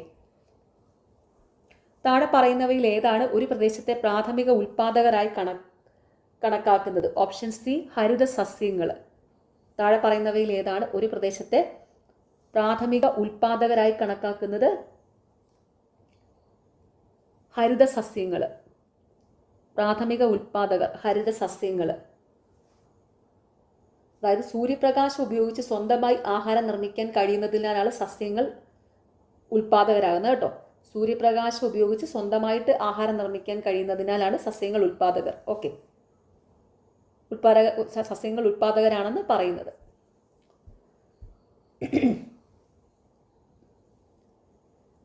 താഴെ പറയുന്നവയിൽ ഏതാണ് ഒരു പ്രദേശത്തെ പ്രാഥമിക ഉൽപാദകരായി കണക്കാക്കുന്നത്? ഓപ്ഷൻ സി ഹരിത സസ്യങ്ങൾ. താഴെ പറയുന്നവയിൽ ഏതാണ് ഒരു പ്രദേശത്തെ പ്രാഥമിക ഉൽപാദകരായി കണക്കാക്കുന്നത്? ഹരിത സസ്യങ്ങൾ. പ്രാഥമിക ഉൽപാദകർ ഹരിത സസ്യങ്ങൾ. അതായത് സൂര്യപ്രകാശം ഉപയോഗിച്ച് സ്വന്തമായി ആഹാരം നിർമ്മിക്കാൻ കഴിയുന്നതിനാലാണ് സസ്യങ്ങൾ ഉൽപാദകരാകുന്നത് കേട്ടോ. സൂര്യപ്രകാശം ഉപയോഗിച്ച് സ്വന്തമായിട്ട് ആഹാരം നിർമ്മിക്കാൻ കഴിയുന്നതിനാലാണ് സസ്യങ്ങൾ ഉൽപാദകർ. ഓക്കെ, സസ്യങ്ങൾ ഉൽപാദകരാണെന്ന് പറയുന്നത്.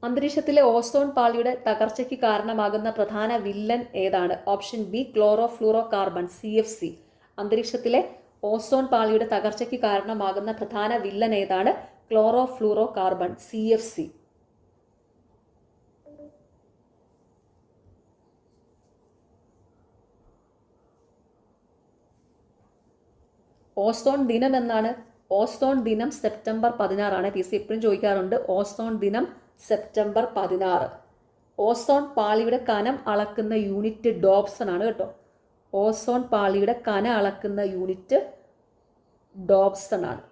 അന്തരീക്ഷത്തിലെ ഓസോൺ പാളിയുടെ തകർച്ചയ്ക്ക് കാരണമാകുന്ന പ്രധാന വില്ലൻ ഏതാണ്? Option B chlorofluoro carbon CFC. അന്തരീക്ഷത്തിലെ ഓസോൺ പാളിയുടെ തകർച്ചയ്ക്ക് കാരണമാകുന്ന പ്രധാന വില്ലൻ ഏതാണ്? Chlorofluoro carbon CFC. ഓസോൺ ദിനം എന്നാണ്? ഓസോൺ ദിനം സെപ്റ്റംബർ 16 പി സി എപ്പോഴും ചോദിക്കാറുണ്ട്. ഓസോൺ ദിനം സെപ്റ്റംബർ 16. ഓസോൺ പാളിയുടെ കനം അളക്കുന്ന യൂണിറ്റ് ഡോപ്സൺ ആണ് കേട്ടോ. ഓസോൺ പാളിയുടെ കനം അളക്കുന്ന യൂണിറ്റ് ഡോപ്സൺ ആണ്.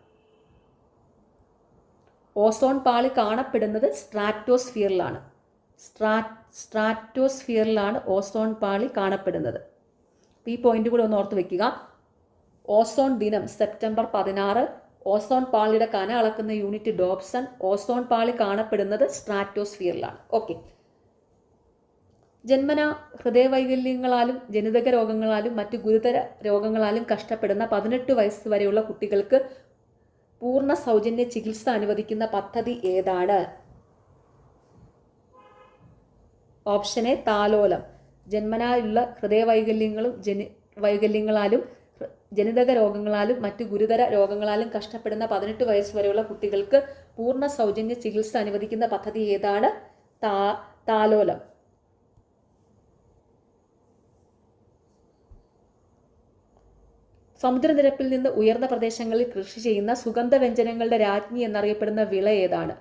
ഓസോൺ പാളി കാണപ്പെടുന്നത് സ്ട്രാറ്റോസ്ഫിയറിലാണ്. സ്ട്രാറ്റോസ്ഫിയറിലാണ് ഓസോൺ പാളി കാണപ്പെടുന്നത്. ഈ പോയിന്റ് കൂടെ ഒന്ന് ഓർത്ത് വെക്കുക. ഓസോൺ ദിനം സെപ്റ്റംബർ 16. ഓസോൺ പാളിയുടെ കനം അളക്കുന്ന യൂണിറ്റ് ഡോപ്സൺ. ഓസോൺ പാളി കാണപ്പെടുന്നത് സ്ട്രാറ്റോസ്ഫിയറിലാണ്. ഓക്കെ. ജന്മന ഹൃദയവൈകല്യങ്ങളാലും ജനിതക രോഗങ്ങളാലും മറ്റു ഗുരുതര രോഗങ്ങളാലും കഷ്ടപ്പെടുന്ന 18 വയസ്സ് വരെയുള്ള കുട്ടികൾക്ക് പൂർണ്ണ സൗജന്യ ചികിത്സ അനുവദിക്കുന്ന പദ്ധതി ഏതാണ്? ഓപ്ഷൻ എ താലോലം. ജന്മനായുള്ള ഹൃദയവൈകല്യങ്ങളും വൈകല്യങ്ങളാലും ജനിതക രോഗങ്ങളാലും മറ്റു ഗുരുതര രോഗങ്ങളാലും കഷ്ടപ്പെടുന്ന 18 വയസ്സ് വരെയുള്ള കുട്ടികൾക്ക് പൂർണ്ണ സൗജന്യ ചികിത്സ അനുവദിക്കുന്ന പദ്ധതി ഏതാണ്? താലോലം. സമുദ്രനിരപ്പിൽ നിന്ന് ഉയർന്ന പ്രദേശങ്ങളിൽ കൃഷി ചെയ്യുന്ന സുഗന്ധവ്യഞ്ജനങ്ങളുടെ രാജ്ഞി എന്നറിയപ്പെടുന്ന വിള ഏതാണ്?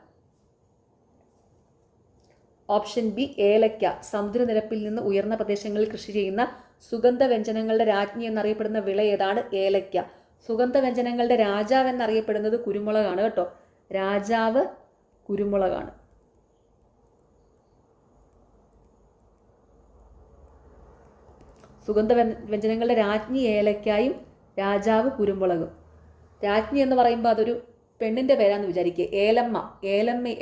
ഓപ്ഷൻ ബി ഏലക്ക. സമുദ്രനിരപ്പിൽ നിന്ന് ഉയർന്ന പ്രദേശങ്ങളിൽ കൃഷി ചെയ്യുന്ന സുഗന്ധവ്യഞ്ജനങ്ങളുടെ രാജ്ഞി എന്നറിയപ്പെടുന്ന വിള ഏതാണ്? ഏലക്ക. സുഗന്ധവ്യഞ്ജനങ്ങളുടെ രാജാവ് എന്നറിയപ്പെടുന്നത് കുരുമുളകാണ് കേട്ടോ. രാജാവ് കുരുമുളകാണ്. സുഗന്ധവ്യഞ്ജനങ്ങളുടെ രാജ്ഞി ഏലക്കായും രാജാവ് കുരുമുളകും. രാജ്ഞി എന്ന് പറയുമ്പോൾ അതൊരു പെണ്ണിൻ്റെ പേരാന്ന് വിചാരിക്കുക.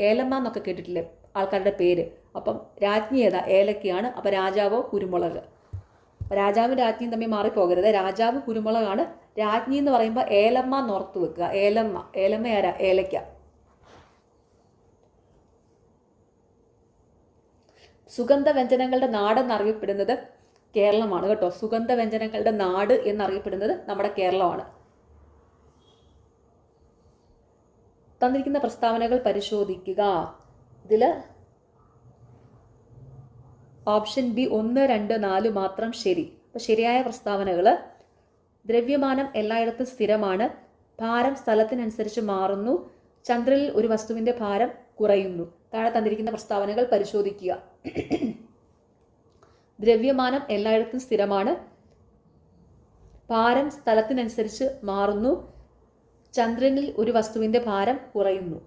ഏലമ്മ എന്നൊക്കെ കേട്ടിട്ടില്ലേ ആൾക്കാരുടെ പേര്? അപ്പം രാജ്ഞി ഏതാ? ഏലക്കയാണ്. അപ്പം രാജാവോ കുരുമുളക്. രാജാവും രാജ്ഞിയും തമ്മിൽ മാറിപ്പോകരുത്. രാജാവ് കുരുമുളകാണ്. രാജ്ഞി എന്ന് പറയുമ്പോൾ ഏലമ്മ എന്നോർത്ത് വെക്കുക. ഏലമ്മ ആരാ? ഏലക്ക. സുഗന്ധവ്യഞ്ജനങ്ങളുടെ നാടെന്നറിയപ്പെടുന്നത് കേരളമാണ് കേട്ടോ. സുഗന്ധവ്യഞ്ജനങ്ങളുടെ നാട് എന്നറിയപ്പെടുന്നത് നമ്മുടെ കേരളമാണ്. തന്നിരിക്കുന്ന പ്രസ്താവനകൾ പരിശോധിക്കുക. ഇതിൽ ഓപ്ഷൻ ബി 1, 2, 4 മാത്രം ശരി. അപ്പോൾ ശരിയായ പ്രസ്താവനകൾ: ദ്രവ്യമാനം എല്ലായിടത്തും സ്ഥിരമാണ്. ഭാരം സ്ഥലത്തിനനുസരിച്ച് മാറുന്നു. ചന്ദ്രനിൽ ഒരു വസ്തുവിൻ്റെ ഭാരം കുറയുന്നു. താഴെ തന്നിരിക്കുന്ന പ്രസ്താവനകൾ പരിശോധിക്കുക. ദ്രവ്യമാനം എല്ലായിടത്തും സ്ഥിരമാണ്. ഭാരം സ്ഥലത്തിനനുസരിച്ച് മാറുന്നു. ചന്ദ്രനിൽ ഒരു വസ്തുവിൻ്റെ ഭാരം കുറയുന്നു.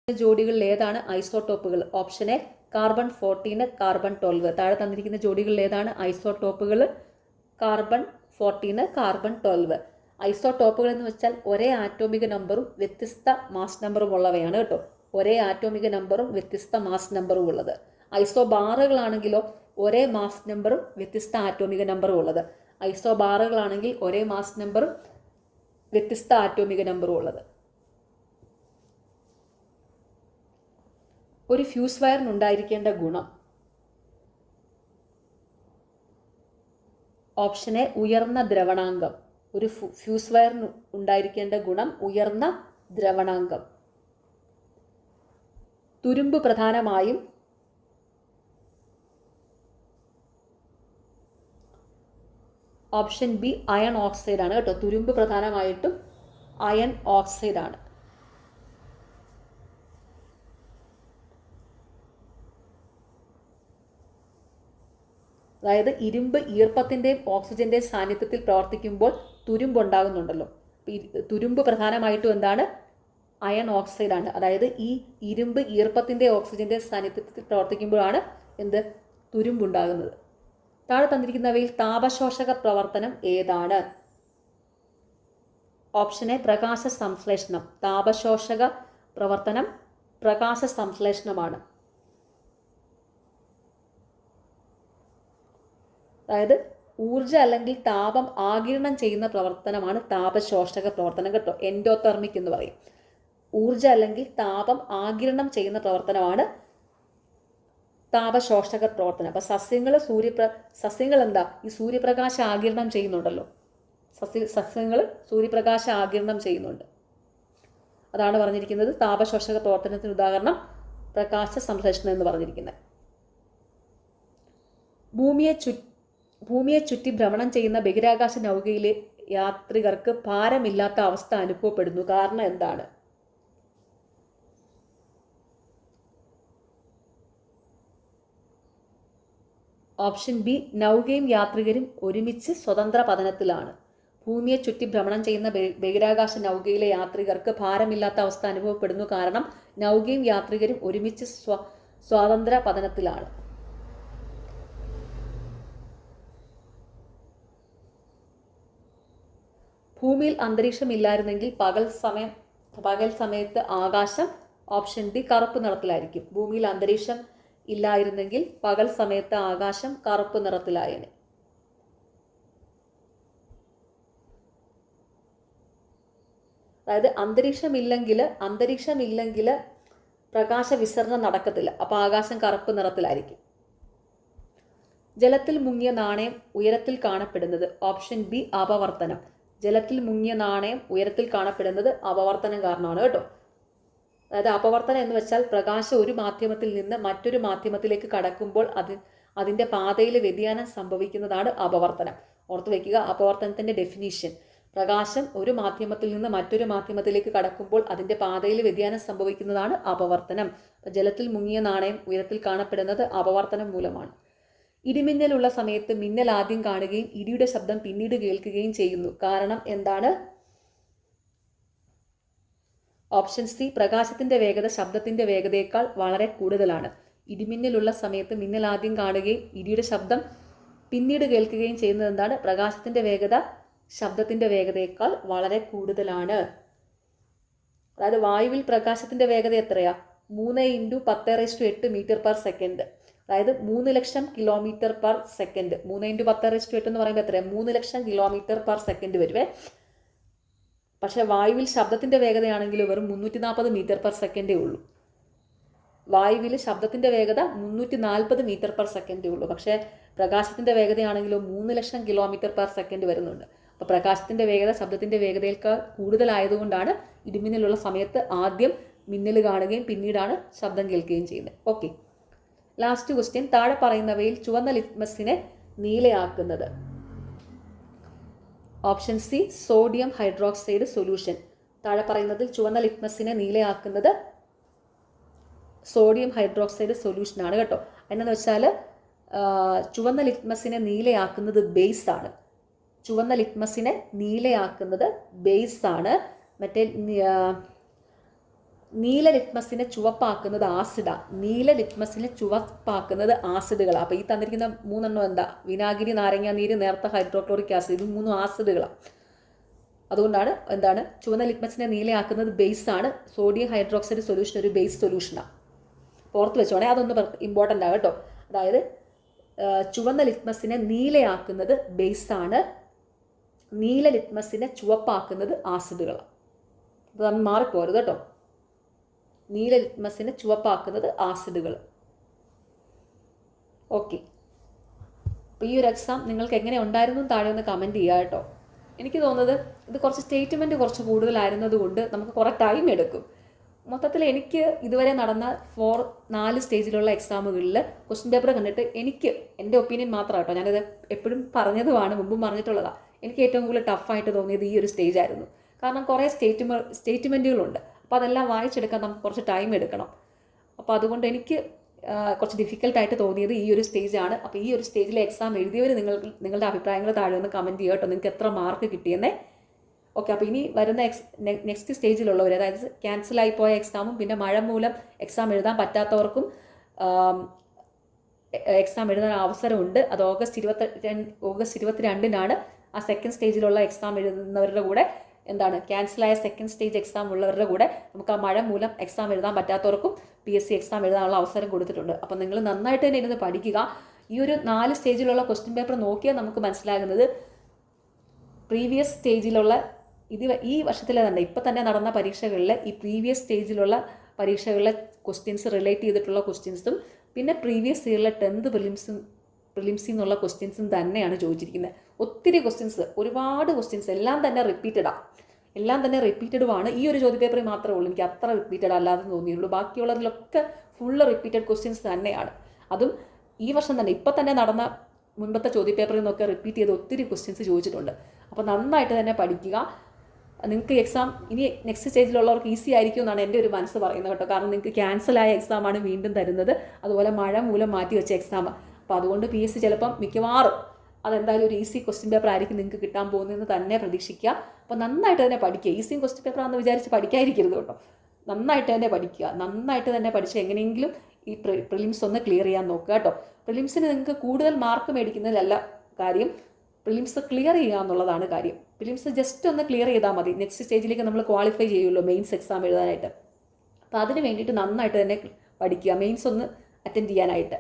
ജോഡികളിൽ ഏതാണ് ഐസോടോപ്പുകൾ? Option A carbon 14, carbon 12. താഴെ തന്നിരിക്കുന്ന ജോഡികളിൽ ഏതാണ് ഐസോടോപ്പുകൾ? Carbon 14, carbon 12. ഐസോടോപ്പുകൾ എന്ന് വെച്ചാൽ ഒരേ ആറ്റോമിക നമ്പറും വ്യത്യസ്ത മാസ് നമ്പറും ഉള്ളവയാണ് കേട്ടോ. ഒരേ ആറ്റോമിക നമ്പറും വ്യത്യസ്ത മാസ് നമ്പറും ഉള്ളത്. ഐസോബാറുകളാണെങ്കിലോ ഒരേ മാസ് നമ്പറും വ്യത്യസ്ത ആറ്റോമിക നമ്പറും ഉള്ളത്. ഐസോബാറുകളാണെങ്കിൽ ഒരേ മാസ് നമ്പറും വ്യത്യസ്ത ആറ്റോമിക നമ്പറും ഉള്ളത്. ഒരു ഫ്യൂസ് വയറിനുണ്ടായിരിക്കേണ്ട ഗുണം? ഓപ്ഷൻ എ ഉയർന്ന ദ്രവണാങ്കം. ഒരു ഫ്യൂസ് വയറിന് ഉണ്ടായിരിക്കേണ്ട ഗുണം ഉയർന്ന ദ്രവണാങ്കം. തുരുമ്പ് പ്രധാനമായും ഓപ്ഷൻ ബി അയൺ ഓക്സൈഡ് ആണ് കേട്ടോ. തുരുമ്പ് പ്രധാനമായിട്ടും അയൺ ഓക്സൈഡ് ആണ്. അതായത് ഇരുമ്പ് ഈർപ്പത്തിൻ്റെയും ഓക്സിജൻ്റെയും സാന്നിധ്യത്തിൽ പ്രവർത്തിക്കുമ്പോൾ തുരുമ്പുണ്ടാകുന്നുണ്ടല്ലോ. തുരുമ്പ് പ്രധാനമായിട്ടും എന്താണ്? അയൺ ഓക്സൈഡ് ആണ്. അതായത് ഈ ഇരുമ്പ് ഈർപ്പത്തിൻ്റെ ഓക്സിജൻ്റെ സാന്നിധ്യത്തിൽ പ്രവർത്തിക്കുമ്പോഴാണ് എന്ത്? തുരുമ്പുണ്ടാകുന്നത്. താഴെ തന്നിരിക്കുന്നവയിൽ താപശോഷക പ്രവർത്തനം ഏതാണ്? ഓപ്ഷൻ എ പ്രകാശ സംശ്ലേഷണം. താപശോഷക പ്രവർത്തനം പ്രകാശ സംശ്ലേഷണമാണ്. അതായത് ഊർജ്ജം അല്ലെങ്കിൽ താപം ആഗിരണം ചെയ്യുന്ന പ്രവർത്തനമാണ് താപശോഷക പ്രവർത്തനം കേട്ടോ. എൻഡോതെർമിക് എന്ന് പറയും. ഊർജ്ജം അല്ലെങ്കിൽ താപം ആഗിരണം ചെയ്യുന്ന പ്രവർത്തനമാണ് താപശോഷക പ്രവർത്തനം. അപ്പം സസ്യങ്ങൾ എന്താ? ഈ സൂര്യപ്രകാശം ആഗിരണം ചെയ്യുന്നുണ്ടല്ലോ. സസ്യങ്ങൾ സൂര്യപ്രകാശം ആഗിരണം ചെയ്യുന്നുണ്ട്. അതാണ് പറഞ്ഞിരിക്കുന്നത് താപശോഷക പ്രവർത്തനത്തിന് ഉദാഹരണം പ്രകാശ സംശ്ലേഷണം എന്ന് പറഞ്ഞിരിക്കുന്നത്. ഭൂമിയെ ചു ഭൂമിയെ ചുറ്റി ഭ്രമണം ചെയ്യുന്ന ബഹിരാകാശ നൗകയിലെ യാത്രികർക്ക് ഭാരമില്ലാത്ത അവസ്ഥ അനുഭവപ്പെടുന്നു. കാരണം എന്താണ്? ഓപ്ഷൻ ബി, നൗകയും യാത്രികരും ഒരുമിച്ച് സ്വതന്ത്ര പതനത്തിലാണ്. ഭൂമിയെ ചുറ്റി ഭ്രമണം ചെയ്യുന്ന ബഹിരാകാശ നൗകയിലെ യാത്രികർക്ക് ഭാരമില്ലാത്ത അവസ്ഥ അനുഭവപ്പെടുന്നു. കാരണം നൗകയും യാത്രികരും ഒരുമിച്ച് സ്വതന്ത്ര പതനത്തിലാണ്. ഭൂമിയിൽ അന്തരീക്ഷമില്ലായിരുന്നെങ്കിൽ പകൽ സമയത്ത് ആകാശം ഓപ്ഷൻ ഡി കറുപ്പ് നിറത്തിലായിരിക്കും. ഭൂമിയിൽ അന്തരീക്ഷം ഇല്ലായിരുന്നെങ്കിൽ പകൽ സമയത്ത് ആകാശം കറുപ്പ് നിറത്തിലായേനെ. അതായത് അന്തരീക്ഷമില്ലെങ്കിൽ പ്രകാശ വിസരണം നടക്കത്തില്ല. അപ്പോൾ ആകാശം കറുപ്പ് നിറത്തിലായിരിക്കും. ജലത്തിൽ മുങ്ങിയ നാണയം ഉയരത്തിൽ കാണപ്പെടുന്നത് ഓപ്ഷൻ ബി അപവർത്തനം. ജലത്തിൽ മുങ്ങിയ നാണയം ഉയരത്തിൽ കാണപ്പെടുന്നത് അപവർത്തനം കാരണമാണ് കേട്ടോ. അതായത് അപവർത്തനം എന്ന് വെച്ചാൽ പ്രകാശം ഒരു മാധ്യമത്തിൽ നിന്ന് മറ്റൊരു മാധ്യമത്തിലേക്ക് കടക്കുമ്പോൾ അതിൻ്റെ പാതയിൽ വ്യതിയാനം സംഭവിക്കുന്നതാണ് അപവർത്തനം. ഓർത്തു വയ്ക്കുക അപവർത്തനത്തിൻ്റെ ഡെഫിനിഷൻ. പ്രകാശം ഒരു മാധ്യമത്തിൽ നിന്ന് മറ്റൊരു മാധ്യമത്തിലേക്ക് കടക്കുമ്പോൾ അതിൻ്റെ പാതയിൽ വ്യതിയാനം സംഭവിക്കുന്നതാണ് അപവർത്തനം. ജലത്തിൽ മുങ്ങിയ നാണയം ഉയരത്തിൽ കാണപ്പെടുന്നത് അപവർത്തനം മൂലമാണ്. ഇടിമിന്നലുള്ള സമയത്ത് മിന്നൽ ആദ്യം കാണുകയും ഇടിയുടെ ശബ്ദം പിന്നീട് കേൾക്കുകയും ചെയ്യുന്നു. കാരണം എന്താണ്? ഓപ്ഷൻ സി, പ്രകാശത്തിന്റെ വേഗത ശബ്ദത്തിന്റെ വേഗതയേക്കാൾ വളരെ കൂടുതലാണ്. ഇടിമിന്നലുള്ള സമയത്ത് മിന്നൽ ആദ്യം കാണുകയും ഇടിയുടെ ശബ്ദം പിന്നീട് കേൾക്കുകയും ചെയ്യുന്നത് എന്താണ്? പ്രകാശത്തിന്റെ വേഗത ശബ്ദത്തിന്റെ വേഗതയേക്കാൾ വളരെ കൂടുതലാണ്. അതായത് വായുവിൽ പ്രകാശത്തിന്റെ വേഗത എത്രയാ? 3 × 10⁸ മീറ്റർ പെർ സെക്കൻഡ്. അതായത് 3 ലക്ഷം കിലോമീറ്റർ പെർ സെക്കൻഡ്. 3 × 10⁸ എന്ന് പറയുമ്പോൾ എത്രയാണ്? 3 ലക്ഷം കിലോമീറ്റർ പെർ സെക്കൻഡ് വരുവേ. പക്ഷേ വായുവിൽ ശബ്ദത്തിൻ്റെ വേഗതയാണെങ്കിൽ വെറും 340 മീറ്റർ പെർ സെക്കൻഡേ ഉള്ളൂ. വായുവിൽ ശബ്ദത്തിൻ്റെ വേഗത 340 മീറ്റർ പെർ സെക്കൻഡേ ഉള്ളൂ. പക്ഷേ പ്രകാശത്തിൻ്റെ വേഗതയാണെങ്കിലോ 3 ലക്ഷം കിലോമീറ്റർ പെർ സെക്കൻഡ് വരുന്നുണ്ട്. അപ്പോൾ പ്രകാശത്തിൻ്റെ വേഗത ശബ്ദത്തിൻ്റെ വേഗതയേക്കാൾ കൂടുതലായതുകൊണ്ടാണ് ഇടിമിന്നലുള്ള സമയത്ത് ആദ്യം മിന്നൽ കാണുകയും പിന്നീടാണ് ശബ്ദം കേൾക്കുകയും ചെയ്യുന്നത്. Okay, last question. താഴെ പറയുന്നവയിൽ ചുവന്ന ലിറ്റ്മസിനെ നീലയാക്കുന്നത്. Option C, sodium hydroxide solution. താഴെ പറയുന്നതിൽ ചുവന്ന ലിറ്റ്മസിനെ നീലയാക്കുന്നത് സോഡിയം ഹൈഡ്രോക്സൈഡ് സൊല്യൂഷനാണ് കേട്ടോ. എന്നു വെച്ചാൽ ചുവന്ന ലിറ്റ്മസിനെ നീലയാക്കുന്നത് ബേസ് ആണ്. ചുവന്ന ലിറ്റ്മസിനെ നീലയാക്കുന്നത് ബേസ് ആണ്. മറ്റേ നീല ലിറ്റ്മസിനെ ചുവപ്പാക്കുന്നത് ആസിഡാണ്. നീല ലിറ്റ്മസിനെ ചുവപ്പാക്കുന്നത് ആസിഡുകളാണ്. അപ്പോൾ ഈ തന്നിരിക്കുന്ന 3 എണ്ണം എന്താ? വിനാഗിരി, നാരങ്ങ നീര്, നേർത്ത ഹൈഡ്രോക്ലോറിക് ആസിഡ്. ഇത് 3 ആസിഡുകളാണ്. അതുകൊണ്ടാണ് എന്താണ് ചുവന്ന ലിറ്റ്മസിനെ നീലയാക്കുന്നത് ബേസ് ആണ്. സോഡിയം ഹൈഡ്രോക്സൈഡ് സൊല്യൂഷൻ ഒരു ബേസ് സൊല്യൂഷനാണ്. ഓർത്ത് വെച്ചോണേ, അതൊന്ന് ഇമ്പോർട്ടൻ്റ് ആണ് കേട്ടോ. അതായത് ചുവന്ന ലിറ്റ്മസിനെ നീലയാക്കുന്നത് ബേസ് ആണ്. നീല ലിറ്റ്മസിനെ ചുവപ്പാക്കുന്നത് ആസിഡുകളാണ്. അത് മാറിപ്പോരുത് കേട്ടോ. നീല ലിറ്റ്മസിനെ ചുവപ്പാക്കുന്നത് ആസിഡുകൾ. ഓക്കെ, അപ്പോൾ ഈ ഒരു എക്സാം നിങ്ങൾക്ക് എങ്ങനെ ഉണ്ടായിരുന്നു താഴെ ഒന്ന് കമൻറ്റ് ചെയ്യുക കേട്ടോ. എനിക്ക് തോന്നുന്നത് ഇത് കുറച്ച് സ്റ്റേറ്റ്മെൻറ്റ് കുറച്ച് കൂടുതലായിരുന്നത് കൊണ്ട് നമുക്ക് കുറേ ടൈം എടുക്കും. മൊത്തത്തിൽ എനിക്ക് ഇതുവരെ നടന്ന 4 സ്റ്റേജിലുള്ള എക്സാമുകളിൽ ക്വസ്റ്റ്യൻ പേപ്പർ കണ്ടിട്ട് എനിക്ക് എൻ്റെ ഒപ്പീനിയൻ മാത്രമാണ് കേട്ടോ, ഞാനിത് എപ്പോഴും പറഞ്ഞതുമാണ്, മുമ്പും പറഞ്ഞിട്ടുള്ളതാണ്. എനിക്ക് ഏറ്റവും കൂടുതൽ ടഫായിട്ട് തോന്നിയത് ഈ ഒരു സ്റ്റേജ് ആയിരുന്നു. കാരണം കുറേ സ്റ്റേറ്റ്മെൻറ്റുകളുണ്ട്. അപ്പോൾ അതെല്ലാം വായിച്ചെടുക്കാൻ നമുക്ക് കുറച്ച് ടൈം എടുക്കണം. അപ്പോൾ അതുകൊണ്ട് എനിക്ക് കുറച്ച് ഡിഫിക്കൽട്ടായിട്ട് തോന്നിയത് ഈ ഒരു സ്റ്റേജാണ്. അപ്പോൾ ഈ ഒരു സ്റ്റേജിലെ എക്സാം എഴുതിയവർ നിങ്ങളുടെ അഭിപ്രായങ്ങൾ താഴെ ഒന്ന് കമൻറ്റ് ചെയ്യുക കേട്ടോ. നിങ്ങൾക്ക് എത്ര മാർക്ക് കിട്ടിയെന്നേ. ഓക്കെ, അപ്പോൾ ഇനി വരുന്ന നെക്സ്റ്റ് സ്റ്റേജിലുള്ളവർ, അതായത് ക്യാൻസലായി പോയ എക്സാമും പിന്നെ മഴ മൂലം എക്സാം എഴുതാൻ പറ്റാത്തവർക്കും എക്സാം എഴുതാൻ അവസരമുണ്ട്. അത് ഓഗസ്റ്റ് 22-നാണ് ആ സെക്കൻഡ് സ്റ്റേജിലുള്ള എക്സാം എഴുതുന്നവരുടെ കൂടെ ക്യാൻസലായ സെക്കൻഡ് സ്റ്റേജ് എക്സാം ഉള്ളവരുടെ കൂടെ നമുക്ക് ആ മഴ മൂലം എക്സാം എഴുതാൻ പറ്റാത്തവർക്കും PSC എക്സാം എഴുതാനുള്ള അവസരം കൊടുത്തിട്ടുണ്ട്. അപ്പോൾ നിങ്ങൾ നന്നായിട്ട് തന്നെ ഇരുന്ന് പഠിക്കുക. ഈ ഒരു 4 സ്റ്റേജിലുള്ള ക്വസ്റ്റ്യൻ പേപ്പർ നോക്കിയാൽ നമുക്ക് മനസ്സിലാകുന്നത് പ്രീവിയസ് സ്റ്റേജിലുള്ള ഈ വർഷത്തിലെ തന്നെ ഇപ്പം തന്നെ നടന്ന പരീക്ഷകളിൽ ഈ പ്രീവിയസ് സ്റ്റേജിലുള്ള പരീക്ഷകളിലെ ക്വസ്റ്റ്യൻസ് റിലേറ്റ് ചെയ്തിട്ടുള്ള ക്വസ്റ്റ്യൻസും പിന്നെ പ്രീവിയസ് ഇയറിലെ 10th പ്രിലിംസിൽ നിന്നുള്ള ക്വസ്റ്റ്യൻസും തന്നെയാണ് ചോദിച്ചിരിക്കുന്നത്. ഒത്തിരി ക്വസ്റ്റ്യൻസ്, ഒരുപാട് ക്വസ്റ്റ്യൻസ് എല്ലാം തന്നെ റിപ്പീറ്റഡുമാണ്. ഈ ഒരു ചോദ്യപേപ്പറിൽ മാത്രമേ ഉള്ളൂ എനിക്ക് അത്ര റിപ്പീറ്റഡ് അല്ലാതെ തോന്നിയുള്ളൂ. ബാക്കിയുള്ളതിലൊക്കെ ഫുള്ള് റിപ്പീറ്റഡ് ക്വസ്റ്റ്യൻസ് തന്നെയാണ്. അതും ഈ വർഷം തന്നെ ഇപ്പം തന്നെ നടന്ന മുൻപത്തെ ചോദ്യപേപ്പറിൽ നിന്നൊക്കെ റിപ്പീറ്റ് ചെയ്ത് ഒത്തിരി ക്വസ്റ്റ്യൻസ് ചോദിച്ചിട്ടുണ്ട്. അപ്പോൾ നന്നായിട്ട് തന്നെ പഠിക്കുക. നിങ്ങൾക്ക് എക്സാം ഇനി നെക്സ്റ്റ് സ്റ്റേജിലുള്ളവർക്ക് ഈസി ആയിരിക്കും എന്നാണ് എൻ്റെ ഒരു മനസ്സ് പറയുന്നത് കേട്ടോ. കാരണം നിങ്ങൾക്ക് ക്യാൻസലായ എക്സാമാണ് വീണ്ടും തരുന്നത്, അതുപോലെ മഴ മൂലം മാറ്റി വെച്ച എക്സാം. അപ്പോൾ അതുകൊണ്ട് PSC ചിലപ്പം മിക്കവാറും അതെന്തായാലും ഒരു ഈസി ക്വസ്റ്റ്യൻ പേപ്പർ ആയിരിക്കും നിങ്ങൾക്ക് കിട്ടാൻ പോകുന്നതെന്ന് തന്നെ പ്രതീക്ഷിക്കുക. അപ്പോൾ നന്നായിട്ട് തന്നെ പഠിക്കുക. ഈസി ക്വസ്റ്റ്യൻ പേപ്പർ ആണെന്ന് വിചാരിച്ച് പഠിക്കാതിരിക്കരുത് കേട്ടോ. നന്നായിട്ട് തന്നെ പഠിക്കുക. നന്നായിട്ട് തന്നെ പഠിച്ച് എങ്ങനെയെങ്കിലും ഈ പ്രിലിംസ് ഒന്ന് ക്ലിയർ ചെയ്യാൻ നോക്കുക കേട്ടോ. പ്രിലിംസിന് നിങ്ങൾക്ക് കൂടുതൽ മാർക്ക് മേടിക്കുന്നതിലല്ല കാര്യം, പ്രിലിംസ് ക്ലിയർ ചെയ്യുക എന്നുള്ളതാണ് കാര്യം. പ്രിലിംസ് ജസ്റ്റ് ഒന്ന് ക്ലിയർ ചെയ്താൽ മതി. നെക്സ്റ്റ് സ്റ്റേജിലേക്ക് നമ്മൾ ക്വാളിഫൈ ചെയ്യുമല്ലോ മെയിൻസ് എക്സാം എഴുതാനായിട്ട്. അപ്പോൾ അതിന് വേണ്ടിയിട്ട് നന്നായിട്ട് തന്നെ പഠിക്കുക, മെയിൻസ് ഒന്ന് അറ്റൻഡ് ചെയ്യാനായിട്ട്.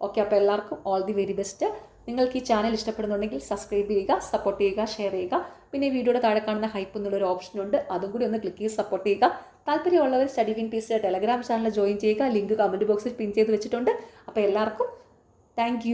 ഓക്കെ, അപ്പോൾ എല്ലാവർക്കും ഓൾ ദി വെരി ബെസ്റ്റ്. നിങ്ങൾക്ക് ഈ ചാനൽ ഇഷ്ടപ്പെടുന്നുണ്ടെങ്കിൽ സബ്സ്ക്രൈബ് ചെയ്യുക, സപ്പോർട്ട് ചെയ്യുക, ഷെയർ ചെയ്യുക. പിന്നെ വീഡിയോയുടെ താഴെ കാണുന്ന ഹൈപ്പ് എന്നുള്ളൊരു ഓപ്ഷനുണ്ട്, അതും കൂടി ഒന്ന് ക്ലിക്ക് ചെയ്ത് സപ്പോർട്ട് ചെയ്യുക. താല്പര്യമുള്ളവർ study win PSC Telegram channel join ചെയ്യുക. ലിങ്ക് കമൻറ്റ് ബോക്സിൽ പിൻ ചെയ്ത് വെച്ചിട്ടുണ്ട്. അപ്പോൾ എല്ലാവർക്കും താങ്ക്